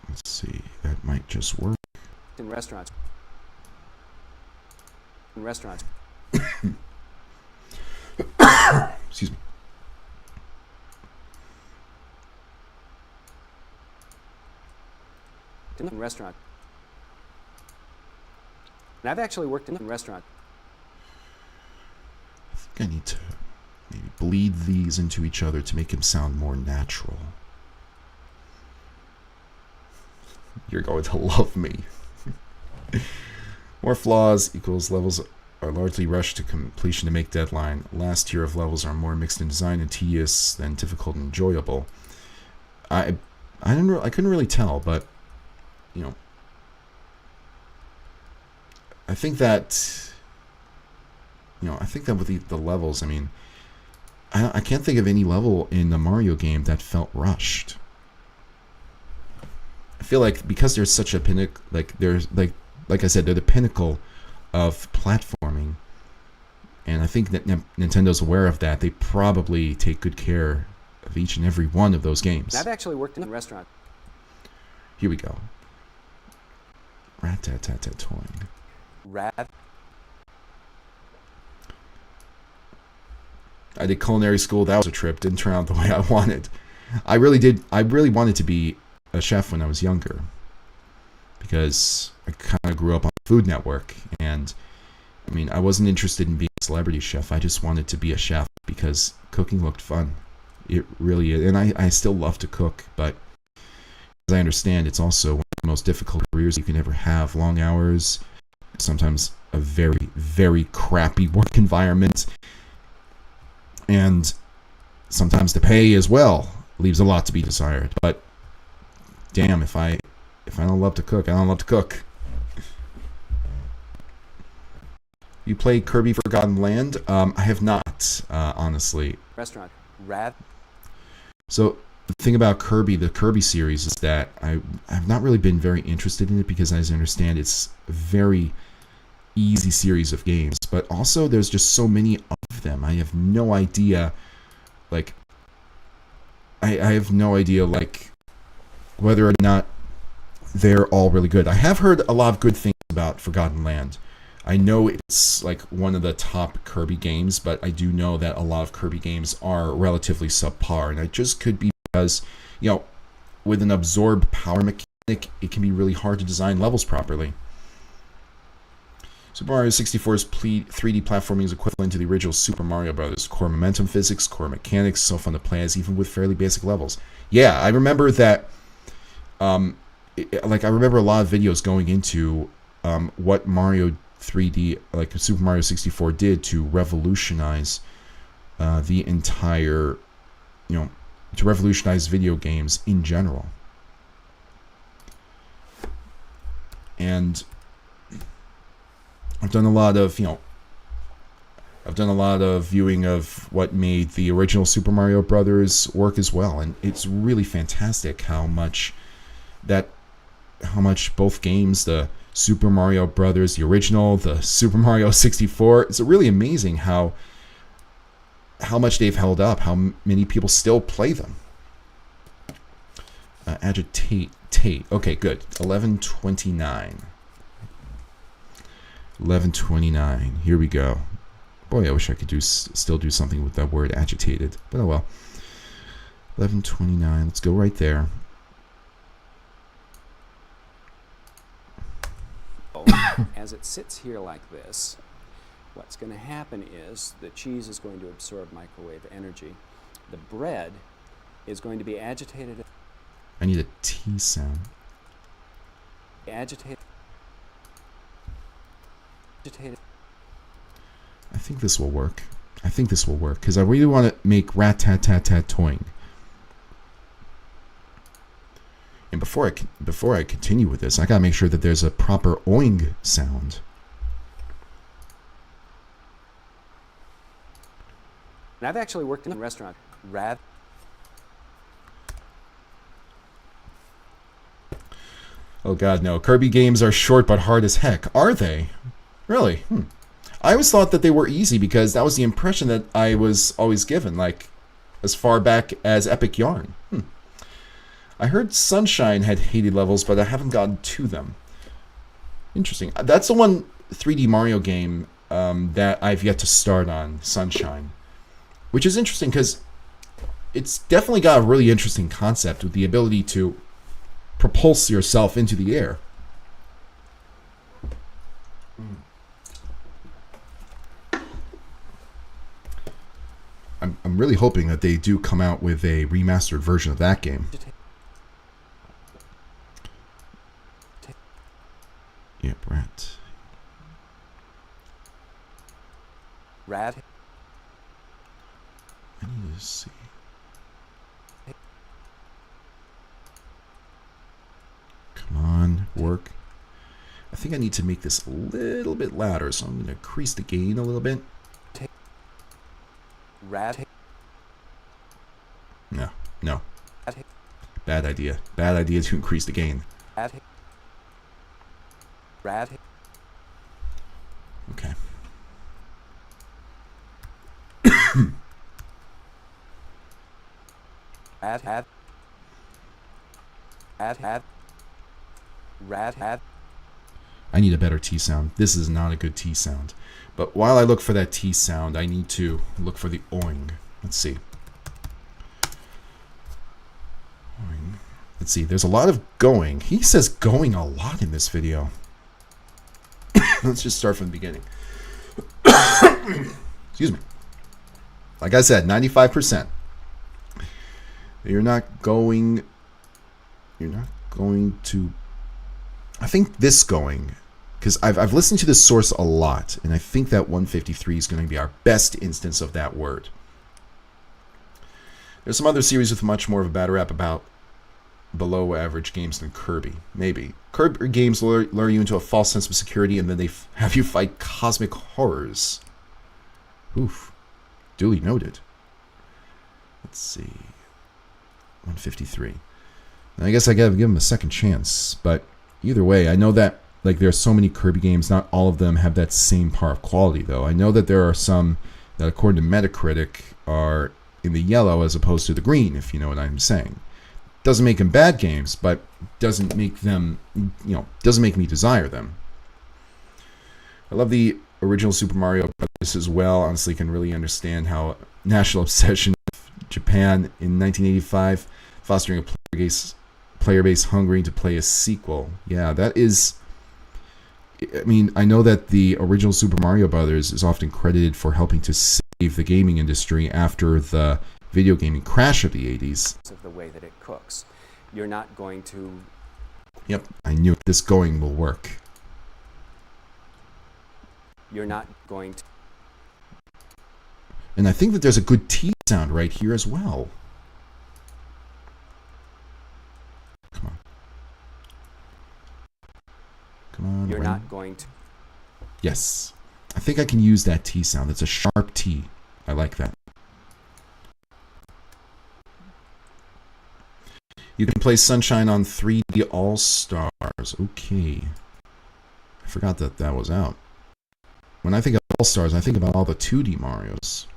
Let's see. That might just work. In restaurants. In restaurants. Excuse me. In the restaurant. And I've actually worked in the restaurant. I think I need to maybe bleed these into each other to make them sound more natural. You're going to love me. More flaws equals levels are largely rushed to completion to make deadline. Last tier of levels are more mixed in design and tedious than difficult and enjoyable. I couldn't really tell, but you know, I think that with the levels, I mean, I can't think of any level in the Mario game that felt rushed. I feel like because there's such a pinnacle, like I said, they're the pinnacle of platforming, and I think that Nintendo's aware of that. They probably take good care of each and every one of those games. I've actually worked in a restaurant. Here we go. Rat-tat-tat-tat-toing. I did culinary school. That was a trip. Didn't turn out the way I wanted. I really wanted to be a chef when I was younger, because I kind of grew up on Food Network, and I mean, I wasn't interested in being a celebrity chef. I just wanted to be a chef because cooking looked fun. It really is. And I still love to cook, but as I understand, it's also one of the most difficult careers you can ever have. Long hours, sometimes a very, very crappy work environment, and sometimes the pay as well leaves a lot to be desired. But damn, if I don't love to cook, I don't love to cook. You play Kirby Forgotten Land? I have not, honestly. Restaurant. Rad. So the thing about Kirby, the Kirby series, is that I've not really been very interested in it because, as I understand, it's a very easy series of games. But also, there's just so many of them. I have no idea, like, I have no idea, like, whether or not they're all really good. I have heard a lot of good things about Forgotten Land. I know it's like one of the top Kirby games, but I do know that a lot of Kirby games are relatively subpar, and it just could be because, with an absorb power mechanic, it can be really hard to design levels properly. Super Mario 64's 3D platforming is equivalent to the original Super Mario Bros. Core momentum physics, core mechanics, so fun to play as, even with fairly basic levels. Yeah, I remember that. I remember a lot of videos going into what Mario 3D, like Super Mario 64, did to revolutionize the entire, to revolutionize video games in general. And I've done a lot of, viewing of what made the original Super Mario Brothers work as well, and it's really fantastic how much both games, the Super Mario Brothers, the original, the Super Mario 64, it's really amazing how much they've held up, how many people still play them. Agitate. Okay, good. 1129. 1129. Here we go. Boy, I wish I could still do something with that word agitated, but oh well. 1129. Let's go right there. As it sits here like this, what's going to happen is the cheese is going to absorb microwave energy. The bread is going to be agitated. I need a T sound. Agitated. I think this will work. Because I really want to make rat-tat-tat-tat-toing. And before I continue with this, I gotta make sure that there's a proper oing sound. And I've actually worked in a restaurant. Oh god, no. Kirby games are short but hard as heck. Are they? Really? I always thought that they were easy because that was the impression that I was always given, like, as far back as Epic Yarn. I heard Sunshine had hated levels, but I haven't gotten to them. Interesting. That's the one 3D Mario game that I've yet to start on, Sunshine. Which is interesting because it's definitely got a really interesting concept with the ability to propulse yourself into the air. I'm really hoping that they do come out with a remastered version of that game. Yeah, Brett. Rad. I need to see. Come on, work. I think I need to make this a little bit louder, so I'm going to increase the gain a little bit. Rad. No. Bad idea. Bad idea to increase the gain. Rad. Okay. Rad. I need a better T sound. This is not a good T sound. But while I look for that T sound, I need to look for the oing. Let's see. Let's see. There's a lot of going. He says going a lot in this video. Let's just start from the beginning. Excuse me. Like I said, 95%. You're not going to... I think this going... Because I've listened to this source a lot, and I think that 153 is going to be our best instance of that word. There's some other series with much more of a bad rap about below average games than Kirby. Maybe. Kirby games lure you into a false sense of security, and then they have you fight cosmic horrors. Oof. Duly noted. Let's see. 153. And I guess I gotta give them a second chance, but either way, I know that like there are so many Kirby games, not all of them have that same par of quality though. I know that there are some that according to Metacritic are in the yellow as opposed to the green, if you know what I'm saying. Doesn't make them bad games, but doesn't make them, doesn't make me desire them. I love the original Super Mario Brothers as well. Honestly, can really understand how national obsession of Japan in 1985, fostering a player base hungry to play a sequel. Yeah, that is... I mean, I know that the original Super Mario Brothers is often credited for helping to save the gaming industry after the video gaming crash of the 80s. Of the way that it cooks. You're not going to... Yep, I knew this going will work. You're not going to... And I think that there's a good T sound right here as well. Come on. Come on. You're right. not going to... Yes. I think I can use that T sound. It's a sharp T. I like that. You can play Sunshine on 3D All-Stars. Okay. I forgot that that was out. When I think of All-Stars, I think about all the 2D Marios.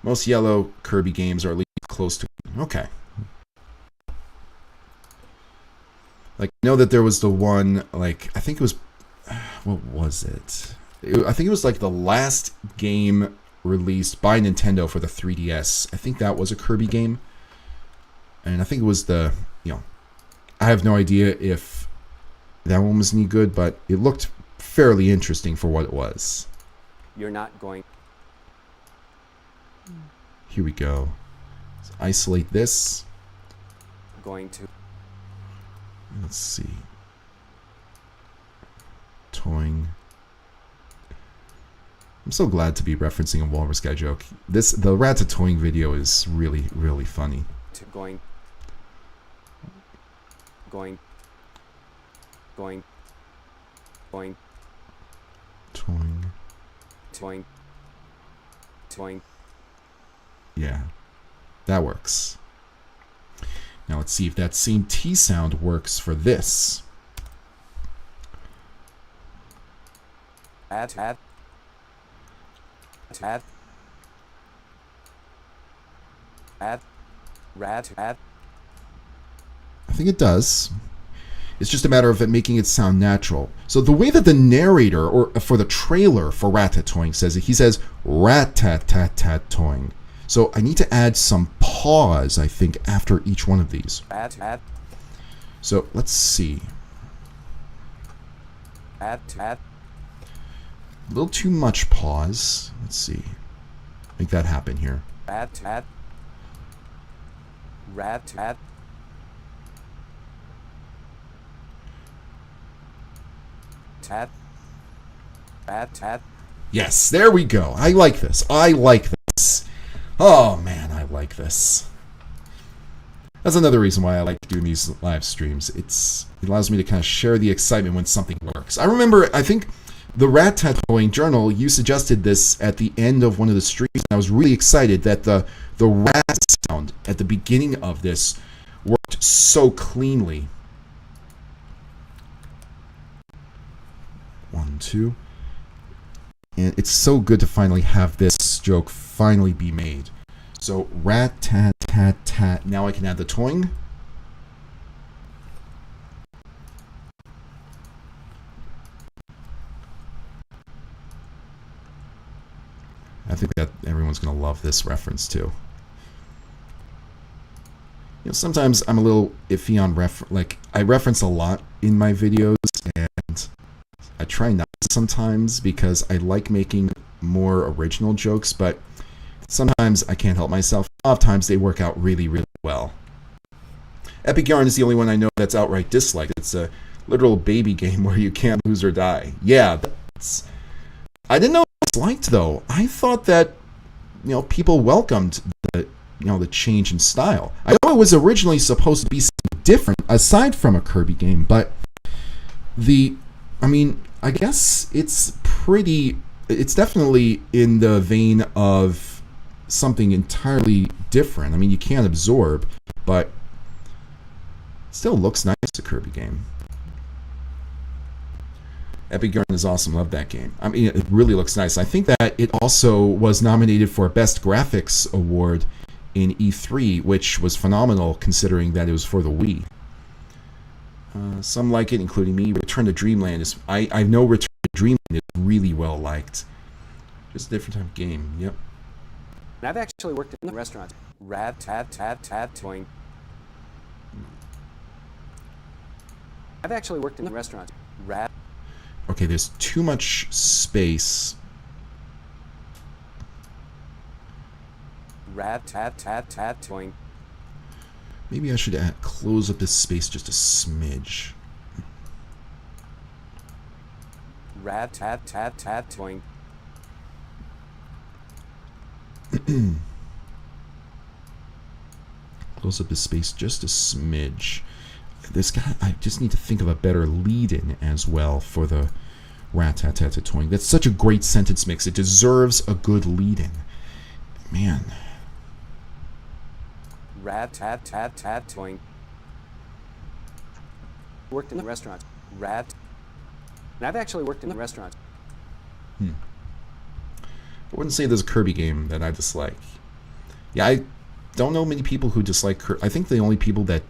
Most yellow Kirby games are at least close to... Okay. Like, I know that there was the one, like, I think it was... What was it? I think it was like the last game released by Nintendo for the 3DS. I think that was a Kirby game. And I think it was the, I have no idea if that one was any good, but it looked fairly interesting for what it was. You're not going... Here we go. Let's isolate this. Going to... Let's see. Toying. I'm so glad to be referencing a Walrus Guy joke. The Ratatouille video is really, really funny. Going... Toying. Yeah, that works. Now let's see if that same T sound works for this. Add. I think it does. It's just a matter of it making it sound natural. So the way that the narrator, or for the trailer for Ratatouille says it, he says rat-tat-tat-tat-toing. So I need to add some pause, I think, after each one of these. So let's see. A little too much pause. Let's see. Make that happen here. Yes, there we go. I like this. I like this. Oh man, I like this. That's another reason why I like doing these live streams. It allows me to kind of share the excitement when something works. I remember, I think the Rat Tattooing Journal, you suggested this at the end of one of the streams, and I was really excited that the rat sound at the beginning of this worked so cleanly. 1, 2. And it's so good to finally have this joke finally be made. So, rat tat tat tat. Now I can add the toing. I think that everyone's going to love this reference too. sometimes I'm a little iffy on I reference a lot in my videos, and I try not to sometimes because I like making more original jokes, but sometimes I can't help myself. A lot of times they work out really, really well. Epic Yarn is the only one I know that's outright disliked. It's a literal baby game where you can't lose or die. Yeah, I didn't know it was liked though. I thought that people welcomed the change in style. I know it was originally supposed to be something different aside from a Kirby game, but I guess it's definitely in the vein of something entirely different. I mean, you can't absorb, but it still looks nice, a Kirby game. Epic Yarn is awesome. Love that game. I mean, it really looks nice. I think that it also was nominated for Best Graphics Award in E3, which was phenomenal considering that it was for the Wii. Some like it, including me. Return to Dreamland is... I know Return to Dreamland is really well liked. Just a different type of game. Yep. I've actually worked in the restaurants. Rat-tat-tat-tat-toing. I've actually worked in the restaurants. Okay, there's too much space. Rat-tat-tat-tat-toing. Maybe I should close up this space just a smidge. Rat-tat-tat-tat-toing. Close up this space just a smidge. I just need to think of a better lead-in as well for the rat-tat-tat-toing. That's such a great sentence mix. It deserves a good lead-in. Man. Rat-tat-tat-tat-toing. Worked in the restaurants. And I've actually worked in the restaurants. I wouldn't say there's a Kirby game that I dislike. Yeah, I don't know many people who dislike Kirby. I think the only people that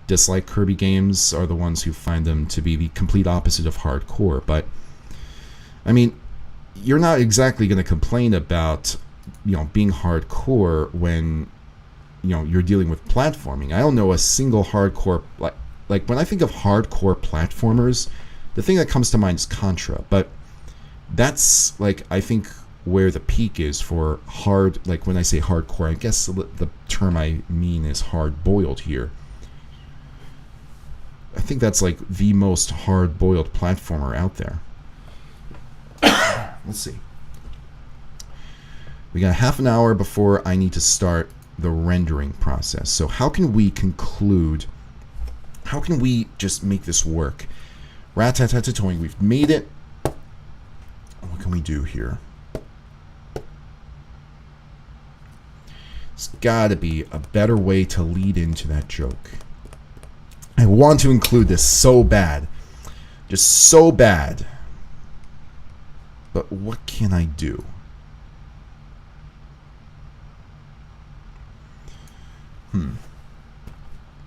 dislike Kirby games are the ones who find them to be the complete opposite of hardcore. But I mean, you're not exactly going to complain about being hardcore when you're dealing with platforming. I don't know a single hardcore like when I think of hardcore platformers, the thing that comes to mind is Contra. But that's I think where the peak is for hard, when I say hardcore, I guess the term I mean is hard-boiled here. I think that's the most hard-boiled platformer out there. Let's see. We got half an hour before I need to start the rendering process. So how can we conclude? How can we just make this work? Rat-tat-tat-toing, we've made it. What can we do here? There's got to be a better way to lead into that joke. I want to include this so bad. Just so bad. But what can I do?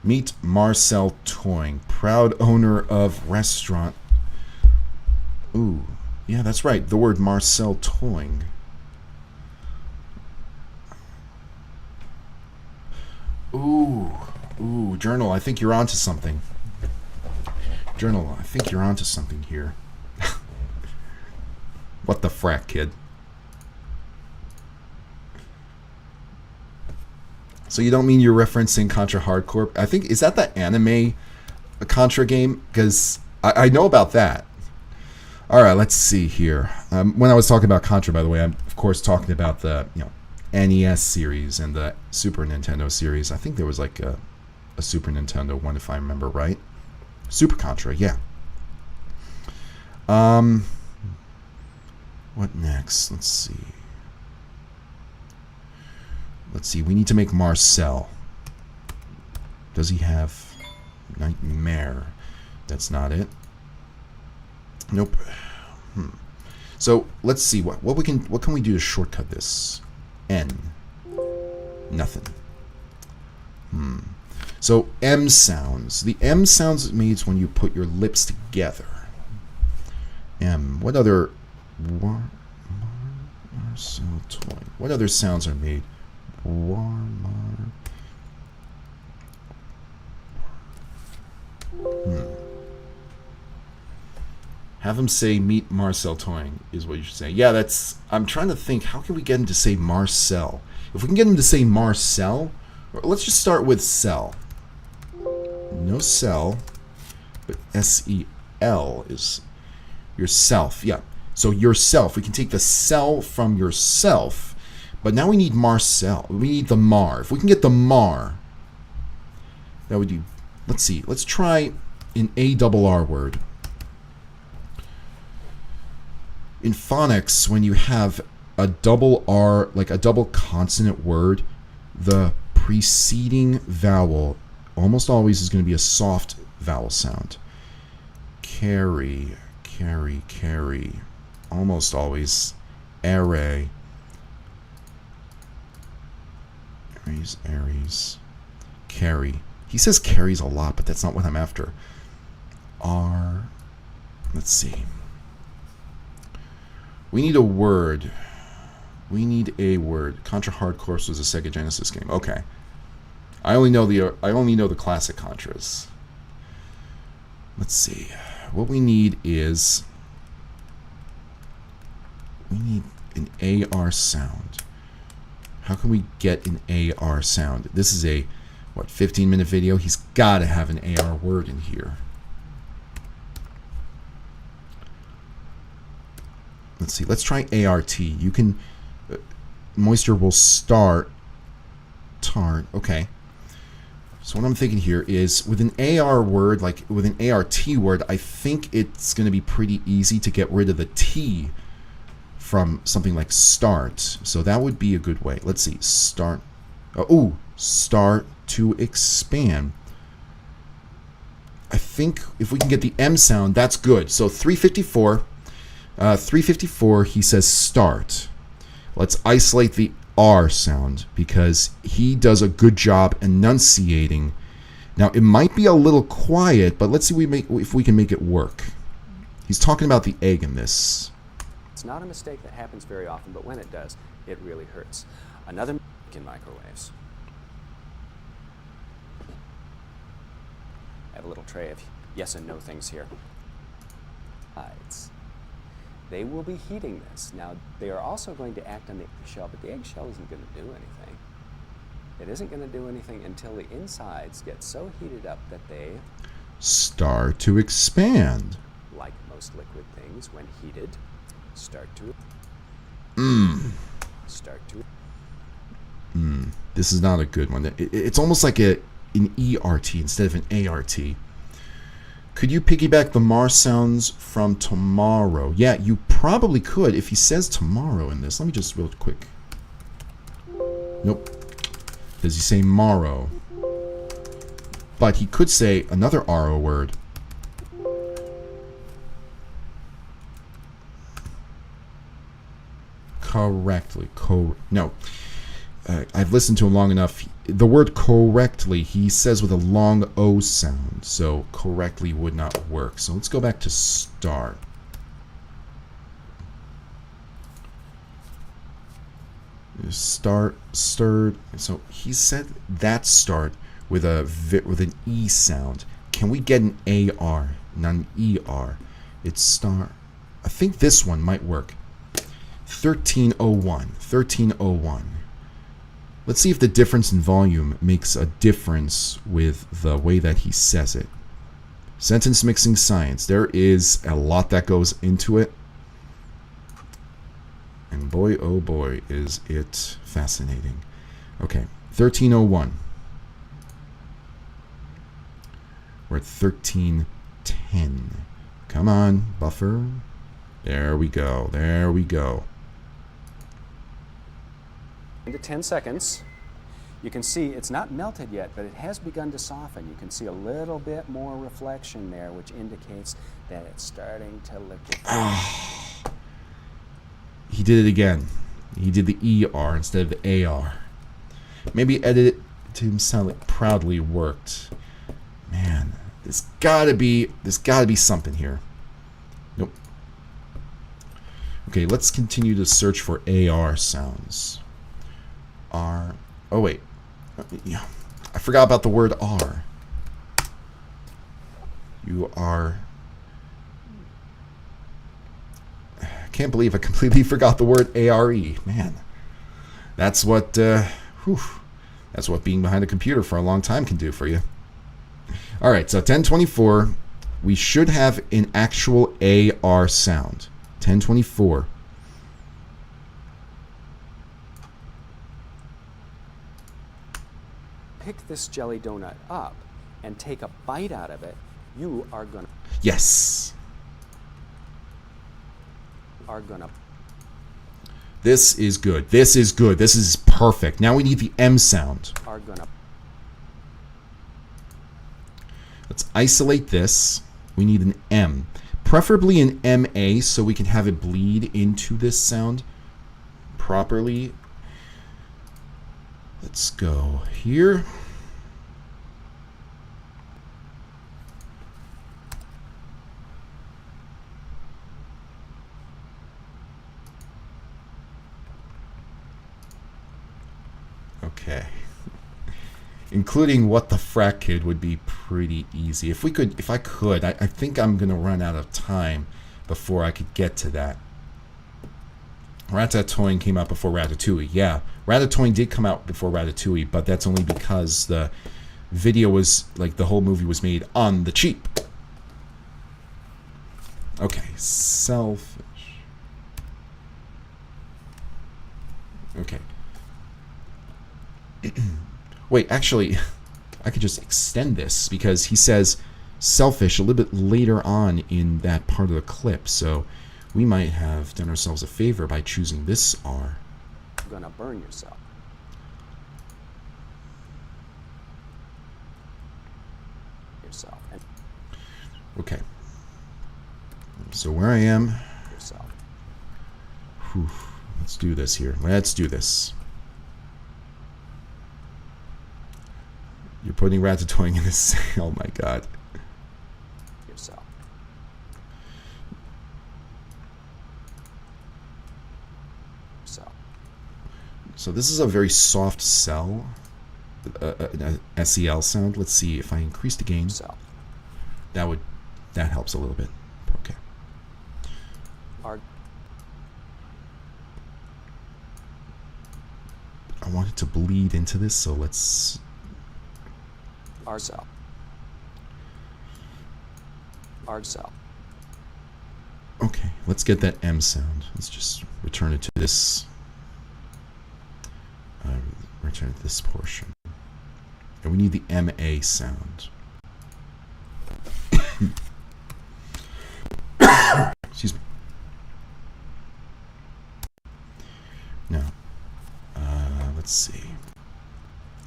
Meet Marcel Toing, proud owner of restaurant. Ooh, yeah, that's right. The word Marcel Toing. Ooh, Journal, I think you're onto something. Journal, I think you're onto something here. What the frack, kid? So you don't mean you're referencing Contra Hardcore? I think, is that the anime Contra game? Because I know about that. All right, let's see here. When I was talking about Contra, by the way, I'm of course talking about the NES series and the Super Nintendo series. I think there was a Super Nintendo one, if I remember right. Super Contra, yeah. What next? Let's see. We need to make Marcel. Does he have Nightmare? That's not it. Nope. So let's see what can we do to shortcut this? N. Nothing. So M sounds. The M sounds made when you put your lips together. M. What other Marcel Toing. What other sounds are made? Have him say meet Marcel Toing is what you should say. Yeah, that's... I'm trying to think, how can we get him to say Marcel? If we can get him to say Marcel, let's just start with cell. No cell, but S-E-L is yourself. Yeah, so yourself. We can take the cell from yourself, but now we need Marcel. We need the Mar. If we can get the Mar, that would be... Let's see. Let's try an A-double-R word. In phonics, when you have a double R, like a double consonant word, the preceding vowel almost always is going to be a soft vowel sound. Carry, carry, carry. Almost always. Array. Aries, Aries. Carry. He says carries a lot, but that's not what I'm after. R. Let's see. We need a word. We need a word. Contra Hard Course was a Sega Genesis game. Okay. I only know the classic Contras. Let's see. What we need is we need an AR sound. How can we get an AR sound? This is a 15-minute video. He's got to have an AR word in here. Let's see. Let's try ART. You can... moisture will start... Tart. Okay. So what I'm thinking here is, with an AR word, like with an ART word, I think it's going to be pretty easy to get rid of the T from something like start. So that would be a good way. Let's see. Start. Start to expand. I think if we can get the M sound, that's good. So 354... 354, he says start. Let's isolate the R sound because he does a good job enunciating. Now, it might be a little quiet, but let's see if we can make it work. He's talking about the egg in this. It's not a mistake that happens very often, but when it does, it really hurts. Another in microwaves. I have a little tray of yes and no things here. They will be heating this. Now, they are also going to act on the eggshell, but the eggshell isn't going to do anything. It isn't going to do anything until the insides get so heated up that they start to expand. Like most liquid things, when heated, start to This is not a good one. It's almost like an ERT instead of an ART. Could you piggyback the Mar sounds from tomorrow? Yeah, you probably could if he says tomorrow in this. Let me just real quick. Nope. Does he say morrow? But he could say another RO word. Correctly. No. I've listened to him long enough. The word correctly, he says with a long O sound. So correctly would not work. So let's go back to start. Start, stirred. So he said that start with an E sound. Can we get an AR, not an ER? It's start. I think this one might work. 1301. 1301. Let's see if the difference in volume makes a difference with the way that he says it. Sentence mixing science. There is a lot that goes into it. And boy, oh boy, is it fascinating. Okay, 1301. We're at 1310. Come on, buffer. There we go. There we go. Into 10 seconds. You can see it's not melted yet, but it has begun to soften. You can see a little bit more reflection there, which indicates that it's starting to liquefy. He did it again. He did the ER instead of the AR. Maybe edit it to him sound like proudly worked. Man, there's gotta be something here. Nope. Okay, let's continue to search for AR sounds. R. Oh wait. Yeah. I forgot about the word R. You are can't believe I completely forgot the word ARE. Man, that's what that's what being behind a computer for a long time can do for you. All right, so 1024, we should have an actual AR sound. 1024. Pick this jelly donut up and take a bite out of it, you are gonna Yes. This is good. This is good. This is perfect. Now we need the M sound. Let's isolate this. We need an M. Preferably an MA so we can have it bleed into this sound properly. Let's go here. Okay. Including what the frack kid would be pretty easy. If I could, I think I'm gonna run out of time before I could get to that. Ratatouille came out before Ratatouille. Yeah, Ratatouille did come out before Ratatouille, but that's only because the video was, like, the whole movie was made on the cheap. Okay, selfish. Okay. Wait, actually, I could just extend this because he says selfish a little bit later on in that part of the clip, so we might have done ourselves a favor by choosing this R. You're gonna burn yourself. Okay. So where I am. Whew, let's do this here. Let's do this. You're putting Ratatouille in this. Oh my god. So this is a very soft cell, SEL sound. Let's see if I increase the gain. That helps a little bit. Okay. I want it to bleed into this, so let's. RSL. Okay, let's get that M sound. Let's just return it to this. Return to this portion. And we need the MA sound. Excuse me. Now, let's see.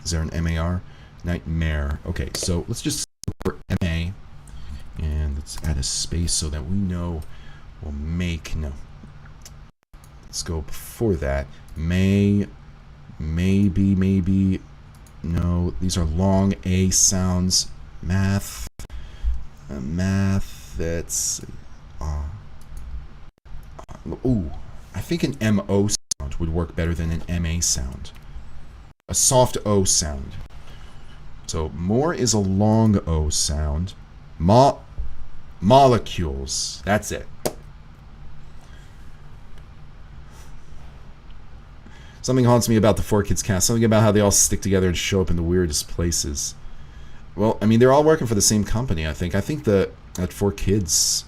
Is there an MAR? Nightmare. Okay, so let's just look for MA. And let's add a space so that we know we'll make. No. Let's go before that. Maybe. No, these are long A sounds. Math. That's. Ooh, I think an MO sound would work better than an MA sound. A soft O sound. So more is a long O sound. Molecules. That's it. Something haunts me about the 4Kids cast. Something about how they all stick together and show up in the weirdest places. Well, I mean, they're all working for the same company, I think. I think that 4Kids,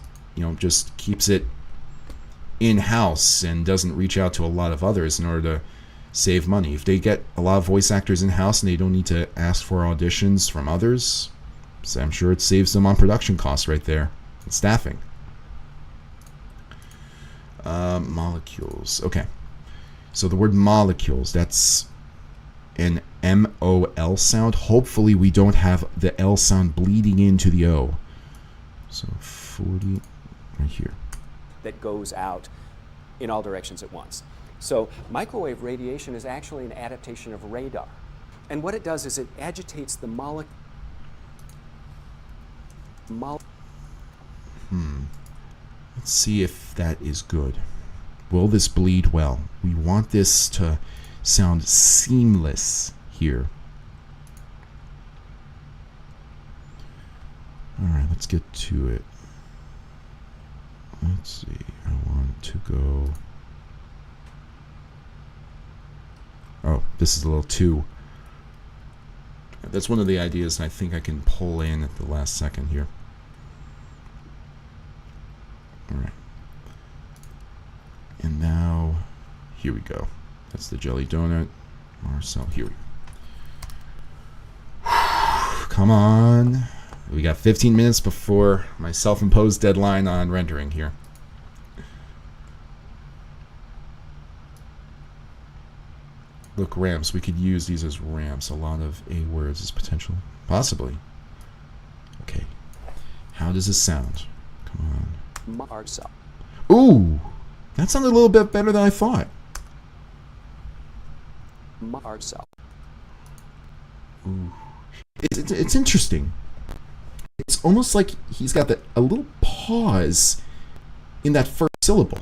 just keeps it in-house and doesn't reach out to a lot of others in order to save money. If they get a lot of voice actors in-house and they don't need to ask for auditions from others, so I'm sure it saves them on production costs right there. And staffing. Molecules. Okay. So the word molecules, that's an MOL sound. Hopefully we don't have the L sound bleeding into the O. So 40 right here. That goes out in all directions at once. So microwave radiation is actually an adaptation of radar. And what it does is it agitates the molecule. Let's see if that is good. Will this bleed well? We want this to sound seamless here. Alright, let's get to it. Let's see. I want to go this is a little too. That's one of the ideas I think I can pull in at the last second here. All right. And now, here we go. That's the jelly donut. Marcel, here we go. Come on. We got 15 minutes before my self-imposed deadline on rendering here. Look, ramps. We could use these as ramps. A lot of A words as potential. Possibly. Okay. How does this sound? Come on. Marcel. Ooh! That sounded a little bit better than I thought. Marcel. Ooh. It's interesting. It's almost like he's got a little pause in that first syllable.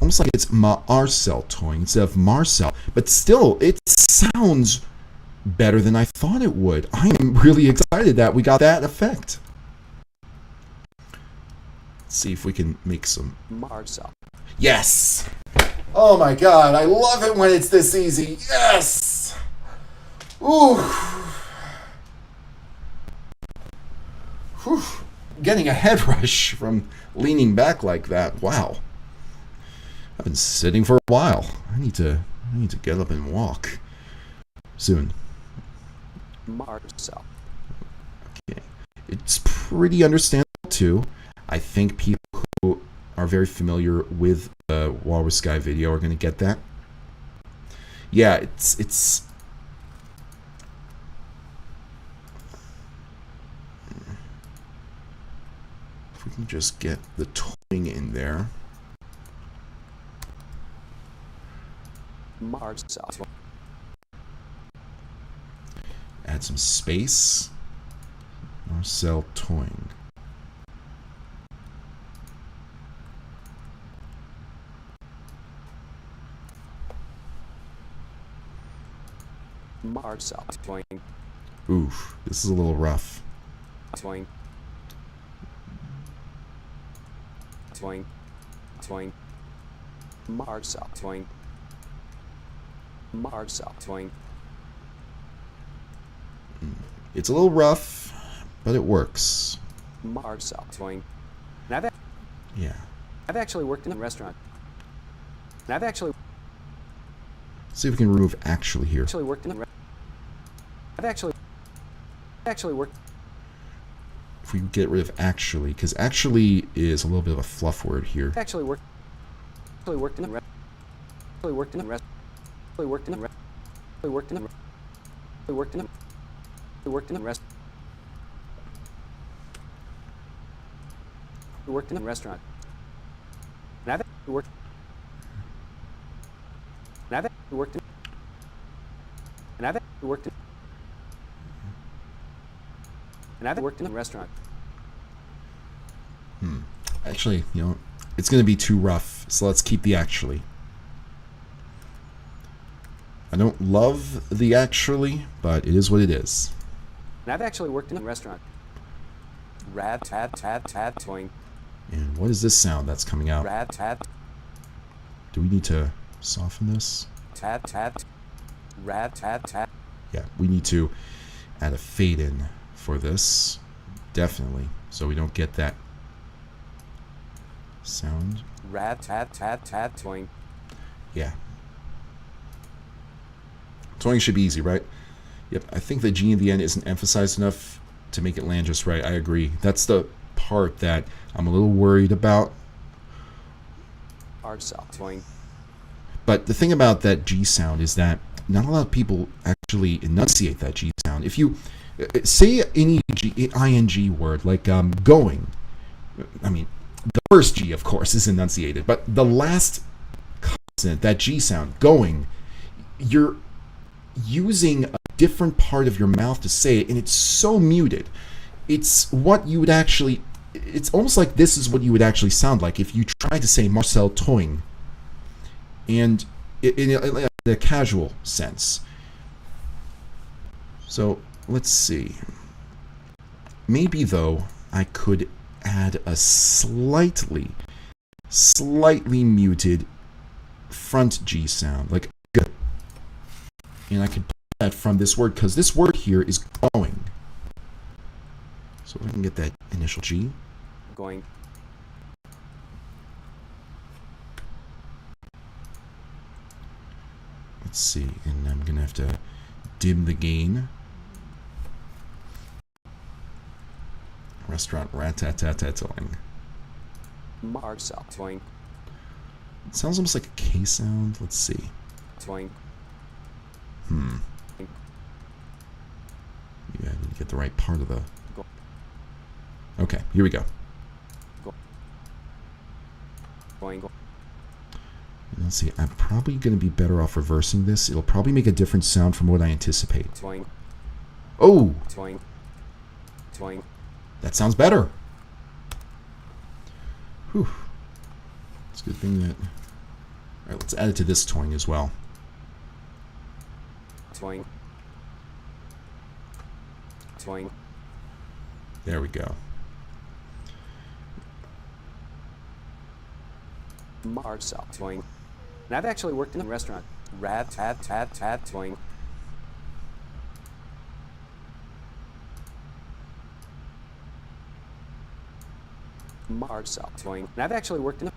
Almost like it's Marcel toying instead of Marcel. But still, it sounds better than I thought it would. I'm really excited that we got that effect. Let's see if we can make some... Marcel. Yes! Oh my god, I love it when it's this easy. Yes! Ooh! Whew. Getting a head rush from leaning back like that. Wow. I've been sitting for a while. I need to get up and walk soon. Marcel. Okay. It's pretty understandable too. I think people who are very familiar with the Walrus Guy video are going to get that. Yeah, it's if we can just get the toying in there. Marcel. Add some space. Marcel toying. Marcel. Toying. Oof, this is a little rough. Toying. Toying. Toying. Marcel. Toying. Marcel. Toying. It's a little rough, but it works. Marcel. Toying. Now Yeah. I've actually worked in a restaurant. And I've actually See if we can remove actually here. worked in a I've actually worked. If we get rid of actually, because actually is a little bit of a fluff word here. Actually worked in a worked in a worked in a worked in a worked in a worked in a worked in a rest worked in a restaurant. And I've worked and I've worked in and I've worked in and I've worked in a restaurant. Actually, you know, it's going to be too rough, so let's keep the actually. I don't love the actually, but it is what it is. And I've actually worked in a restaurant. Rad tat tat tat toying. And what is this sound that's coming out? Rad tat Do we need to soften this? tat tat. Rad tat tat. Yeah, we need to add a fade in for this. Definitely. So we don't get that sound. Rad tat tat tat toying. Yeah. Toying should be easy, right? Yep, I think the G in the end isn't emphasized enough to make it land just right. I agree. That's the part that I'm a little worried about. Marcel toying. But the thing about that G sound is that not a lot of people actually enunciate that G sound. If you say any ing word like going, I mean, the first G, of course, is enunciated, but the last consonant, that G sound, going, you're using a different part of your mouth to say it, and it's so muted. It's what you would actually, it's almost like this is what you would actually sound like if you tried to say Marcel toying, and in a casual sense. So let's see. Maybe though I could add a slightly muted front G sound, like And I can pull that from this word because this word here is going. So if I can get that initial G. Going. Let's see, and I'm gonna have to dim the gain. Restaurant rat-tat-tat-tat-toing. Marcel. Toing. It sounds almost like a K sound. Let's see. Toing. Yeah, I didn't get the right part of the... Okay, here we go. Going. Let's see, I'm probably going to be better off reversing this. It'll probably make a different sound from what I anticipate. Toing. Oh! Toing. Toing. That sounds better. Whew. It's a good thing that... Alright, let's add it to this toing as well. Toing. Toing. There we go. Marcel. Toing. And I've actually worked in a restaurant. Rat-tat-tat-tat-toing. Marcel. Toing. And I've actually worked in a...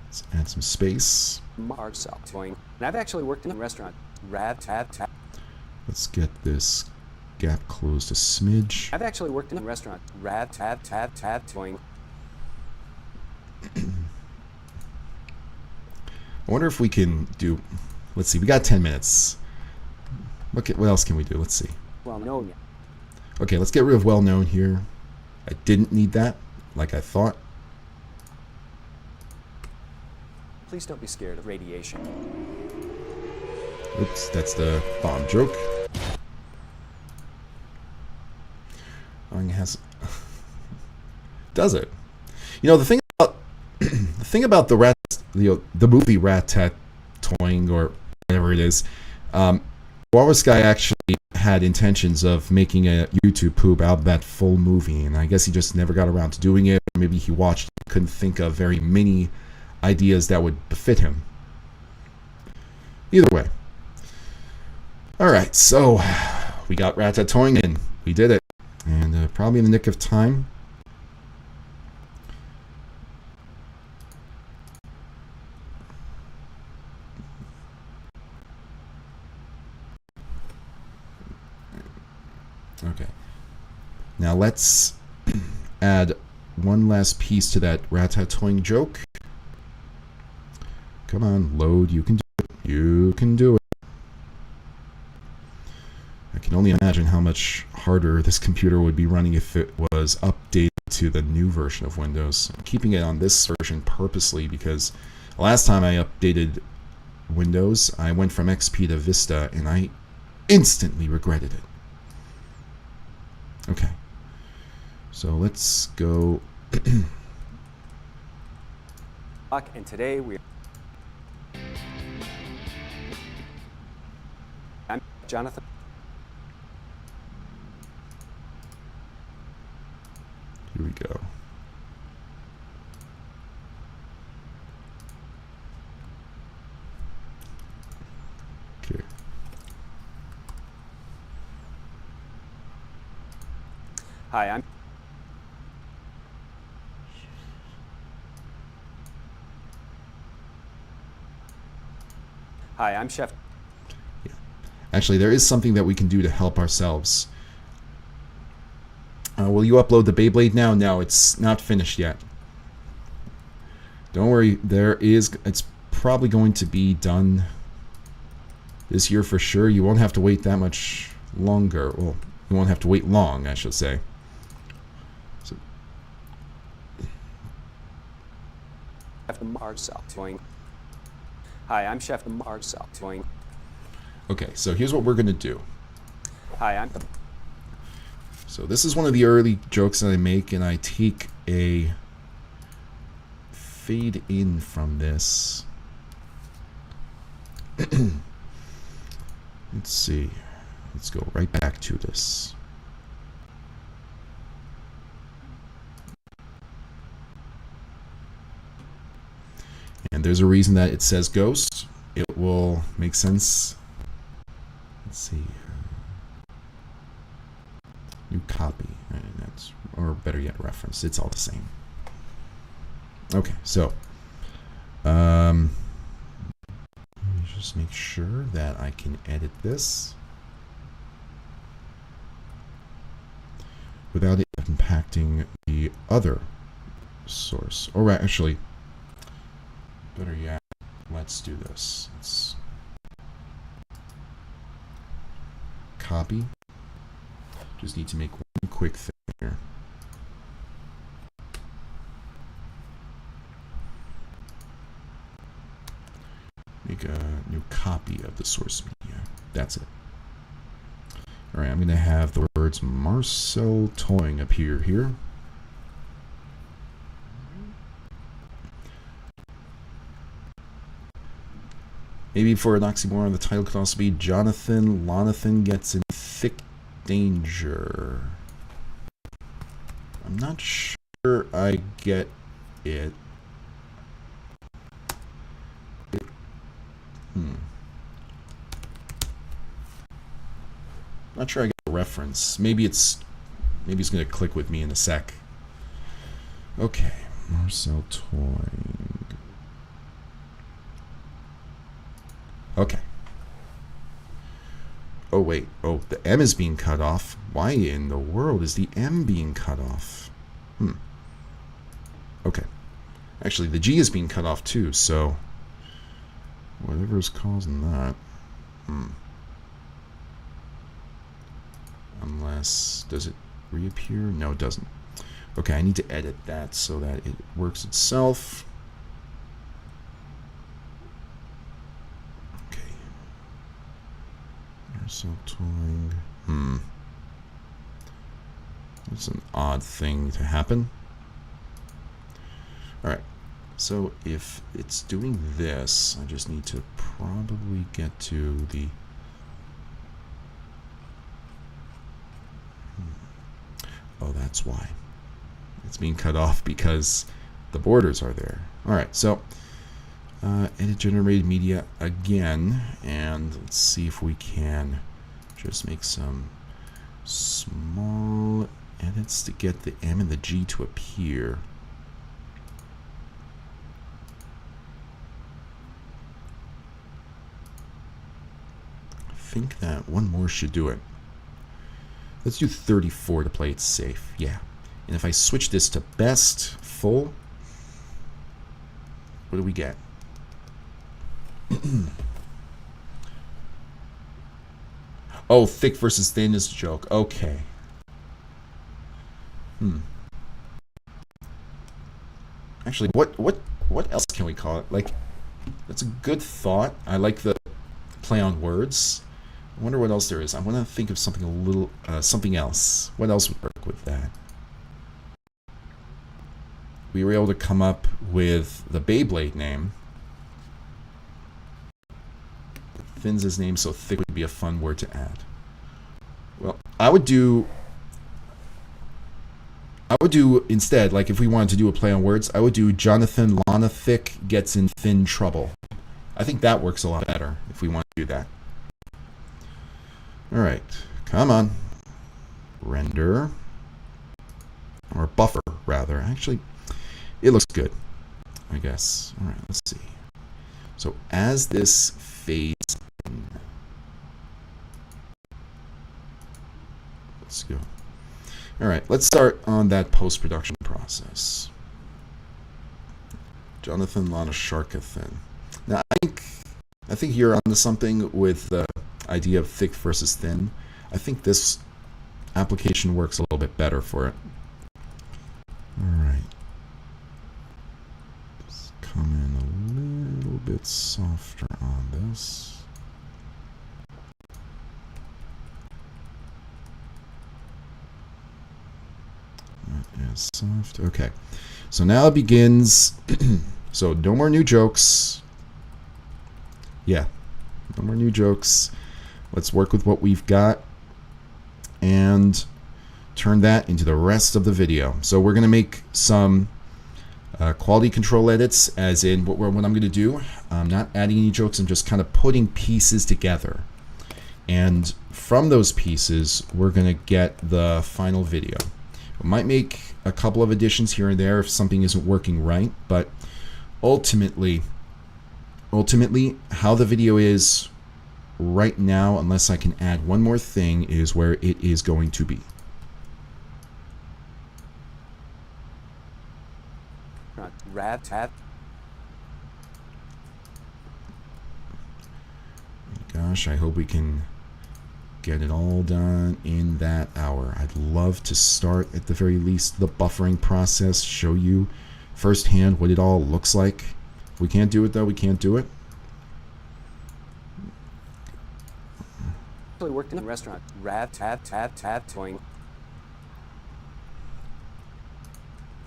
Let's add some space. Marcel. Toing. And I've actually worked in a restaurant. Rat-tat-tat. Let's get this gap closed a smidge. I've actually worked in a restaurant. Rat-tat-tat-tat-toing. I wonder if we can do... Let's see, we got 10 minutes. What else can we do? Let's see. Well, no. Okay, let's get rid of well-known here. I didn't need that, like I thought. Please don't be scared of radiation. Oops, that's the bomb joke. Oh, it has... Does it? You know, the thing about the rat, the movie Rat-Tat-Toing or whatever it is, Walrus Guy actually had intentions of making a YouTube poop out of that full movie, and I guess he just never got around to doing it. Maybe he watched it, couldn't think of very many ideas that would befit him. Either way. Alright, so we got Rat-Tat-Toing and we did it. And probably in the nick of time. Okay. Now let's add one last piece to that Rat-Tat-Toing joke. Come on, load. You can do it. You can do it. I can only imagine how much harder this computer would be running if it was updated to the new version of Windows. I'm keeping it on this version purposely because last time I updated Windows, I went from XP to Vista and I instantly regretted it. Okay. So let's go. And today I'm Jonathan. Here we go. Okay. Hi, I'm Chef. Yeah. Actually, there is something that we can do to help ourselves. Will you upload the Beyblade now? No, it's not finished yet. Don't worry, it's probably going to be done this year for sure. You won't have to wait that much longer. Well, you won't have to wait long, I should say. So, Chef Marcel. Toing. Hi, I'm Chef Marcel. Toing. okay, so here's what we're going to do. Hi, I'm So this is one of the early jokes that I make, and I take a fade in from this. Let's see. Let's go right back to this. And there's a reason that it says ghost. It will make sense Let's see. New copy. That's, or better yet, reference. It's all the same. Okay, so let me just make sure that I can edit this without it impacting the other source. Or actually, better yet, let's do this. Let's copy. Just need to make one quick thing here. Make a new copy of the source media. That's it. All right, I'm going to have the words Marcel Towing appear here. Maybe for an oxymoron, the title could also be Jonathan Lonathan Gets in Thick Danger. I'm not sure I get it. Not sure I get a reference. Maybe it's going to click with me in a sec. Okay, Marcel Towing. Okay. Oh wait. Oh, the M is being cut off. Why in the world is the M being cut off? Okay. Actually, the G is being cut off too. So whatever is causing that. Unless, does it reappear? No, it doesn't. Okay, I need to edit that so that it works itself. Okay. Marcel Towing. That's an odd thing to happen. Alright, so if it's doing this, I just need to probably get to the... Oh, that's why. It's being cut off because the borders are there. Alright, so edit generated media again, and let's see if we can just make some small edits to get the M and the G to appear. I think that one more should do it. Let's do 34 to play it safe. Yeah. And if I switch this to best full, what do we get? Oh, thick versus thin is a joke. Okay. Actually, what else can we call it? Like, that's a good thought. I like the play on words. I wonder what else there is. I want to think of something a little, something else. What else would work with that? We were able to come up with the Beyblade name. Thin's his name, so thick would be a fun word to add. Well, I would do instead, like if we wanted to do a play on words, I would do Jonathan Lonathick Gets in Thin Trouble. I think that works a lot better if we want to do that. All right, come on. Render. Or buffer, rather. Actually, it looks good, I guess. All right, let's see. So as this fades in, let's go. All right, let's start on that post-production process. Jonathan Lonasharkathan. Now, I think you're onto something with the idea of thick versus thin. I think this application works a little bit better for it. All right. Let's come in a little bit softer on this. Not as soft. Okay. So now it begins. So no more new jokes. Yeah. No more new jokes. Let's work with what we've got and turn that into the rest of the video. So we're going to make some quality control edits, as in what I'm going to do. I'm not adding any jokes. I'm just kind of putting pieces together. And from those pieces, we're going to get the final video. We might make a couple of additions here and there if something isn't working right, but ultimately, how the video is right now, unless I can add one more thing, is where it is going to be. Gosh, I hope we can get it all done in that hour. I'd love to start, at the very least, the buffering process, show you firsthand what it all looks like. We can't do it, though. We can't do it. Actually worked in a restaurant. Toing.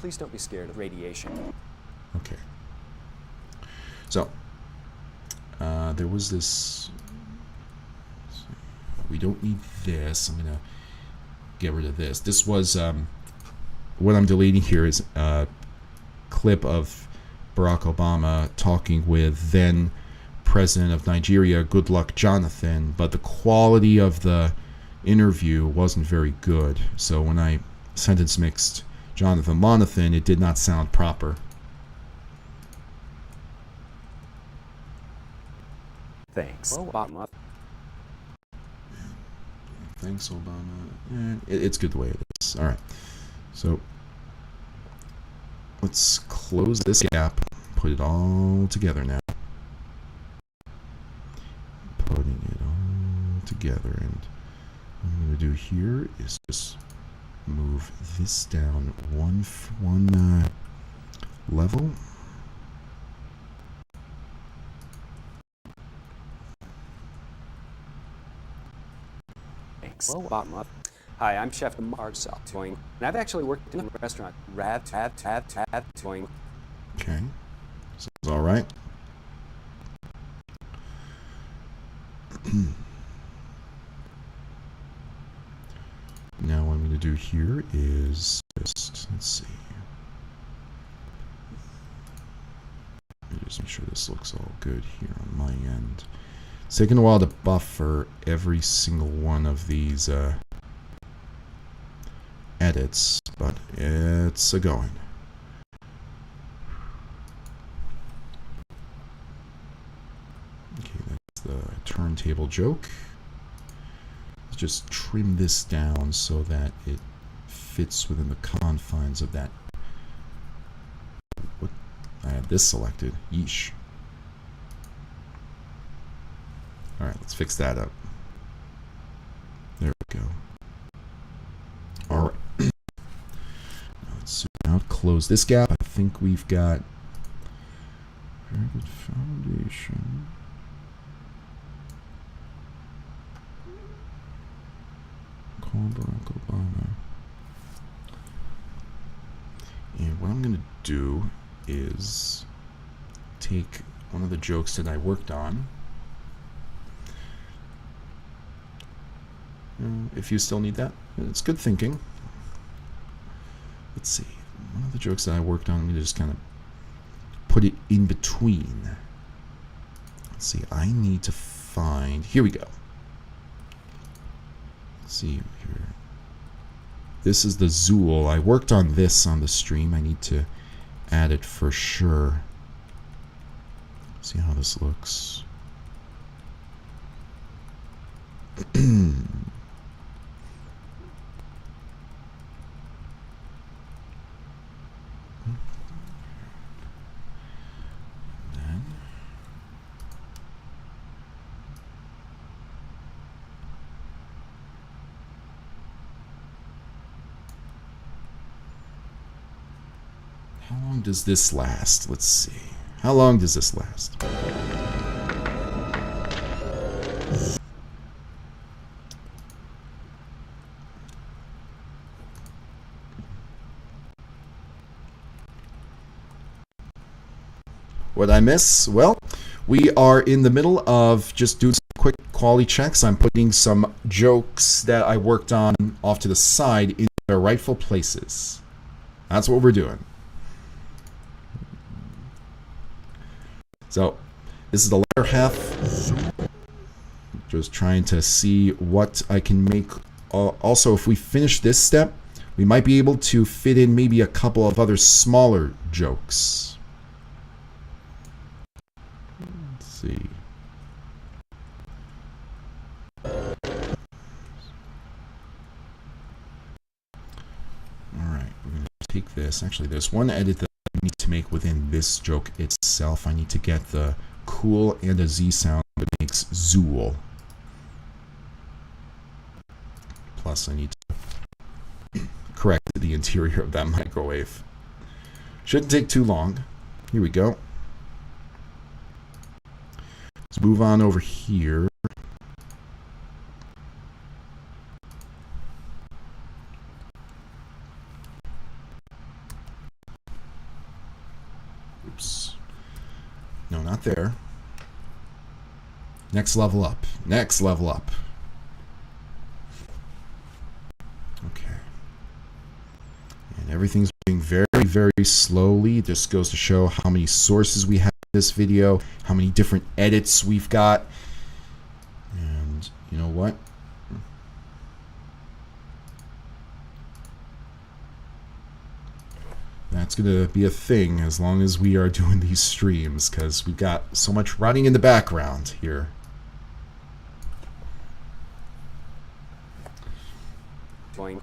Please don't be scared of radiation. Okay. So, there was this. We don't need this. I'm gonna get rid of this. This was what I'm deleting here is a clip of Barack Obama talking with then President of Nigeria, Goodluck Jonathan, but the quality of the interview wasn't very good. So when I sentence mixed Jonathan Monathan, it did not sound proper. Thanks. Obama. Thanks, Obama. It's good the way it is. All right. So let's close this gap. Put it all together now. Putting it all together. And what I'm going to do here is just move this down one level. Obama. Hi, I'm Chef Marcel Toing, and I've actually worked in a restaurant. Toing. Okay, sounds all right. Now what I'm going to do here is just, let's see. Let me just make sure this looks all good here on my end. It's taking a while to buffer every single one of these edits, but it's a-going. Okay, that's the turntable joke. Let's just trim this down so that it fits within the confines of that. What? I have this selected. Yeesh. All right, let's fix that up. There we go. All right. Now let's zoom out, close this gap. I think we've got very good foundation. Call Barack Obama. And what I'm going to do is take one of the jokes that I worked on. If you still need that, it's good thinking. Let's see. One of the jokes that I worked on, I'm going to just kind of put it in between. Let's see. I need to find. Here we go. Let's see here. This is the Zool. I worked on this on the stream. I need to add it for sure. See how this looks. How long does this last? Let's see. How long does this last? What I miss? Well, we are in the middle of just doing some quick quality checks. I'm putting some jokes that I worked on off to the side in their rightful places. That's what we're doing. So, this is the latter half. Just trying to see what I can make. Also, if we finish this step, we might be able to fit in maybe a couple of other smaller jokes. Let's see. Alright, we're going to take this. Actually, there's one edit that I need to make within this joke itself. I need to get the cool and a Z sound that makes Zool. Plus, I need to correct the interior of that microwave. Shouldn't take too long. Here we go. Let's move on over here. Oops. No, not there. Next level up. Next level up. Okay. And everything's moving very, very slowly. This goes to show how many sources we have in this video, how many different edits we've got. And you know what? That's going to be a thing as long as we are doing these streams, because we've got so much running in the background here. Boing.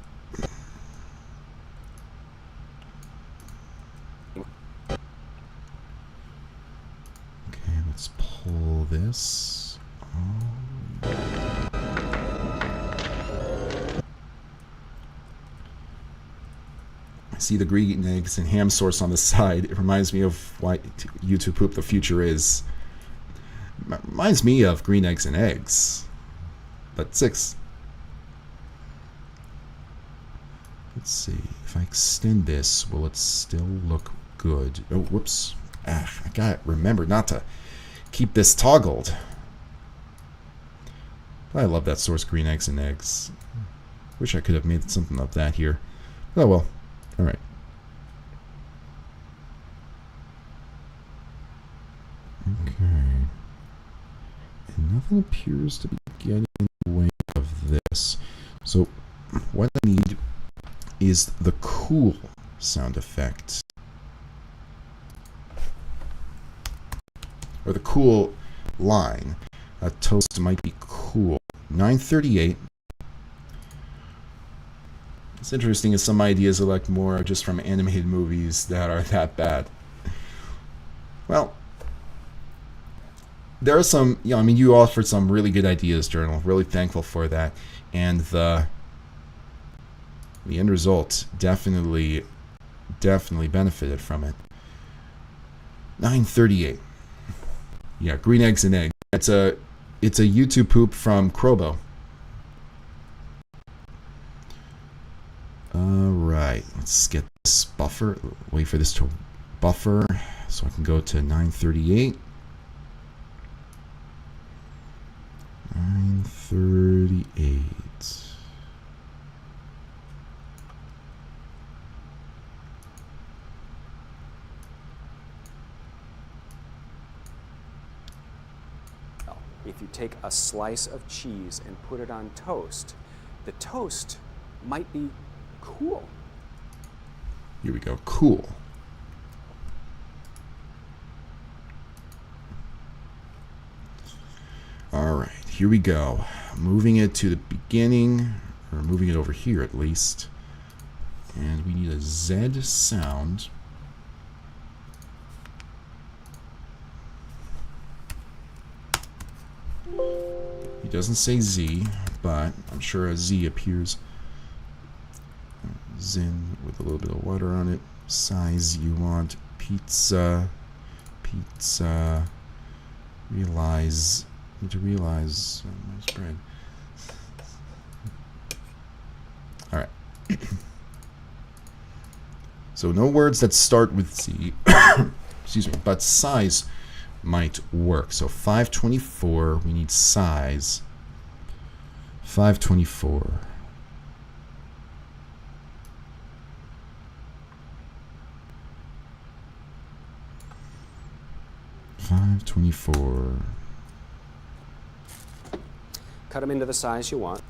Okay, let's pull this. I see the green eggs and ham source on the side. It reminds me of what YouTube Poop the Future is. Reminds me of green eggs and eggs. But 6. Let's see. If I extend this, will it still look good? Oh, whoops. I gotta remember not to keep this toggled. I love that source, green eggs and eggs. Wish I could have made something of that here. Oh well. Alright. Okay. And nothing appears to be getting in the way of this. So, what I need is the cool sound effect. Or the cool line. A toast might be cool. 938. It's interesting as some ideas are like more just from animated movies that are that bad. Well, there are some, I mean, you offered some really good ideas, Journal. Really thankful for that. And the end result definitely benefited from it. 938. Yeah, green eggs and eggs. It's a YouTube poop from Krobo. Alright, let's get this buffer. Wait for this to buffer so I can go to 938. 938. If you take a slice of cheese and put it on toast, the toast might be cool. Here we go. Cool. All right, here we go. Moving it to the beginning, or moving it over here at least. And we need a Z sound. He doesn't say Z, but I'm sure a Z appears. Zin with a little bit of water on it. Size you want. Pizza. Pizza. Realize. Need to realize. My spread. Alright. So no words that start with Z. Excuse me. But size might work. So 524. We need size. 524. 524. cut them into the size you want.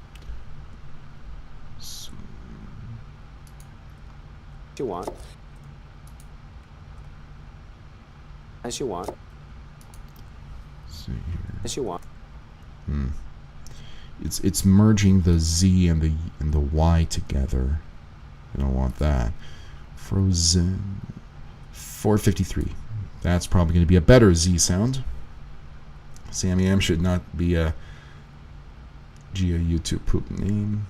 You want. As you want. See here. As you want. It's merging the Z and the Y together. I don't want that. Frozen 453. That's probably going to be a better Z sound. Sammy M should not be a YouTube poop name.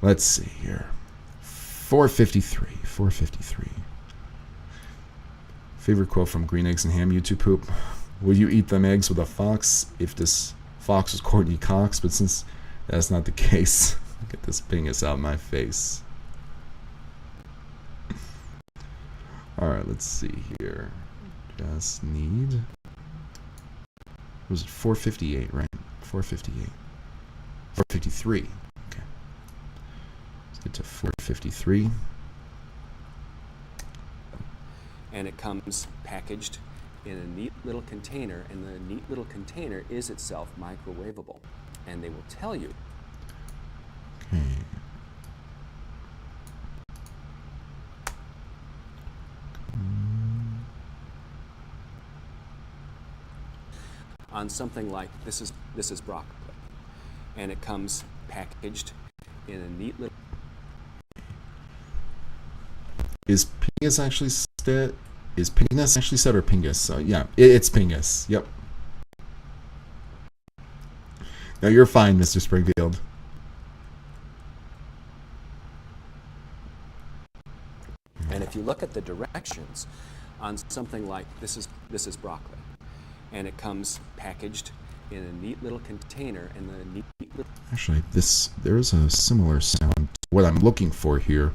Let's see here. 453. 453. Favorite quote from Green Eggs and Ham, YouTube poop. Will you eat them eggs with a fox if this fox was Courtney Cox? But since that's not the case, get this pingus out of my face. Alright, let's see here. Just need... Was it 458, right? 458. 453. Okay. Let's get to 453. And it comes packaged in a neat little container, and the neat little container is itself microwavable. And they will tell you. Okay. On something like this is broccoli, and it comes packaged in a neat little. Is Pingus actually said? Is Pingus actually said or Pingus? Yeah, it's Pingus. Yep. No, you're fine, Mr. Springfield. And if you look at the directions on something like this is broccoli, and it comes packaged in a neat little container, and the neat little. Actually, there's a similar sound to what I'm looking for here.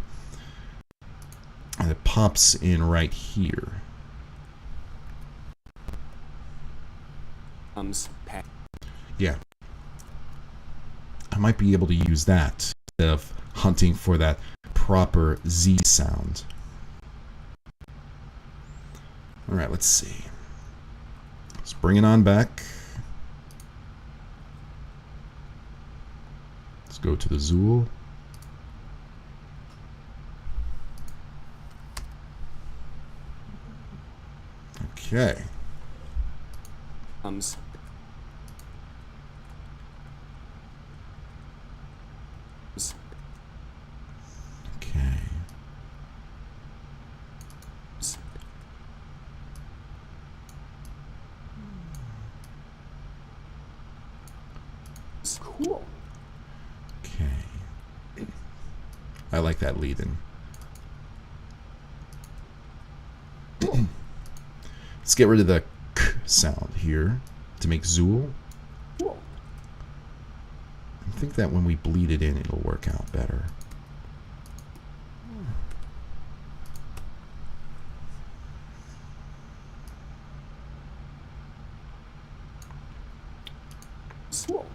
And it pops in right here. Comes packed. Yeah. I might be able to use that instead of hunting for that proper Z sound. Alright, let's see. Let's bring it on back. Let's go to the Zool. Okay. Comes. Okay. Cool. Okay. I like that lead-in. Let's get rid of the k sound here to make Zool. Cool. I think that when we bleed it in, it'll work out better. Swool.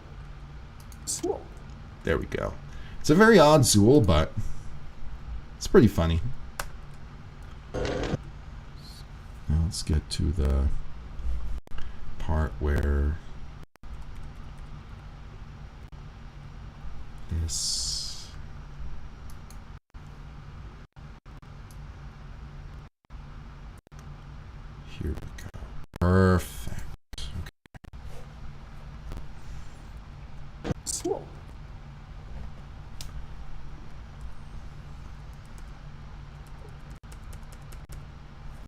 Swool. There we go. It's a very odd Zool, but it's pretty funny. Now let's get to the part where this here we go. Perfect. Swool.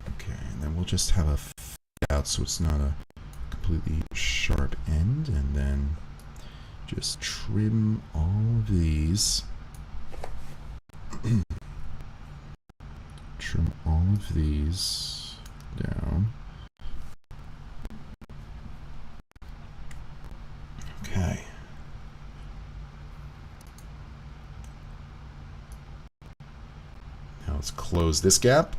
Okay, and then we'll just have a fade out so it's not a completely sharp end, and then just trim all of these. Trim all of these down. Okay. Now let's close this gap.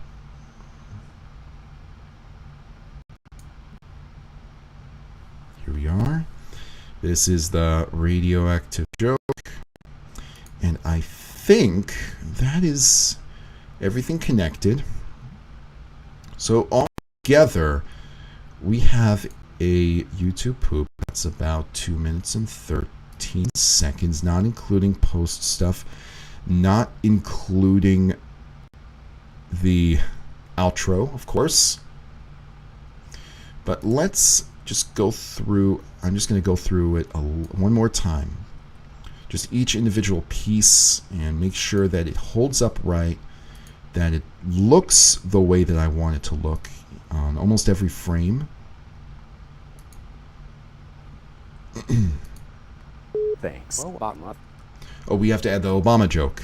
Here we are. This is the radioactive joke. And I think that is everything connected. So all together, we have a YouTube poop That's about 2 minutes and 13 seconds, not including post stuff, not including the outro, of course. But let's just go through, I'm just going to go through it one more time. Just each individual piece and make sure that it holds up right, that it looks the way that I want it to look on almost every frame. Thanks. Obama. Oh, we have to add the Obama joke.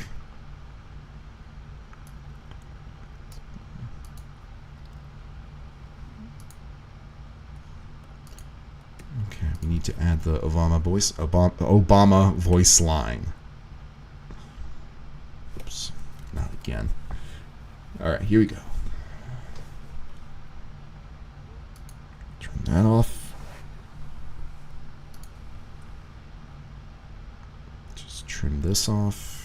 Okay, we need to add the Obama voice line. Oops, not again. All right, here we go. Turn that off. Just trim this off.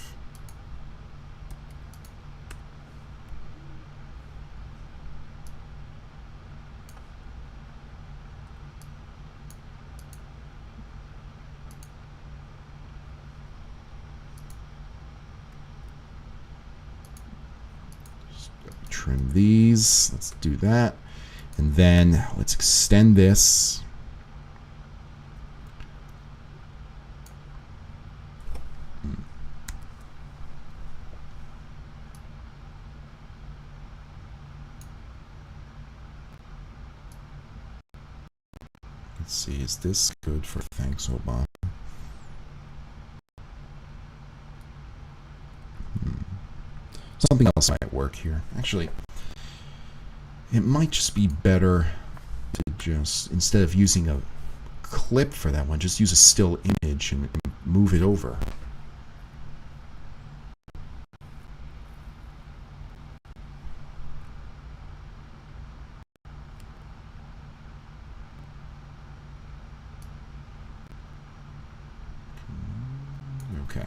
Trim these. Let's do that. And then let's extend this. Let's see, is this good for thanks, Obama? Something else might work here. Actually, it might just be better to just, instead of using a clip for that one, just use a still image and move it over. Okay.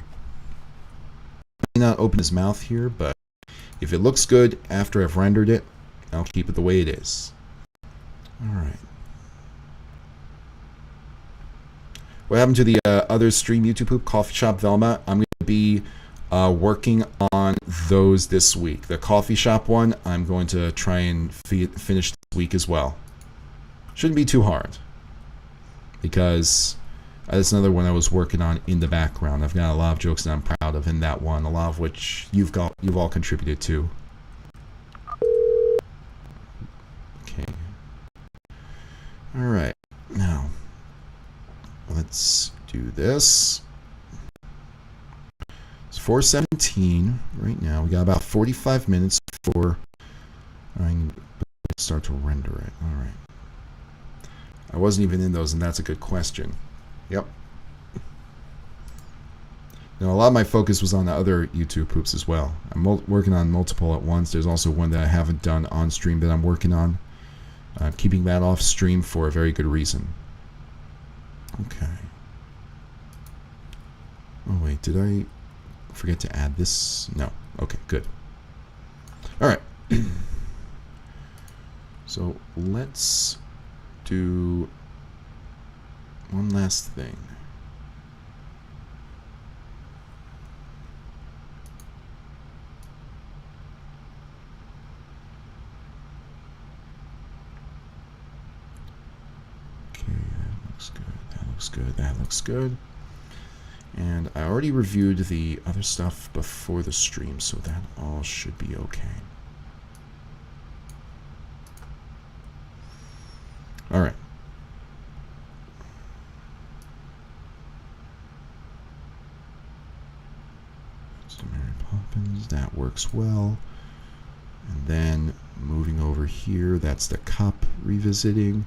May not open his mouth here, but if it looks good after I've rendered it, I'll keep it the way it is. Alright. What happened to the other stream, YouTube Poop, Coffee Shop, Velma? I'm going to be working on those this week. The coffee shop one, I'm going to try and finish this week as well. Shouldn't be too hard, because that's another one I was working on in the background. I've got a lot of jokes that I'm proud of in that one, a lot of which you've all contributed to. Okay. All right. Now, let's do this. It's 4:17 right now. We got about 45 minutes before I start to render it. All right. I wasn't even in those, and that's a good question. Yep. Now, a lot of my focus was on the other YouTube poops as well. I'm working on multiple at once. There's also one that I haven't done on stream that I'm working on. Keeping that off stream for a very good reason. Okay. Oh, wait. Did I forget to add this? No. Okay, good. All right. So let's do one last thing. Okay, that looks good. That looks good. That looks good. And I already reviewed the other stuff before the stream, so that all should be okay. All right. Mary Poppins, that works well. And then moving over here, that's the cup revisiting.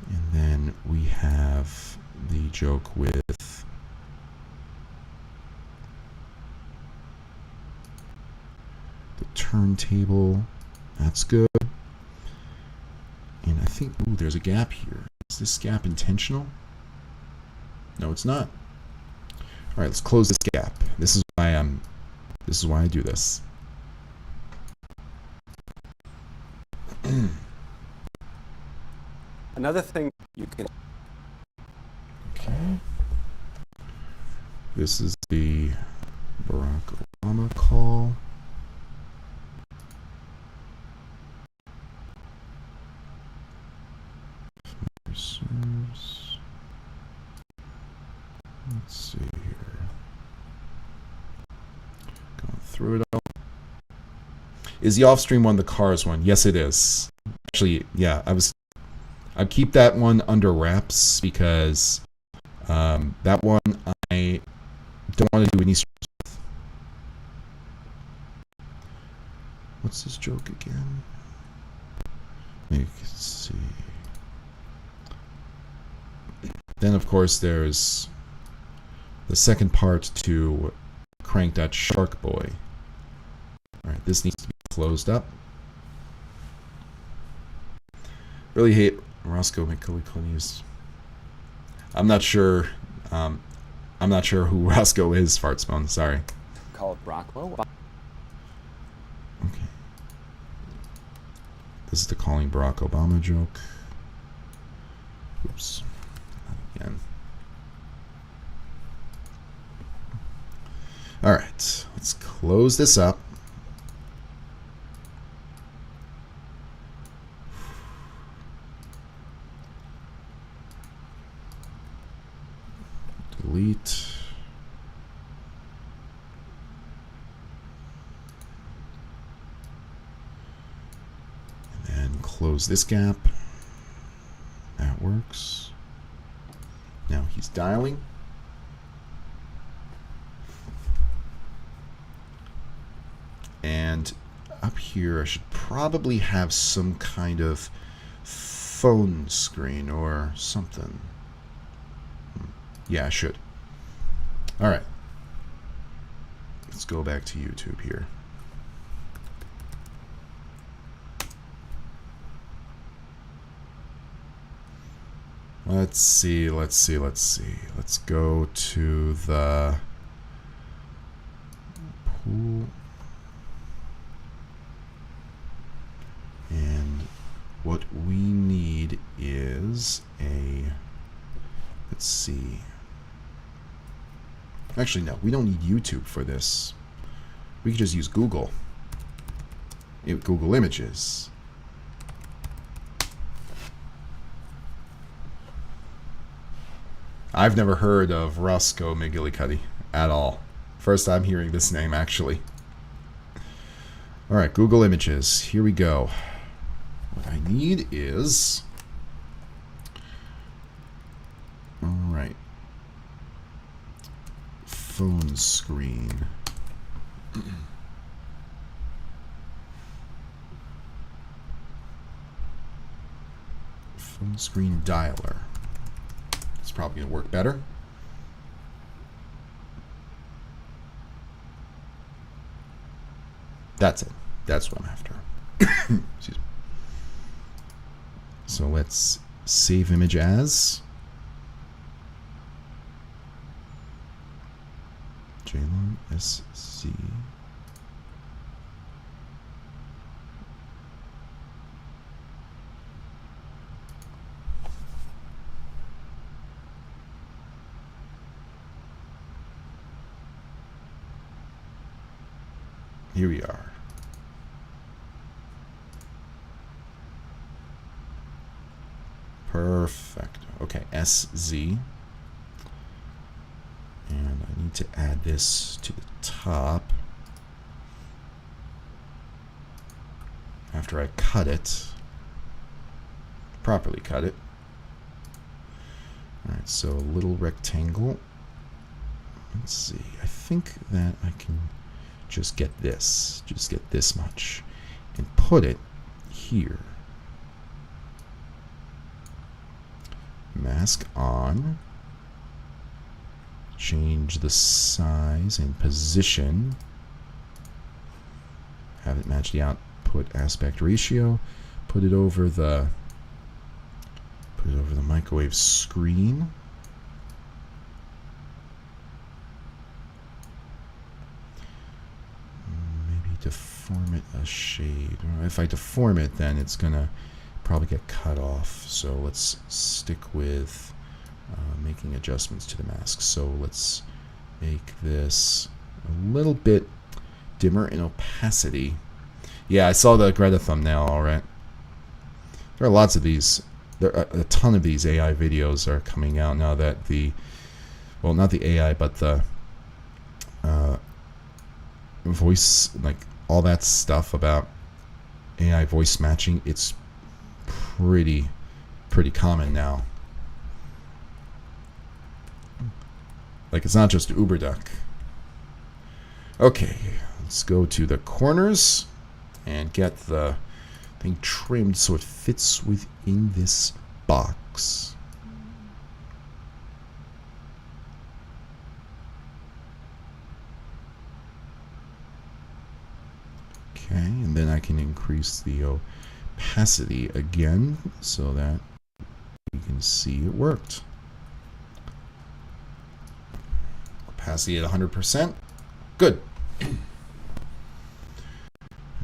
And then we have the joke with the turntable. That's good. And I think, ooh, there's a gap here. Is this gap intentional? No, it's not. All right, let's close this gap. This is why I do this. Another thing you can This is the Barack Obama call. Reserves. Let's see here. Going through it all. Is the off-stream one the Cars one? Yes, it is. Actually, yeah, I'd keep that one under wraps because that one I don't want to do any. What's this joke again? Let's see. Then, of course, there's the second part to Crank That Shark Boy. All right, this needs to be closed up. Really hate Roscoe McCully-Clinton's. I'm not sure who Roscoe is, Fartsbone. Sorry. Called Brockwell. Okay. This is the calling Barack Obama joke. Oops. Not again. All right. Let's close this up. Delete. And then close this gap. That works. Now he's dialing. And up here I should probably have some kind of phone screen or something. Yeah, I should. All right. Let's go back to YouTube here. Let's see. Let's go to the pool. And what we need is a, let's see. Actually, no, we don't need YouTube for this. We can just use Google. Google Images. I've never heard of Roscoe McGillicuddy at all. First time hearing this name, actually. All right, Google Images. Here we go. What I need is... All right. Phone screen. Phone screen dialer. It's probably going to work better. That's it. That's what I'm after. Excuse me. So let's save image as JLong SC. Here we are. Perfect. Okay, SZ. And I need to add this to the top after I cut it. Properly cut it. Alright, so a little rectangle. Let's see. I think that I can just get this much and put it here. Mask on. Change the size and position. Have it match the output aspect ratio. Put it over the microwave screen. Maybe deform it a shade. If I deform it, then it's gonna probably get cut off. So let's stick with making adjustments to the mask. So let's make this a little bit dimmer in opacity. Yeah, I saw the Greta thumbnail, all right. There are lots of these. There are a ton of these AI videos are coming out now that the, well, not the AI, but the voice, like all that stuff about AI voice matching. It's pretty common now. Like, it's not just UberDuck. Okay, let's go to the corners and get the thing trimmed so it fits within this box. Okay, and then I can increase the opacity again so that you can see it worked. Opacity at 100%. Good.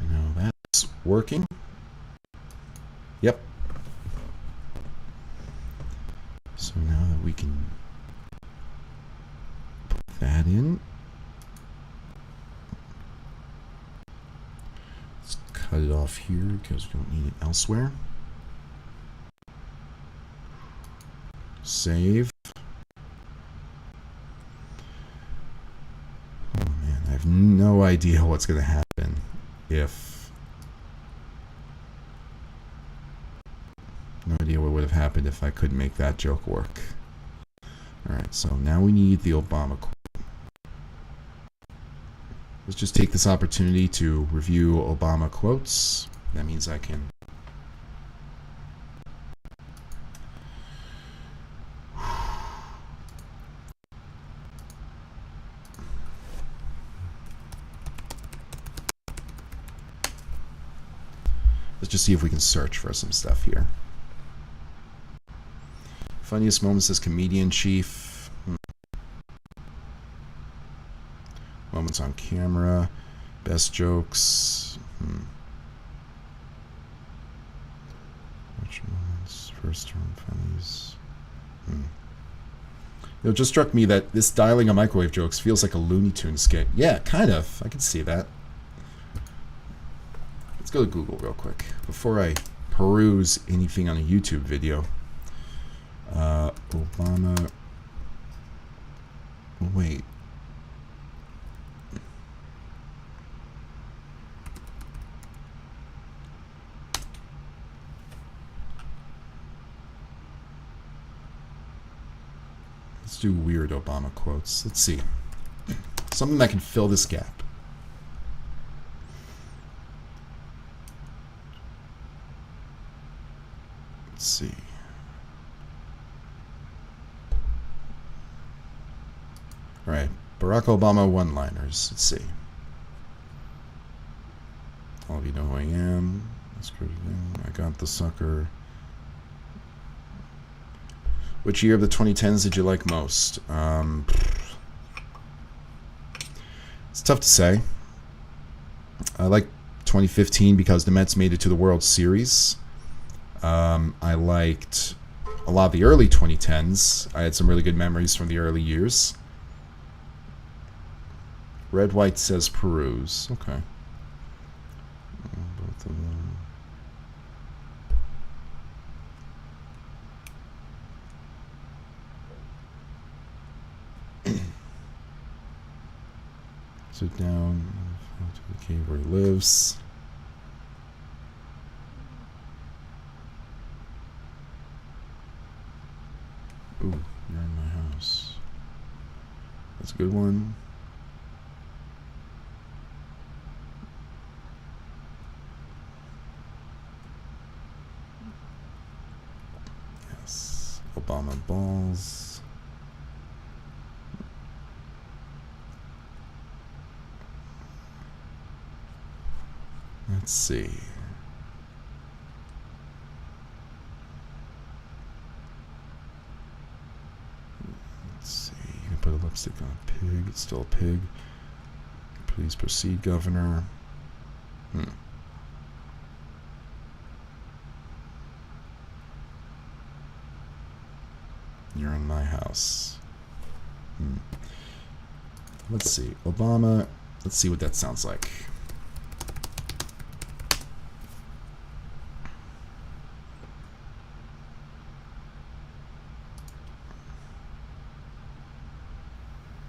Now that's working. Yep. So now that we can put that in, let's cut it off here because we don't need it elsewhere. Save. Oh man, I have no idea what's going to happen if... No idea what would have happened if I couldn't make that joke work. Alright, so now we need the Obama quote. Let's just take this opportunity to review Obama quotes. That means I can... Let's just see if we can search for some stuff here. Funniest moments as comedian chief. Moments on camera. Best jokes. Which moments? First term funnies. It just struck me that this dialing a microwave jokes feels like a Looney Tunes skit. Yeah, kind of. I can see that. Let's go to Google real quick before I peruse anything on a YouTube video. Obama. Wait. Let's do weird Obama quotes. Let's see. Something that can fill this gap. Let's see. All right, Barack Obama one-liners. Let's see. All of you know who I am. I got the sucker. Which year of the 2010s did you like most? It's tough to say. I like 2015 because the Mets made it to the World Series. I liked a lot of the early 2010s. I had some really good memories from the early years. Red White says peruse. Okay. Both of them. Sit down to the cave where he lives. Ooh, you're in my house. That's a good one. Yes. Obama balls. Let's see. Let's see. You can put a lipstick on a pig. It's still a pig. Please proceed, Governor. You're in my house. Let's see. Obama. Let's see what that sounds like.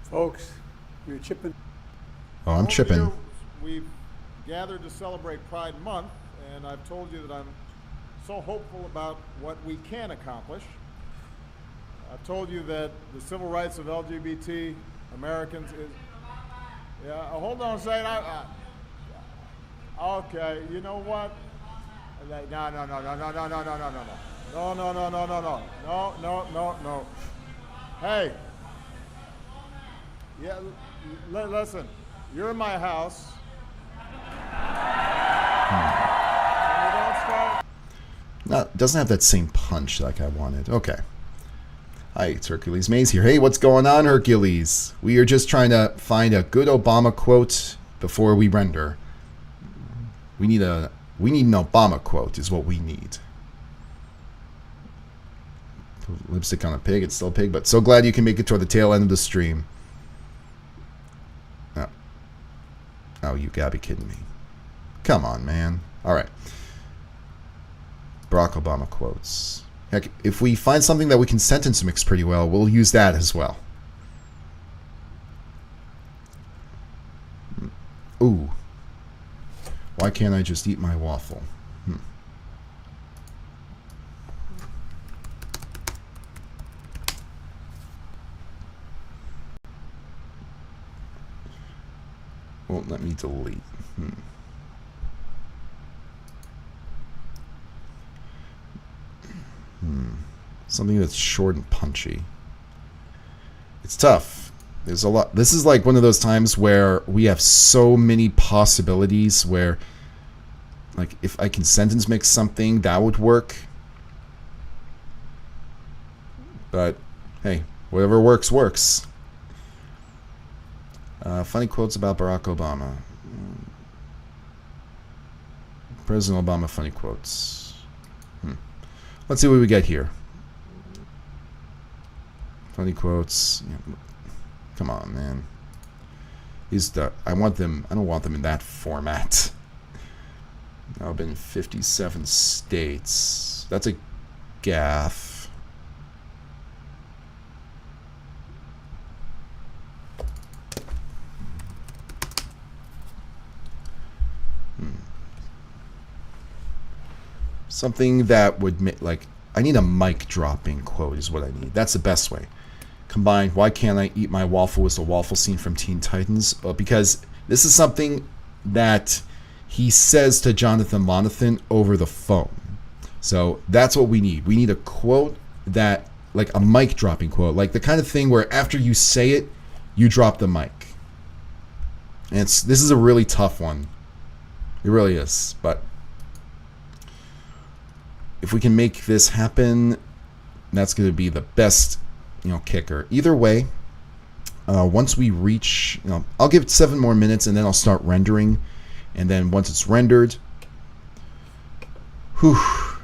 Folks, you're chipping. Oh, I'm chipping. We've gathered to celebrate Pride Month, and I've told you that I'm so hopeful about what we can accomplish. I've told you that the civil rights of LGBT Americans is... Yeah, hold on a second. Okay, you know what? No. No. Hey. Yeah, listen. You're in my house. And you don't start... No, it doesn't have that same punch like I wanted. Okay. Hi, it's Hercules Mays here. Hey, what's going on, Hercules? We are just trying to find a good Obama quote before we render. We need an Obama quote is what we need. Put lipstick on a pig. It's still a pig, but so glad you can make it toward the tail end of the stream. Oh, you gotta be kidding me. Come on, man. All right. Barack Obama quotes. Heck, if we find something that we can sentence mix pretty well, we'll use that as well. Ooh. Why can't I just eat my waffle? Won't let me delete. Something that's short and punchy. It's tough. There's a lot. This is like one of those times where we have so many possibilities where, like, if I can sentence mix something, that would work. But, hey, whatever works, works. Funny quotes about Barack Obama. President Obama funny quotes. Let's see what we get here. Funny quotes. Yeah. Come on, man. I want them. I don't want them in that format. I've been in 57 states. That's a gaffe. Something that would like, I need a mic dropping quote is what I need. That's the best way. Combined, why can't I eat my waffle was the waffle scene from Teen Titans? Because this is something that he says to Jonathan Monathan over the phone. So that's what we need. We need a quote that, like a mic dropping quote, like the kind of thing where after you say it, you drop the mic. And this is a really tough one. It really is. But if we can make this happen, that's going to be the best, kicker. Either way, once we reach, I'll give it 7 more minutes and then I'll start rendering. And then once it's rendered,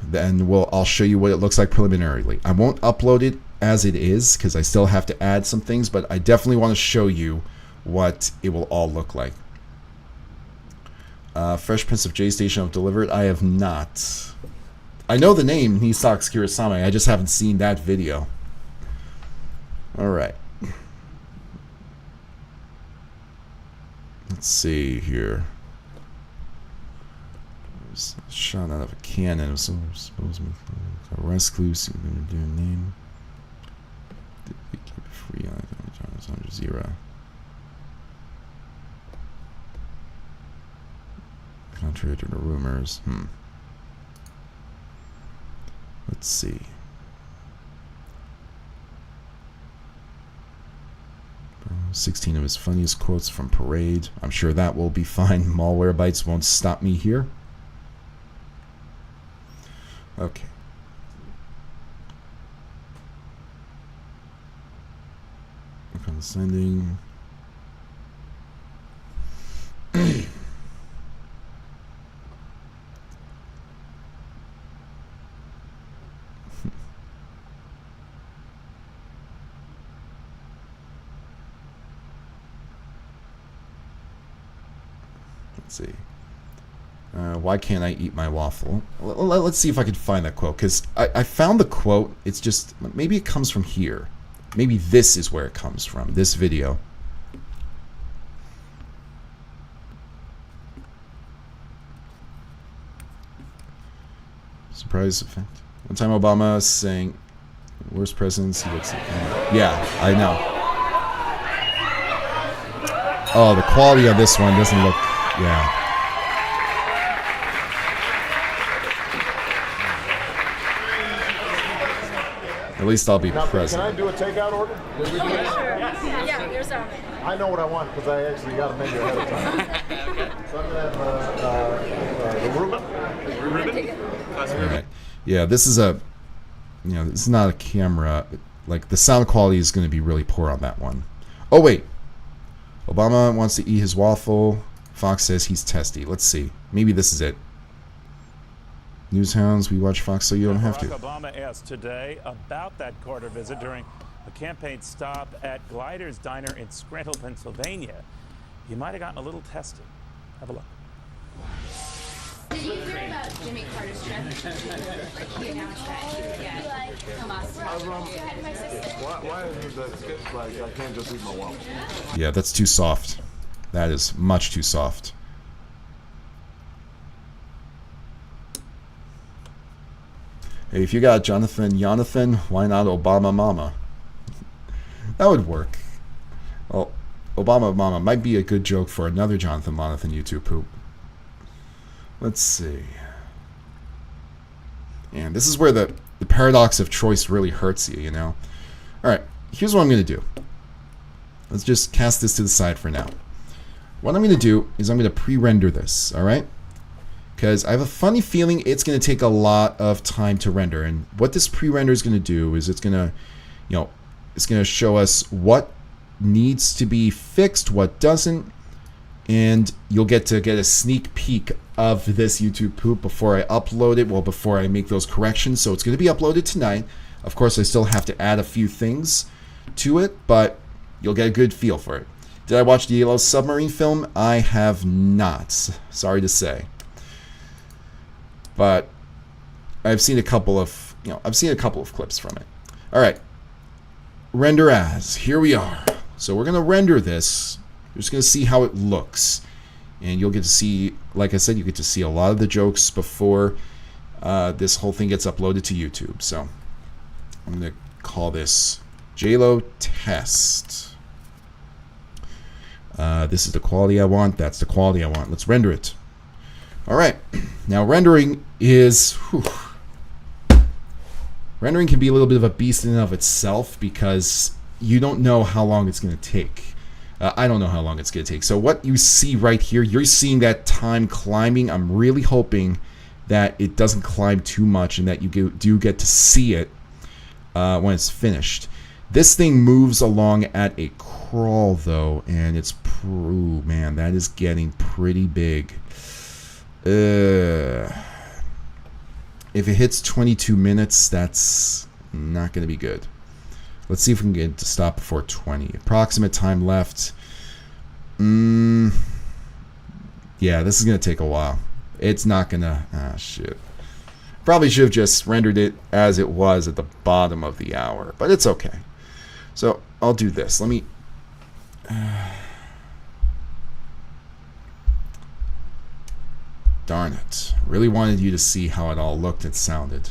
then I'll show you what it looks like preliminarily. I won't upload it as it is because I still have to add some things, but I definitely want to show you what it will all look like. Fresh Prince of J Station I've delivered. I have not. I know the name Nisak Kurosame. I just haven't seen that video. All right. Let's see here. Shot out of a cannon. It was supposed to be a recluse. You're going to do a name. Did we keep it free on Al Jazeera? Contrary to the rumors. Let's see. 16 of his funniest quotes from Parade. I'm sure that will be fine. Malwarebytes won't stop me here. Okay. Condescending. see. Why can't I eat my waffle? Let's see if I can find that quote, because I found the quote. It's just, maybe it comes from here. Maybe this is where it comes from, this video. Surprise effect. One time Obama saying, worst presidents he looks like. Yeah, I know. Oh, the quality of this one doesn't look, yeah. At least I'll be present. Can I do a takeout order? Sure. Yeah, there's a. I know what I want because I actually got a menu ahead of time. So I'm going to have the Reuben. All right. Yeah, this is a, this is not a camera. Like, the sound quality is going to be really poor on that one. Oh, wait. Obama wants to eat his waffle. Fox says he's testy. Let's see. Maybe this is it. Newshounds, we watch Fox so you don't have to. Barack Obama asked today about that Carter visit during a campaign stop at Glider's Diner in Scranton, Pennsylvania. He might have gotten a little testy. Have a look. Did you hear about Jimmy Carter's trip? Like, he announced that. Yeah. Hamas. Why is that like I can't just eat my waffle? Yeah, that's too soft. That is much too soft. Hey, if you got Jonathan, why not Obama Mama? That would work. Well, Obama Mama might be a good joke for another Jonathan YouTube poop. Let's see. And this is where the paradox of choice really hurts you, Alright, here's what I'm going to do. Let's just cast this to the side for now. What I'm going to do is I'm going to pre-render this, alright? Because I have a funny feeling it's going to take a lot of time to render. And what this pre-render is going to do is it's going to, it's going to show us what needs to be fixed, what doesn't. And you'll get to get a sneak peek of this YouTube poop before I upload it, before I make those corrections. So it's going to be uploaded tonight. Of course, I still have to add a few things to it, but you'll get a good feel for it. Did I watch the Yellow Submarine film? I have not. Sorry to say. But I've seen a couple of, clips from it. All right. Render as. Here we are. So we're going to render this. We're just going to see how it looks. And you'll get to see, like I said, you get to see a lot of the jokes before this whole thing gets uploaded to YouTube. So I'm going to call this JLo Test. This is the quality I want. That's the quality I want. Let's render it. All right. Now rendering is... Rendering can be a little bit of a beast in and of itself because you don't know how long it's going to take. I don't know how long it's going to take. So what you see right here, you're seeing that time climbing. I'm really hoping that it doesn't climb too much and that you do get to see it when it's finished. This thing moves along at a crawl, though, and it's... man, that is getting pretty big. If it hits 22 minutes, that's not going to be good. Let's see if we can get it to stop before 20. Approximate time left. Yeah, this is going to take a while. It's not going to... shit. Probably should have just rendered it as it was at the bottom of the hour, but it's okay. So, I'll do this. Let me... Darn it. Really wanted you to see how it all looked and sounded.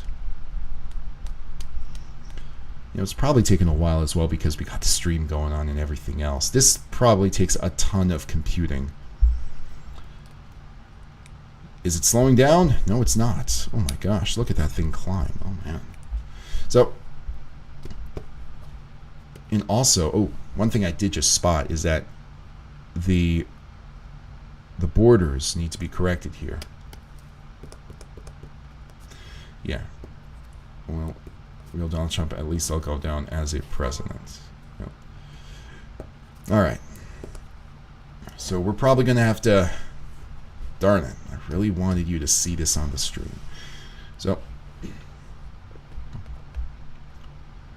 It's probably taken a while as well because we got the stream going on and everything else. This probably takes a ton of computing. Is it slowing down? No, it's not. Oh my gosh, look at that thing climb. Oh man. So, and also, one thing I did just spot is that the borders need to be corrected here. Yeah. Well, real Donald Trump, at least I'll go down as a president. Yep. All right. So we're probably going to have to... Darn it. I really wanted you to see this on the stream. So,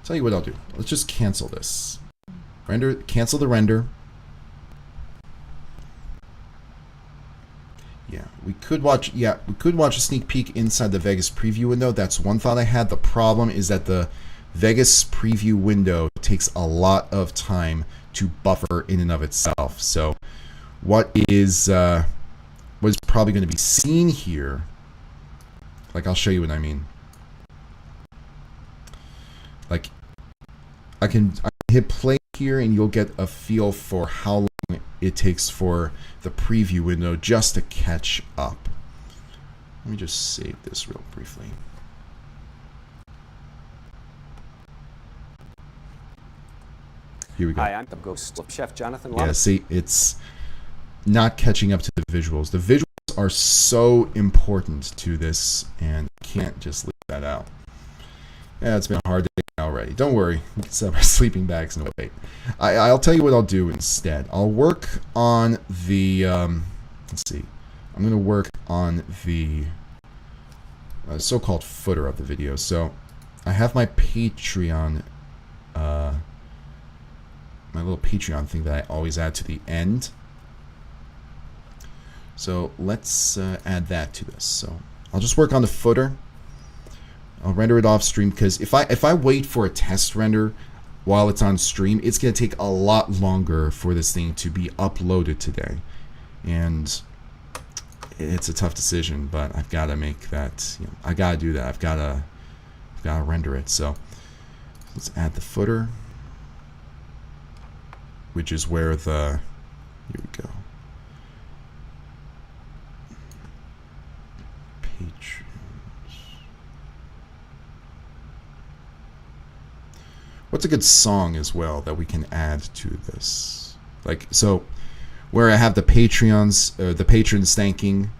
tell you what I'll do. Let's just cancel this. Cancel the render. could watch, yeah, we could watch a sneak peek inside the Vegas preview window. That's one thought I had. The problem is that the Vegas preview window takes a lot of time to buffer in and of itself. So what is probably going to be seen here, like I'll show you what I mean. Like I can hit play here and you'll get a feel for how long it takes for the preview window just to catch up. Let me just save this real briefly. Here we go. Hi, I'm the ghost chef Jonathan Yeah, Lama. see, it's not catching up to the visuals. The visuals are so important to this, and can't just leave that out. Yeah, it's been a hard day already. Don't worry, we can set up our sleeping bags and wait. I'll tell you what I'll do instead. I'll work on the, let's see. I'm going to work on the so-called footer of the video. So I have my Patreon, my little Patreon thing that I always add to the end. So let's add that to this. So I'll just work on the footer. I'll render it off stream because if I wait for a test render while it's on stream, it's going to take a lot longer for this thing to be uploaded today. And it's a tough decision, but I've got to make that, you know, I got to do that. I've got to render it. So let's add the footer, which is where the, here we go. Patrons. What's a good song as well that we can add to this? Like, so where I have the Patreons, the patrons thanking.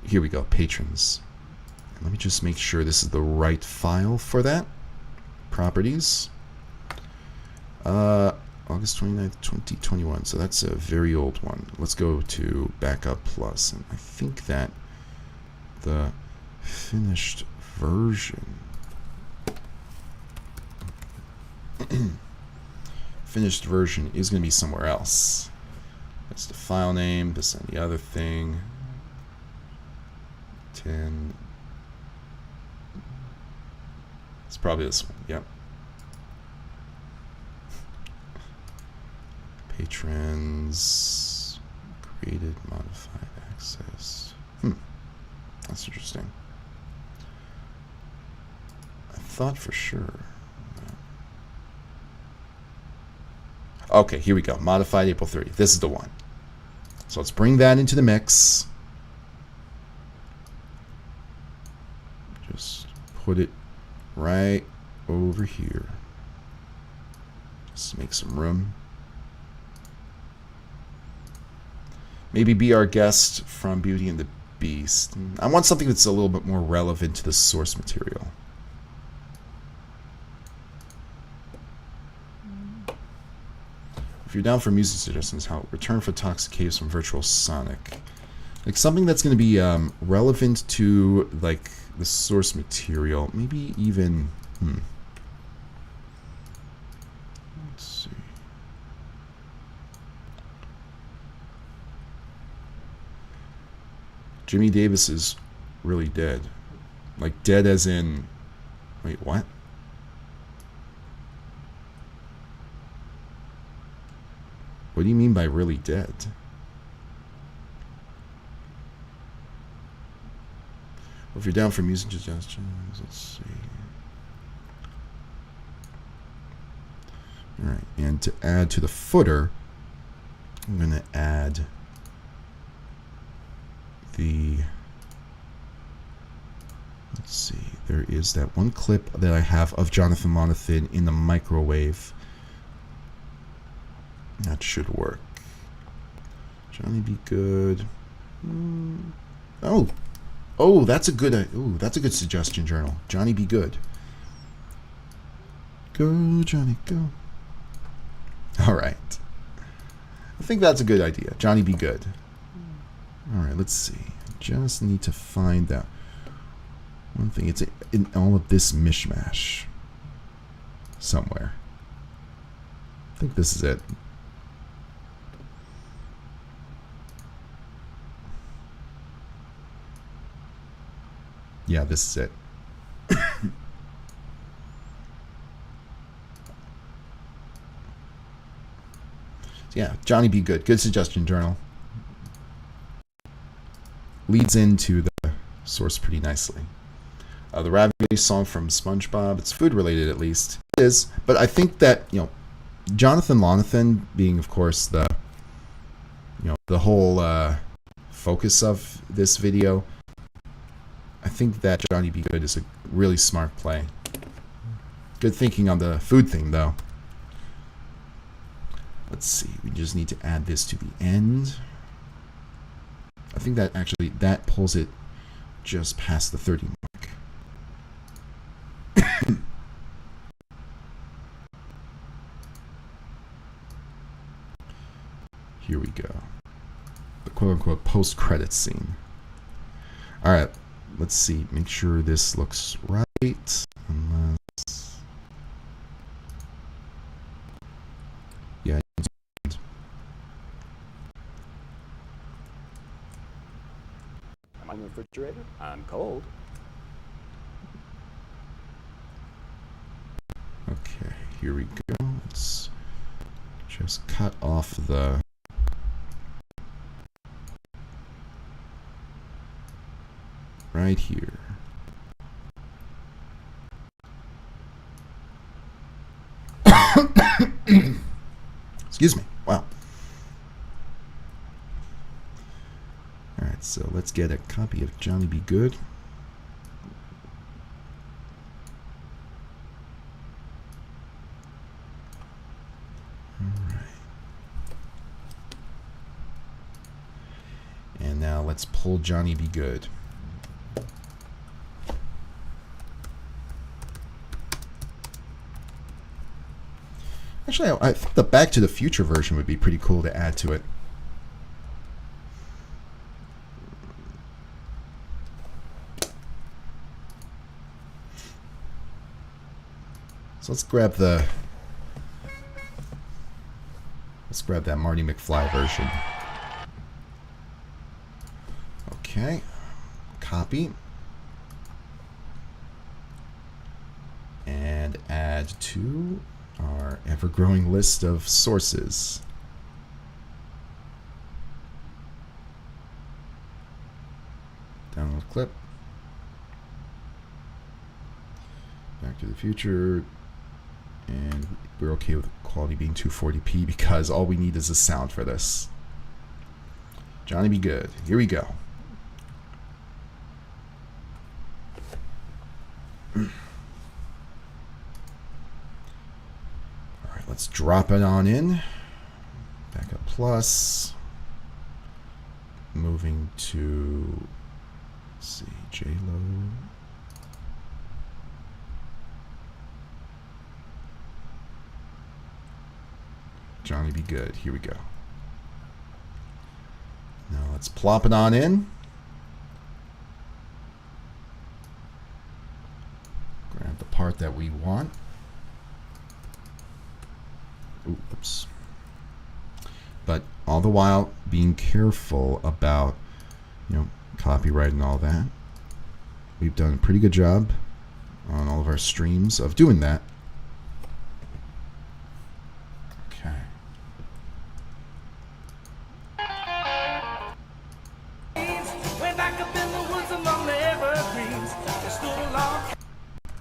Here we go, patrons. Let me just make sure this is the right file for that. Properties. August 29th, 2021. So that's a very old one. Let's go to Backup Plus. And I think that the finished version. Finished version is going to be somewhere else. That's the file name. This and the other thing. 10. It's probably this one. Yep. Patrons created, modified, access. That's interesting. I thought for sure. Okay, here we go. Modified April 30th. This is the one. So let's bring that into the mix. Just put it right over here. Just make some room. Maybe be our guest from Beauty and the Beast. I want something that's a little bit more relevant to the source material. If you're down for music suggestions, how Return for Toxic Caves from Virtual Sonic. Like something that's going to be relevant to like the source material. Maybe even... Let's see. Jimmy Davis is really dead. Like dead as in... Wait, what? What do you mean by really dead? Well, if you're down for music suggestions, let's see. Alright, and to add to the footer, I'm going to add the... Let's see, there is that one clip that I have of Jonathan Monathan in the microwave. That should work. Johnny Be Good. Oh, that's a good suggestion, Journal. Johnny Be Good. Go, Johnny, go. All right. I think that's a good idea. Johnny Be Good. All right, let's see. Just need to find that one thing. It's in all of this mishmash somewhere. I think this is it. Yeah, this is it. Yeah, Johnny Be Good. Good suggestion, Journal. Leads into the source pretty nicely. The ravioli song from SpongeBob. It's food related, at least. It is, but I think that, you know, Jonathan Lonathan being, of course, the, you know, the whole focus of this video. I think that Johnny Be Good is a really smart play. Good thinking on the food thing, though. Let's see. We just need to add this to the end. I think that actually that pulls it just past the 30 mark. Here we go. The quote-unquote post-credit scene. All right. Let's see. Make sure this looks right. Unless... Yeah. I'm on the refrigerator. I'm cold. Okay. Here we go. Let's just cut off the... right here. Excuse me. Wow. All right, so let's get a copy of Johnny Be Good. All right. And now let's pull Johnny Be Good. Actually, I think the Back to the Future version would be pretty cool to add to it. So let's grab that Marty McFly version. Okay. Copy. And add to our ever-growing list of sources. Download clip. Back to the Future. And we're okay with quality being 240p because all we need is a sound for this. Johnny Be Good. Here we go. Let's drop it on in. Backup plus. Moving to, let's see, J-Lo. Johnny Be Good. Here we go. Now let's plop it on in. Grab the part that we want. Oops. But all the while being careful about, you know, copyright and all that. We've done a pretty good job on all of our streams of doing that. Okay. Way back up in the woods among the evergreens, there stood a log.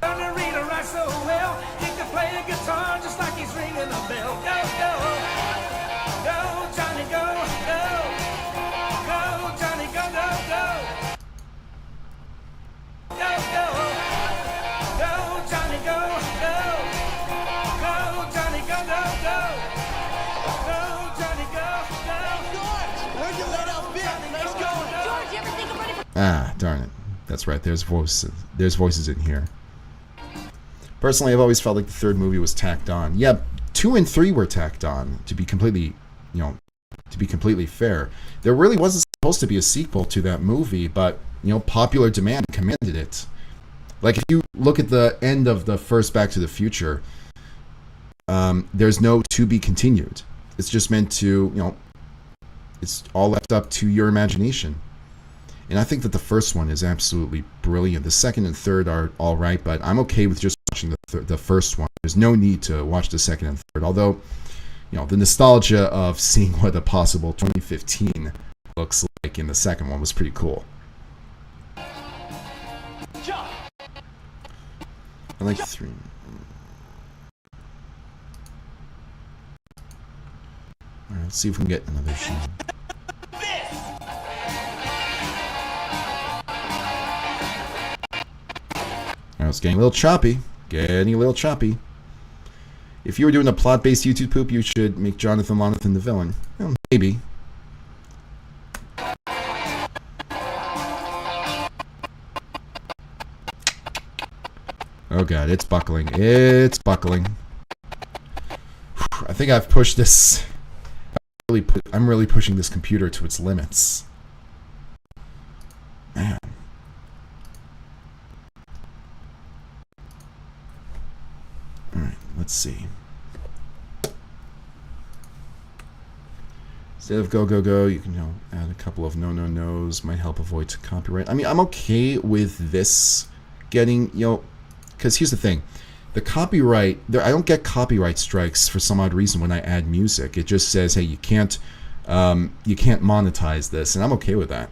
Learned to read and write so well. He could play the guitar just like he's ringing a bell. Go, go, go, Johnny, go, go, go, Johnny, go, go, go, go, go, go, Johnny, go, go, go, Johnny, go, go, go, go, Johnny, go, go. George, where'd you let out bit? Nice going. George, you ever think of running for... Ah, darn it. That's right. There's voices. There's voices in here. Personally, I've always felt like the third movie was tacked on. Yeah, 2 and 3 were tacked on, to be completely, you know, to be completely fair. There really wasn't supposed to be a sequel to that movie, but, you know, popular demand commanded it. Like, if you look at the end of the first Back to the Future, there's no to be continued. It's just meant to, you know, it's all left up to your imagination. And I think that the first one is absolutely brilliant. The second and third are all right, but I'm okay with just watching the first one. There's no need to watch the second and third. Although, you know, the nostalgia of seeing what a possible 2015 looks like in the second one was pretty cool. I like 3. All right, let's see if we can get another sheen. It's getting a little choppy. Getting a little choppy. If you were doing a plot-based YouTube poop, you should make Jonathan Lonathan the villain. Well, maybe. Oh god, it's buckling. It's buckling. I think I've pushed this. I'm really pushing this computer to its limits. Man. Alright, let's see. Instead of go, go, go, you can, you know, add a couple of no, no, no's. Might help avoid copyright. I mean, I'm okay with this getting, you know, because here's the thing. The copyright, I don't get copyright strikes for some odd reason when I add music. It just says, hey, you can't monetize this, and I'm okay with that.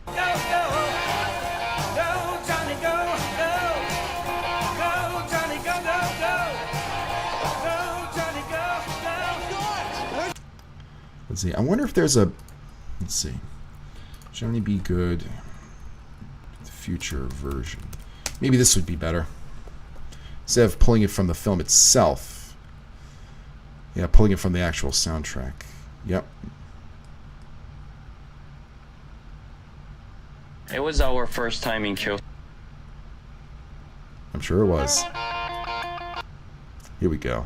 Go, go, go, Johnny, go, go, go, Johnny, go, go, go, Johnny, go, go. Let's see. I wonder if there's a. Let's see. Johnny Be Good. Future version. Maybe this would be better. Instead of pulling it from the film itself. Yeah, pulling it from the actual soundtrack. Yep. It was our first time in Kyoto. I'm sure it was. Here we go.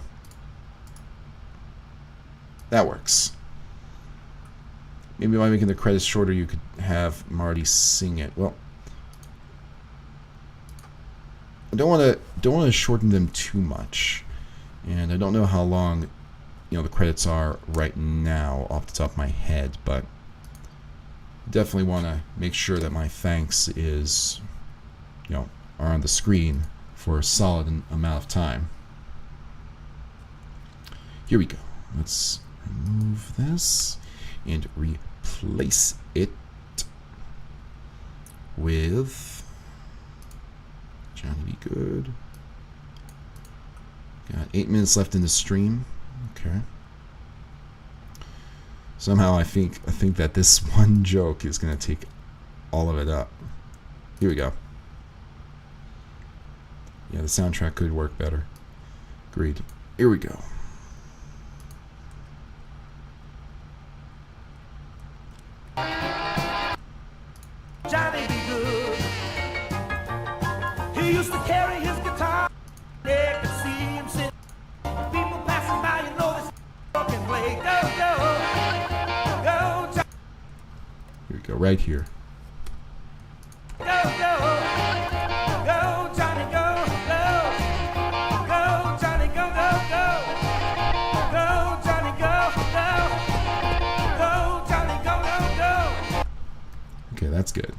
That works. Maybe by making the credits shorter, you could have Marty sing it. Well, I don't want to shorten them too much, and I don't know how long, you know, the credits are right now off the top of my head, but definitely want to make sure that my thanks is, you know, are on the screen for a solid amount of time. Here we go. Let's remove this and replace it with Johnny Be Good. Got 8 minutes left in the stream. Okay. Somehow I think that this one joke is gonna take all of it up. Here we go. Yeah, the soundtrack could work better. Agreed. Here we go. Johnny Be Good. He used to carry his guitar. They could see him sitting. People passing by, you know this fucking play. Go, go, go, Johnny. Here we go, right here. Go, go, go, Johnny, go, go, go, Johnny, go, go, go, go, Johnny, go, go, go, Johnny, go, go, go. Okay, that's good.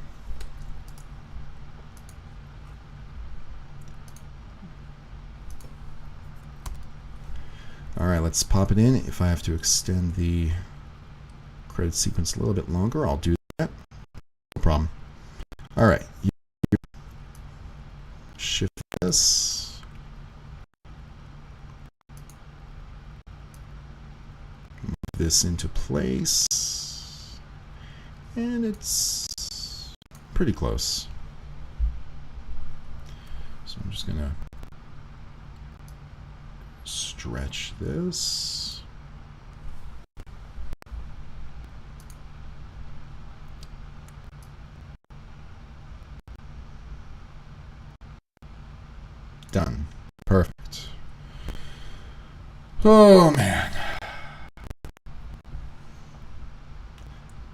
Alright, let's pop it in. If I have to extend the credit sequence a little bit longer, I'll do that. No problem. Alright. Shift this. Move this into place. And it's pretty close. So I'm just going to stretch this. Done. Perfect. Oh man.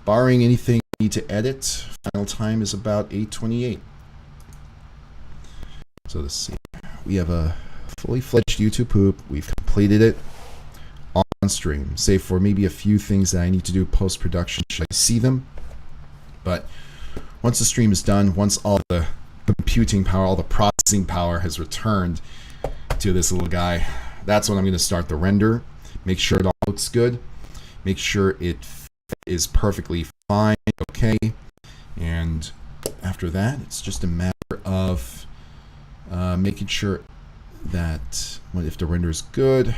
Barring anything I need to edit, final time is about 8:28. So let's see. We have a fully fledged YouTube poop. We've completed it on stream, save for maybe a few things that I need to do post-production. Should I see them? But once the stream is done, once all the computing power, all the processing power has returned to this little guy, that's when I'm going to start the render. Make sure it all looks good. Make sure it is perfectly fine, okay. And after that, it's just a matter of making sure that if the render is good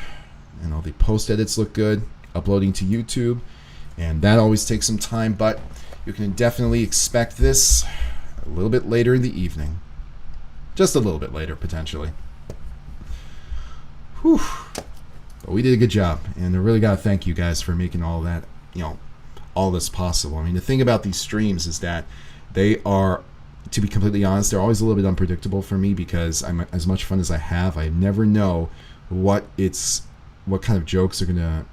and all the post edits look good, uploading to YouTube, and that always takes some time, but you can definitely expect this a little bit later in the evening. Just a little bit later, potentially. Whew. But we did a good job, and I really got to thank you guys for making all that, all this possible. I mean, the thing about these streams is that they are, to be completely honest, they're always a little bit unpredictable for me, because I'm as much fun as I have, I never know what kind of jokes are gonna,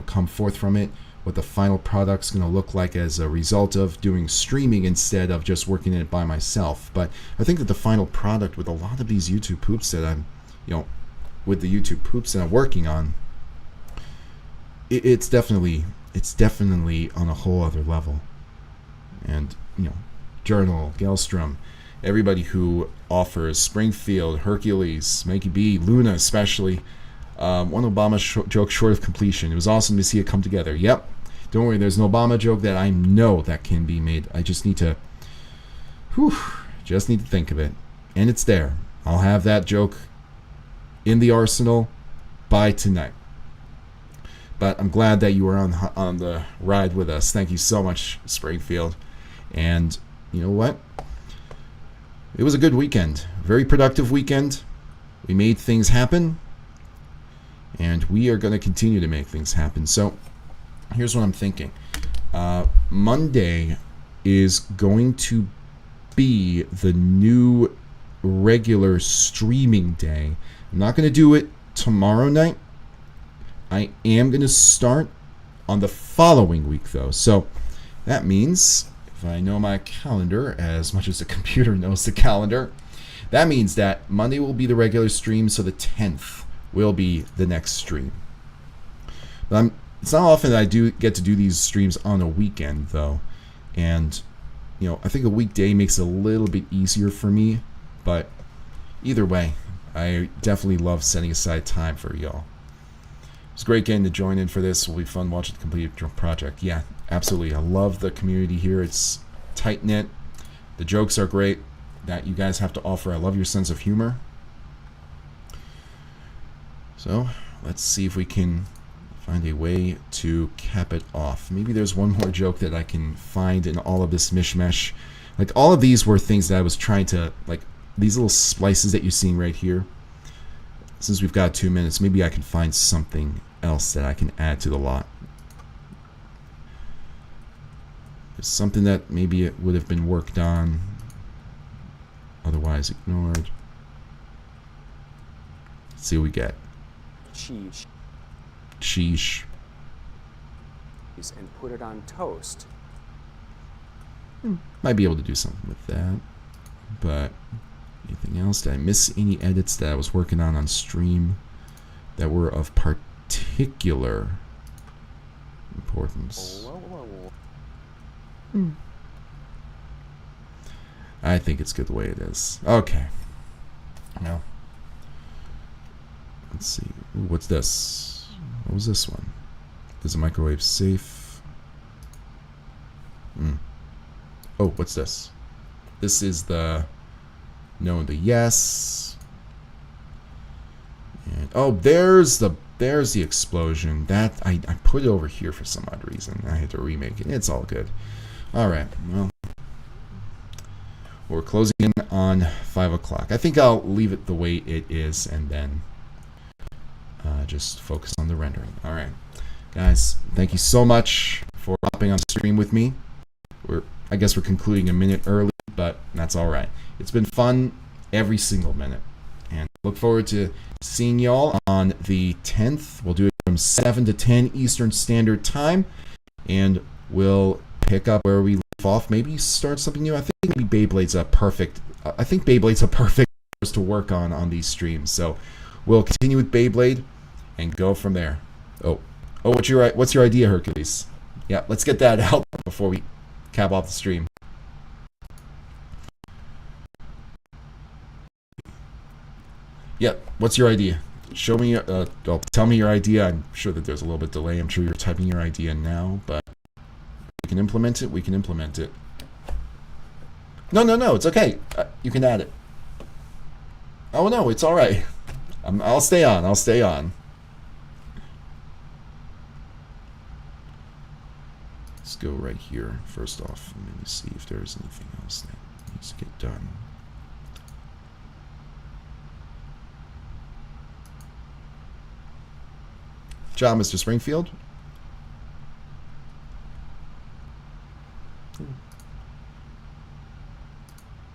come forth from it, what the final product's gonna look like as a result of doing streaming instead of just working in it by myself. But I think that the final product with a lot of these YouTube poops that I'm, with the YouTube poops that I'm working on, it's definitely on a whole other level. And Journal, Gelstrom, everybody who offers, Springfield, Hercules, Mikey B, Luna especially, one Obama joke short of completion. It was awesome to see it come together. Yep, don't worry, there's an Obama joke that I know that can be made. I just need to think of it, and it's there. I'll have that joke in the arsenal by tonight. But I'm glad that you were on the ride with us. Thank you so much, Springfield. And you know what? It was a good weekend. Very productive weekend. We made things happen. And we are going to continue to make things happen. So here's what I'm thinking. Monday is going to be the new regular streaming day. I'm not going to do it tomorrow night. I am going to start on the following week, though. So that means, if I know my calendar as much as the computer knows the calendar, that means that Monday will be the regular stream, so the 10th will be the next stream. But it's not often that I do get to do these streams on a weekend, though. And, I think a weekday makes it a little bit easier for me. But either way, I definitely love setting aside time for y'all. It's great getting to join in for this. It'll be fun watching the completed project. Yeah, absolutely. I love the community here. It's tight-knit. The jokes are great that you guys have to offer. I love your sense of humor. So, let's see if we can find a way to cap it off. Maybe there's one more joke that I can find in all of this mishmash. Like, all of these were things that I was trying to, like, these little splices that you're seeing right here. Since we've got 2 minutes, maybe I can find something else that I can add to the lot. There's something that maybe it would have been worked on, otherwise ignored. Let's see what we get. Cheese. Sheesh. And put it on toast. Might be able to do something with that. But anything else? Did I miss any edits that I was working on stream that were of particular importance? I think it's good the way it is. Okay. Now, let's see. Ooh, what's this? What was this one? Is the microwave safe? Oh, what's this? This is the no and the yes. And oh, there's the explosion. That I put it over here for some odd reason. I had to remake it. It's all good. All right. Well, we're closing in on 5 o'clock. I think I'll leave it the way it is and then just focus on the rendering. All right, guys. Thank you so much for hopping on stream with me. I guess we're concluding a minute early, but that's all right. It's been fun every single minute. And look forward to seeing y'all on the 10th. We'll do it from 7 to 10 Eastern Standard Time. And we'll pick up where we leave off. Maybe start something new. I think maybe Beyblade's a perfect course to work on these streams. So we'll continue with Beyblade and go from there. Oh, what's your idea, Hercules? Yeah, let's get that out before we cap off the stream. Yeah, what's your idea? Show me, tell me your idea. I'm sure that there's a little bit delay. I'm sure you're typing your idea now, but we can implement it. We can implement it. No, it's okay. You can add it. Oh no, it's all right. I'll stay on. I'll stay on. Let's go right here. First off, let me see if there's anything else that needs to get done. Job, Mr. Springfield.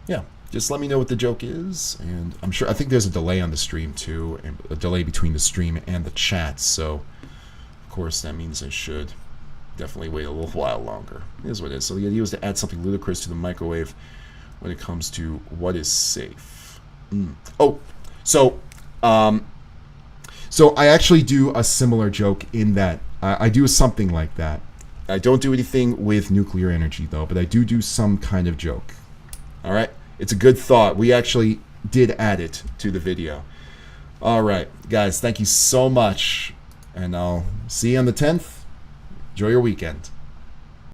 Yeah, just let me know what the joke is, and I think there's a delay on the stream too, and a delay between the stream and the chat, so of course that means I should definitely wait a little while longer. It is what it is. So the idea was to add something ludicrous to the microwave when it comes to what is safe. Oh, so I actually do a similar joke in that I do something like that. I don't do anything with nuclear energy though, but I do some kind of joke. All right, it's a good thought. We actually did add it to the video. All right, guys, thank you so much, and I'll see you on the 10th. Enjoy your weekend.